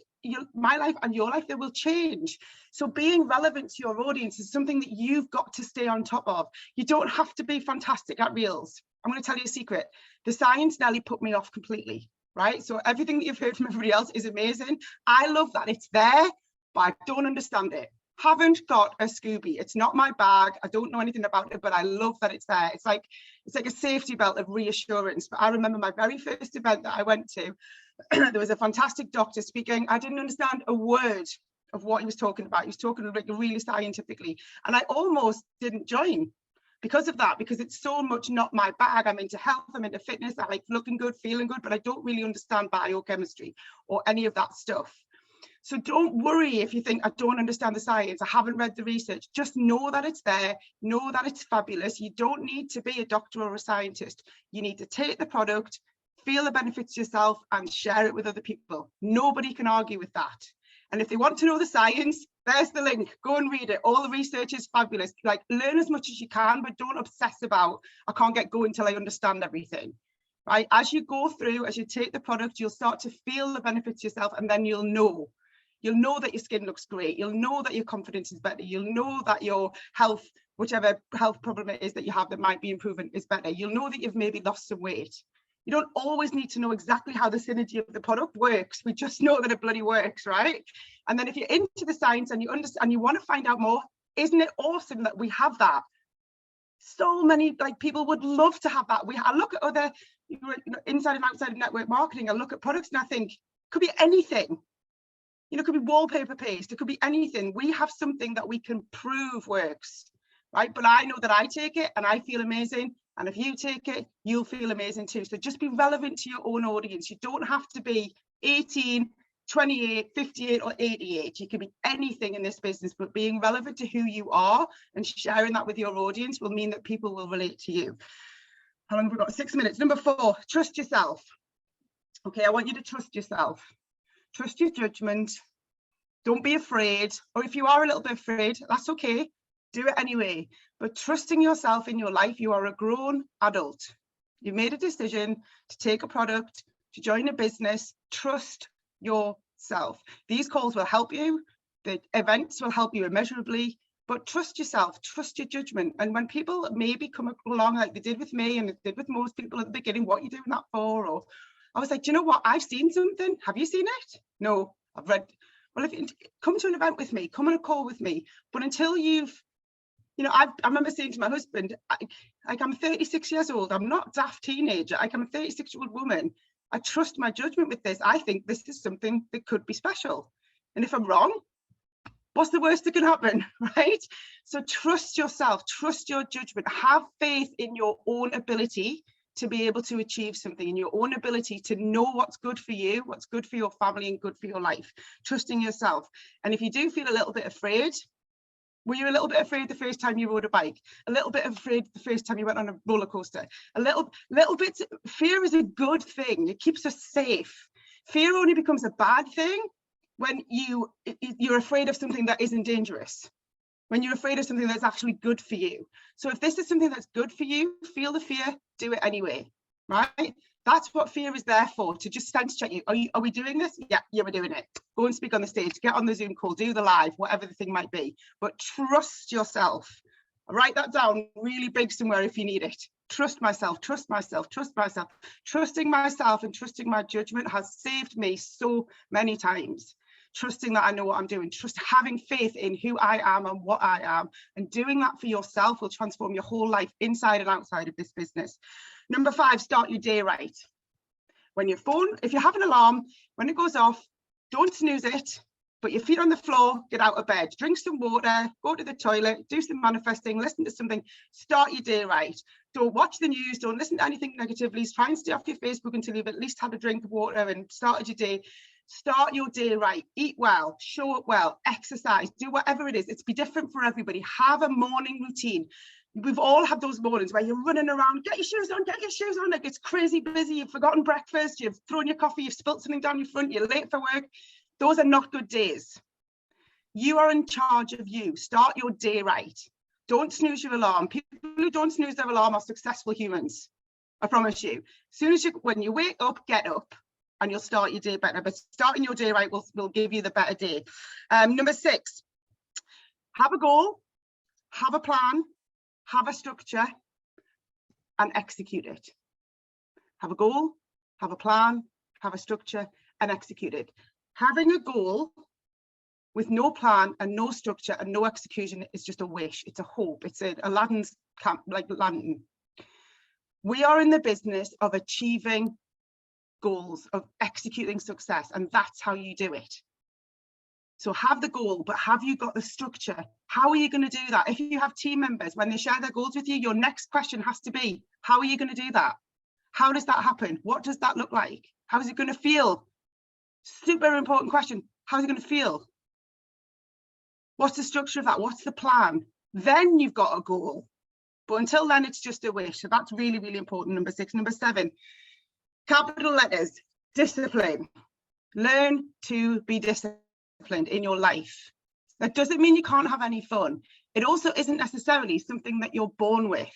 and your life, they will change. So being relevant to your audience is something that you've got to stay on top of. You don't have to be fantastic at Reels. I'm going to tell you a secret. The science nearly put me off completely, right? So everything that you've heard from everybody else is amazing. I love that it's there, but I don't understand it. Haven't got a Scooby. It's not my bag. I don't know anything about it, but I love that it's there. It's like a safety belt of reassurance. But I remember my very first event that I went to, there was a fantastic doctor speaking. I didn't understand a word of what he was talking about. He was talking really scientifically, and I almost didn't join because of that, because it's so much not my bag. I'm into health, I'm into fitness, I like looking good, feeling good, but I don't really understand biochemistry or any of that stuff. So don't worry if you think, I don't understand the science, I haven't read the research. Just know that it's there, know that it's fabulous. You don't need to be a doctor or a scientist. You need to take the product, feel the benefits yourself, and share it with other people. Nobody can argue with that. And if they want to know the science, there's the link. Go and read it. All the research is fabulous. Like, learn as much as you can, but don't obsess about, I can't get going until I understand everything. Right? As you go through, as you take the product, you'll start to feel the benefits yourself, and then you'll know. You'll know that your skin looks great. You'll know that your confidence is better. You'll know that your health, whichever health problem it is that you have that might be improving, is better. You'll know that you've maybe lost some weight. You don't always need to know exactly how the synergy of the product works. We just know that it bloody works, right? And then if you're into the science and you understand, you want to find out more, isn't it awesome that we have that? So many people would love to have that. I look at other inside and outside of network marketing. I look at products and I think, could be anything. It could be wallpaper paste. It could be anything. We have something that we can prove works, right? But I know that I take it and I feel amazing. And if you take it, you'll feel amazing too. So just be relevant to your own audience. You don't have to be 18, 28, 58 or 88. You can be anything in this business, but being relevant to who you are and sharing that with your audience will mean that people will relate to you. How long have we got? 6 minutes. Number 4, trust yourself. Okay, I want you to trust yourself. Trust your judgment. Don't be afraid. Or if you are a little bit afraid, that's okay. Do it anyway. But trusting yourself in your life, you are a grown adult. You made a decision to take a product, to join a business. Trust yourself. These calls will help you. The events will help you immeasurably, but trust yourself, trust your judgment. And when people maybe come along like they did with me and they did with most people at the beginning, what are you doing that for? Or I was like, do you know what? I've seen something. Have you seen it? No, I've read. Well, if you come to an event with me, come on a call with me. But until you've, you know, I remember saying to my husband, I'm 36 years old. I'm not a daft teenager. Like, I'm a 36-year-old woman. I trust my judgment with this. I think this is something that could be special. And if I'm wrong, what's the worst that can happen, right? So trust yourself, trust your judgment, have faith in your own ability to be able to achieve something, in your own ability to know what's good for you, what's good for your family and good for your life, trusting yourself. And if you do feel a little bit afraid, were you a little bit afraid the first time you rode a bike? A little bit afraid the first time you went on a roller coaster? A little bit, fear is a good thing. It keeps us safe. Fear only becomes a bad thing when you're afraid of something that isn't dangerous, when you're afraid of something that's actually good for you. So if this is something that's good for you, feel the fear, do it anyway, right? That's what fear is there for, to just sense check you. Are we doing this? Yeah, we're doing it. Go and speak on the stage, get on the Zoom call, do the live, whatever the thing might be. But trust yourself. Write that down really big somewhere if you need it. Trust myself, trust myself, trust myself. Trusting myself and trusting my judgment has saved me so many times. Trusting that I know what I'm doing, having faith in who I am and what I am, and doing that for yourself will transform your whole life inside and outside of this business. Number 5, start your day right. When your phone, if you have an alarm, when it goes off, don't snooze it, put your feet on the floor, get out of bed, drink some water, go to the toilet, do some manifesting, listen to something, start your day right. Don't watch the news, don't listen to anything negatively, try and stay off your Facebook until you've at least had a drink of water and started your day. Start your day right, eat well, show up well, exercise, do whatever it is. It's be different for everybody. Have a morning routine. We've all had those mornings where you're running around, get your shoes on, like it's crazy busy, you've forgotten breakfast, you've thrown your coffee, you've spilt something down your front, you're late for work. Those are not good days. You are in charge of you. Start your day right. Don't snooze your alarm. People who don't snooze their alarm are successful humans. I promise you. When you wake up, get up. And you'll start your day better. But starting your day right will give you the better day. Number 6, have a goal, have a plan, have a structure, and execute it. Have a goal, have a plan, have a structure, and execute it. Having a goal with no plan and no structure and no execution is just a wish. It's a hope. It's Aladdin's camp, like lantern. We are in the business of achieving goals, of executing success, and that's how you do it. So have the goal, but have you got the structure? How are you going to do that? If you have team members, when they share their goals with you, your next question has to be, how are you going to do that? How does that happen? What does that look like? How is it going to feel? Super important question. How is it going to feel? What's the structure of that? What's the plan? Then you've got a goal. But until then, it's just a wish. So that's really, really important. Number 6. Number 7. Capital letters, discipline. Learn to be disciplined in your life. That doesn't mean you can't have any fun. It also isn't necessarily something that you're born with.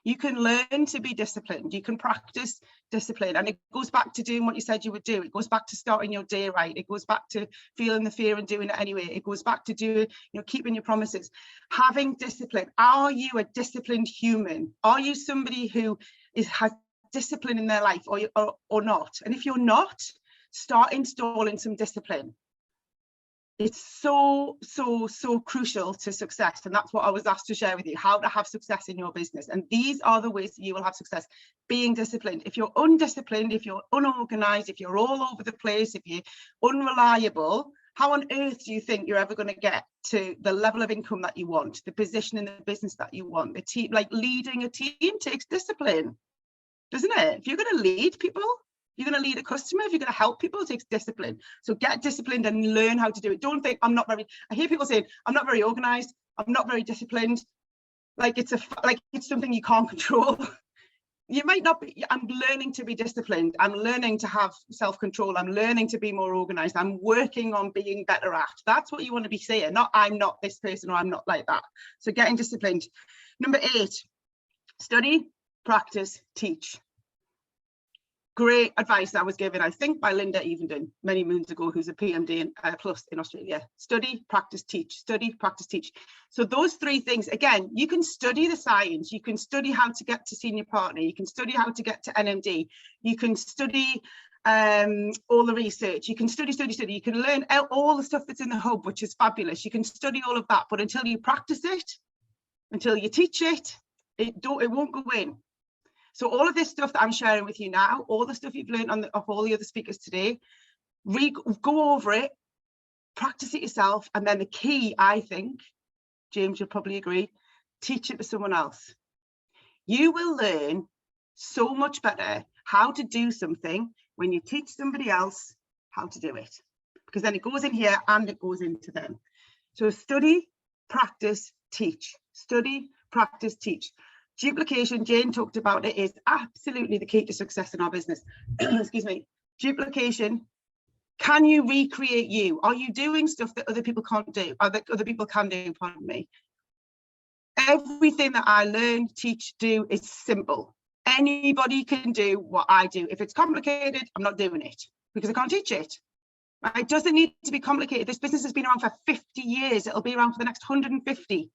You can learn to be disciplined. You can practice discipline. And it goes back to doing what you said you would do. It goes back to starting your day right. It goes back to feeling the fear and doing it anyway. It goes back to doing, keeping your promises. Having discipline. Are you a disciplined human? Are you somebody who has discipline in their life or not? And if you're not, start installing some discipline. It's so crucial to success, and that's what I was asked to share with you, how to have success in your business. And these are the ways that you will have success. Being disciplined. If you're undisciplined, if you're unorganized, if you're all over the place, if you're unreliable, how on earth do you think you're ever going to get to the level of income that you want, the position in the business that you want? The team, like leading a team takes discipline, doesn't it? If you're going to lead people, you're going to lead a customer, if you're going to help people, it takes discipline. So get disciplined and learn how to do it. Don't think I hear people saying, I'm not very organized, I'm not very disciplined. Like it's something you can't control. You might not be. I'm learning to be disciplined. I'm learning to have self-control. I'm learning to be more organized. I'm working on being better at. That's what you want to be saying, not I'm not this person or I'm not like that. So getting disciplined. Number 8, study, practice, teach. great advice that was given, I think, by Linda Evenden many moons ago, who's a PMD plus in Australia. Study, practice, teach. Study, practice, teach. So those three things, again, you can study the science, you can study how to get to senior partner, you can study how to get to NMD, you can study all the research, you can study, you can learn all the stuff that's in the hub, which is fabulous. You can study all of that, but until you practice it, until you teach it, it won't go in. So all of this stuff that I'm sharing with you now, all the stuff you've learned of all the other speakers today, go over it, practice it yourself, and then the key, I think, James, you'll probably agree, teach it to someone else. You will learn so much better how to do something when you teach somebody else how to do it, because then it goes in here and it goes into them. So study, practice, teach. Study, practice, teach. Duplication, Jane talked about it, is absolutely the key to success in our business. Excuse me. Duplication. Can you recreate you? Are you doing stuff that other people can't do, or that other people can do, pardon me? Everything that I learn, teach, do is simple. Anybody can do what I do. If it's complicated, I'm not doing it because I can't teach it. It doesn't need to be complicated. This business has been around for 50 years. It'll be around for the next 150.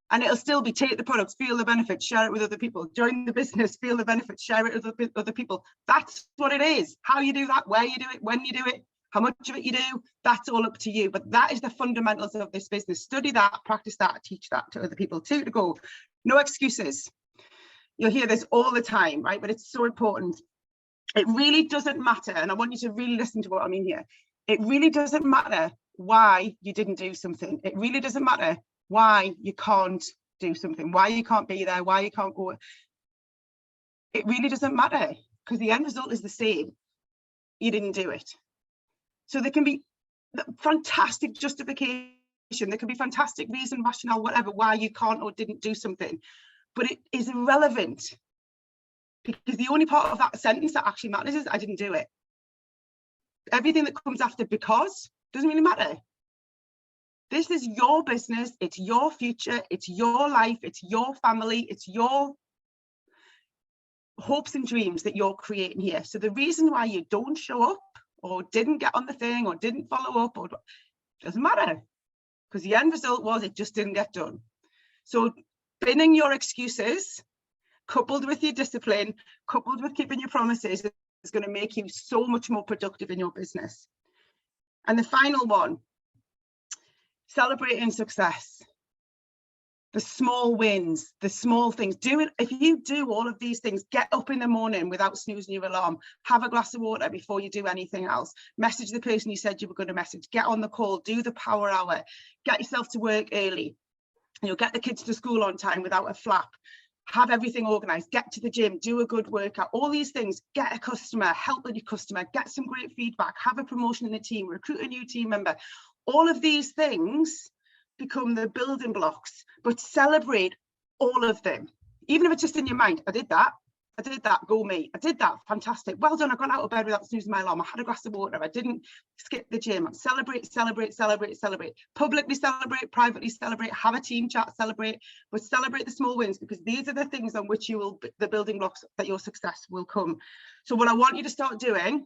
And it'll still be take the products, feel the benefits, share it with other people, join the business, feel the benefits, share it with other people. That's what it is. How you do that, where you do it, when you do it, how much of it you do, that's all up to you. But that is the fundamentals of this business. Study that, practice that, teach that to other people. 2 to go. No excuses. You'll hear this all the time, right? But it's so important. It really doesn't matter. And I want you to really listen to what I mean here. It really doesn't matter why you didn't do something. It really doesn't matter why you can't do something, why you can't be there, why you can't go. It really doesn't matter, because the end result is the same. You didn't do it. So there can be fantastic justification, there can be fantastic reason, rationale, whatever, why you can't or didn't do something, but it is irrelevant, because the only part of that sentence that actually matters is I didn't do it. Everything that comes after because doesn't really matter. This is your business, it's your future, it's your life, it's your family, it's your hopes and dreams that you're creating here. So the reason why you don't show up or didn't get on the thing or didn't follow up or doesn't matter, because the end result was it just didn't get done. So binning your excuses, coupled with your discipline, coupled with keeping your promises, is going to make you so much more productive in your business. And the final one, celebrating success, the small wins, the small things. Do it. If you do all of these things, get up in the morning without snoozing your alarm, have a glass of water before you do anything else, message the person you said you were going to message, get on the call, do the power hour, get yourself to work early, get the kids to school on time without a flap, have everything organized, get to the gym, do a good workout, all these things, get a customer, help with your customer, get some great feedback, have a promotion in the team, recruit a new team member. All of these things become the building blocks, but celebrate all of them. Even if it's just in your mind, I did that, go me, I did that, fantastic, well done, I got out of bed without snoozing my alarm, I had a glass of water, I didn't skip the gym. Celebrate, celebrate, celebrate, celebrate. Publicly celebrate, privately celebrate, have a team chat, celebrate, but celebrate the small wins, because these are the things on which you will, the building blocks that your success will come. So what I want you to start doing,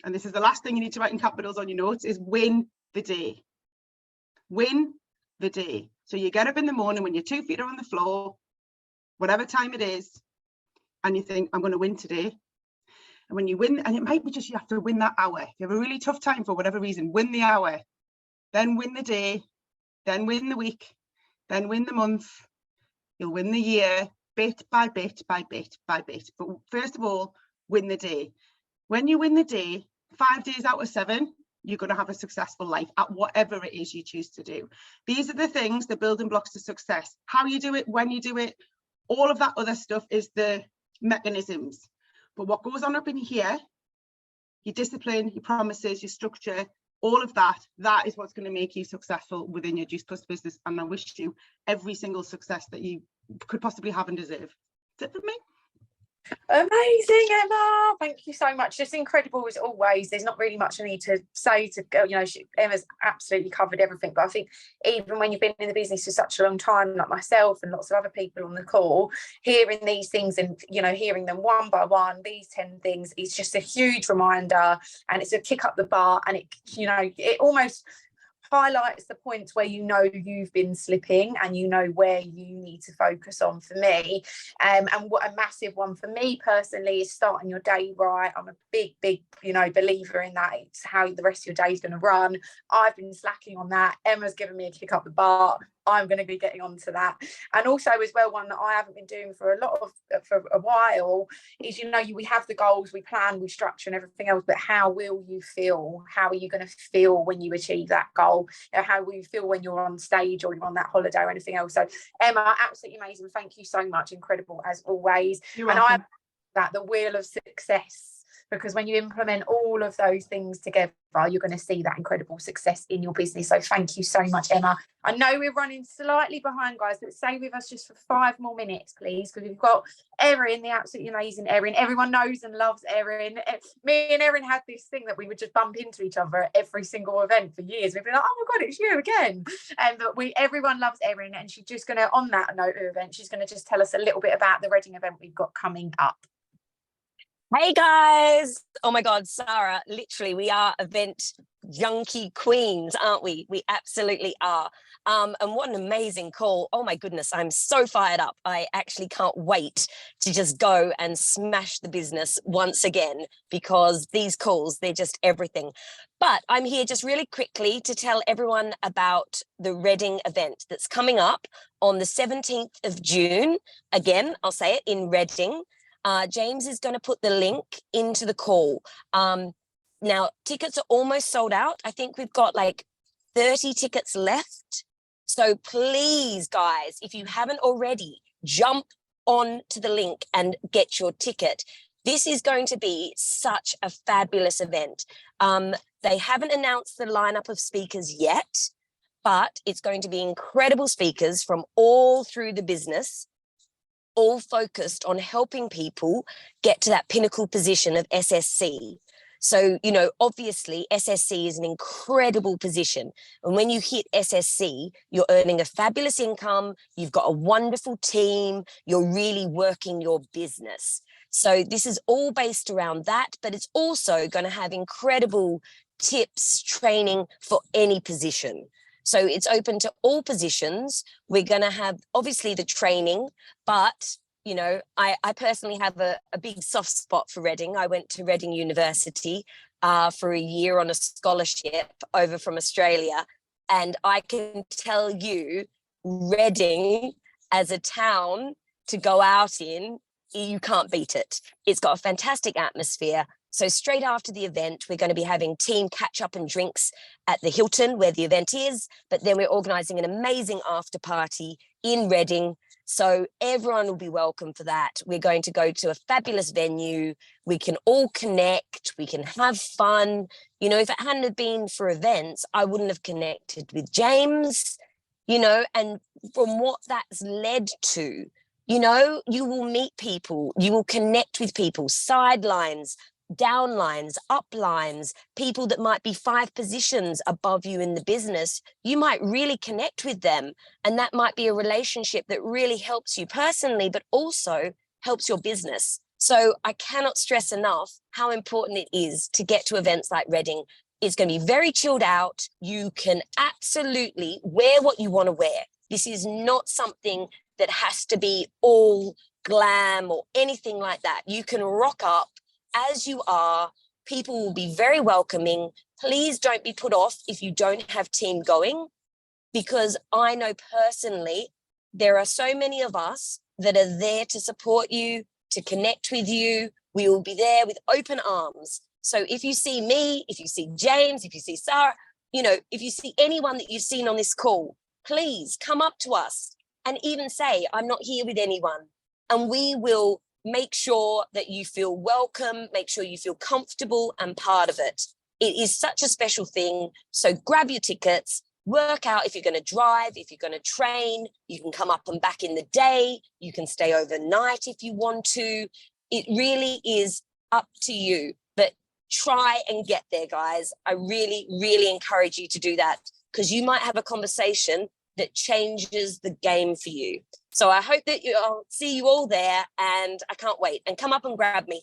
and this is the last thing you need to write in capitals on your notes, is win the day. Win the day. So you get up in the morning when your 2 feet are on the floor, whatever time it is, and you think, I'm going to win today. And when you win, and it might be just you have to win that hour. If you have a really tough time for whatever reason, win the hour, then win the day, then win the week, then win the month. You'll win the year, bit by bit by bit by bit. But first of all, win the day. When you win the day, 5 days out of 7, you're going to have a successful life at whatever it is you choose to do. These are the things, the building blocks to success. How you do it, when you do it, all of that other stuff is the mechanisms. But what goes on up in here, your discipline, your promises, your structure, all of that, that is what's going to make you successful within your Juice Plus business. And I wish you every single success that you could possibly have and deserve. That's it for me. Amazing, Emma. Thank you so much. Just incredible as always. There's not really much I need to say to go. You know, Emma's absolutely covered everything. But I think even when you've been in the business for such a long time, like myself and lots of other people on the call, hearing these things and, you know, hearing them one by one, these 10 things is just a huge reminder, and it's a kick up the bar, and it, you know, it almost highlights the points where you know you've been slipping and you know where you need to focus on. For me, and what a massive one for me personally is starting your day right. I'm a big you know believer in that. It's how the rest of your day is going to run. I've been slacking on that. Emma's given me a kick up the bar. I'm going to be getting onto that. And also as well, one that I haven't been doing for a while is, you know, we have the goals, we plan, we structure and everything else, but how will you feel? How are you going to feel when you achieve that goal? You know, how will you feel when you're on stage or you're on that holiday or anything else? So Emma, absolutely amazing. Thank you so much. Incredible as always. You're and welcome. the wheel of success, because when you implement all of those things together, you're going to see that incredible success in your business. So thank you so much, Emma. I know we're running slightly behind, guys, but stay with us just for 5 more minutes, please, because we've got Erin, the absolutely amazing Erin. Everyone knows and loves Erin. Me and Erin had this thing that we would just bump into each other at every single event for years. We'd be like, oh my God, it's you again. But everyone loves Erin, and she's just going to, on that note of event, she's going to just tell us a little bit about the Reading event we've got coming up. Hey guys, oh my God, Sara, literally we are event junkie queens, aren't we? We absolutely are. And what an amazing call. Oh my goodness, I'm so fired up. I actually can't wait to just go and smash the business once again, because these calls, they're just everything. But I'm here just really quickly to tell everyone about the Reading event that's coming up on the 17th of June. Again, I'll say it, in Reading. James is going to put the link into the call. Now, tickets are almost sold out. I think we've got like 30 tickets left. So please, guys, if you haven't already, jump on to the link and get your ticket. This is going to be such a fabulous event. They haven't announced the lineup of speakers yet, but it's going to be incredible speakers from all through the business, all focused on helping people get to that pinnacle position of SSC. So, you know, obviously SSC is an incredible position. And when you hit SSC, you're earning a fabulous income, you've got a wonderful team, you're really working your business. So this is all based around that, but it's also going to have incredible tips, training for any position. So it's open to all positions. We're going to have obviously the training, but you know, I personally have a big soft spot for Reading. I went to Reading University for a year on a scholarship over from Australia. And I can tell you, Reading as a town to go out in, you can't beat it. It's got a fantastic atmosphere. So straight after the event, we're going to be having team catch up and drinks at the Hilton where the event is, but then we're organising an amazing after party in Reading. So everyone will be welcome for that. We're going to go to a fabulous venue. We can all connect. We can have fun. You know, if it hadn't have been for events, I wouldn't have connected with James, you know, and from what that's led to, you know, you will meet people, you will connect with people, sidelines, downlines, uplines, people that might be 5 positions above you in the business. You might really connect with them, and that might be a relationship that really helps you personally, but also helps your business. So I cannot stress enough how important it is to get to events like Reading. It's going to be very chilled out. You can absolutely wear what you want to wear. This is not something that has to be all glam or anything like that. You can rock up as you are. People will be very welcoming. Please don't be put off if you don't have team going, because I know personally there are so many of us that are there to support you, to connect with you. We will be there with open arms. So if you see me, if you see James, if you see Sara, you know, if you see anyone that you've seen on this call, please come up to us and even say, I'm not here with anyone. And we will make sure that you feel welcome, make sure you feel comfortable and part of it. It is such a special thing. So grab your tickets, work out if you're going to drive, if you're going to train, you can come up and back in the day, you can stay overnight if you want to. It really is up to you, but try and get there, guys. I really, really encourage you to do that, because you might have a conversation that changes the game for you. So I hope that I'll see you all there, and I can't wait. And come up and grab me.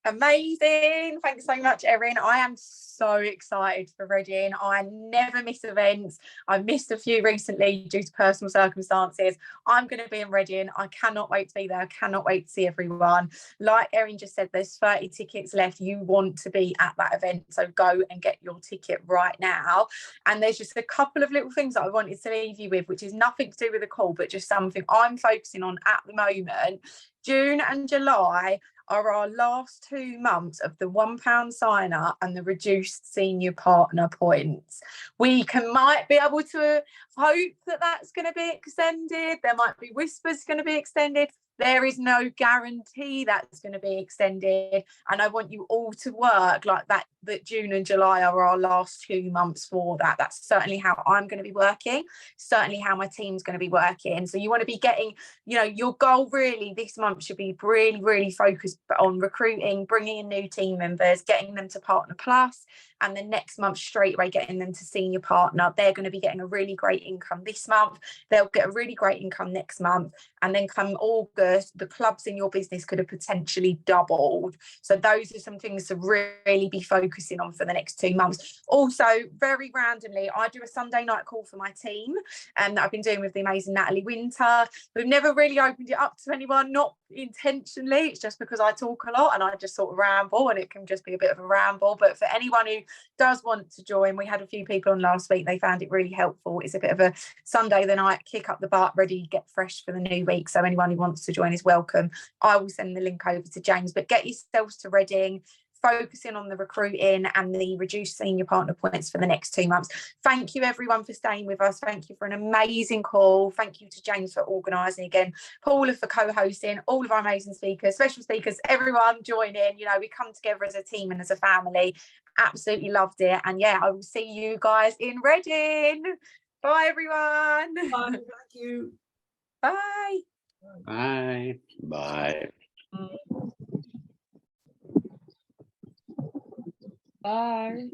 Amazing. Thanks so much, Erin. I am so excited for Reading. I never miss events. I've missed a few recently due to personal circumstances. I'm going to be in Reading. I cannot wait to be there. I cannot wait to see everyone. Like Erin just said, there's 30 tickets left. You want to be at that event, so go and get your ticket right now. And there's just a couple of little things that I wanted to leave you with, which is nothing to do with the call, but just something I'm focusing on at the moment. June and July are our last 2 months of the £1 sign up and the reduced senior partner points. We might be able to hope that that's going to be extended. There might be whispers going to be extended. There is no guarantee that's going to be extended. And I want you all to work like that, that June and July are our last 2 months for that. That's certainly how I'm going to be working, certainly how my team's going to be working. So you want to be getting, you know, your goal really this month should be really, really focused on recruiting, bringing in new team members, getting them to Partner Plus, and the next month straight away getting them to Senior Partner. They're going to be getting a really great income this month. They'll get a really great income next month. And then come August, the clubs in your business could have potentially doubled. So those are some things to really be focusing on for the next 2 months. Also, very randomly, I do a Sunday night call for my team that I've been doing with the amazing Natalie Winter. We've never really opened it up to anyone, not intentionally. It's just because I talk a lot and I just sort of ramble, and it can just be a bit of a ramble. But for anyone who does want to join, we had a few people on last week. They found it really helpful. It's a bit of a Sunday the night, kick up the butt, ready, get fresh for the new week. So anyone who wants to join is welcome. I will send the link over to James, but get yourselves to Reading, focusing on the recruiting and the reduced senior partner points for the next 2 months. Thank you everyone for staying with us. Thank you for an amazing call. Thank you to James for organising again, Paula for co-hosting, all of our amazing speakers, special speakers, everyone join in. You know, we come together as a team and as a family. Absolutely loved it. And yeah, I will see you guys in Reading. Bye everyone. Bye. Thank you. Bye. Bye. Bye. Bye.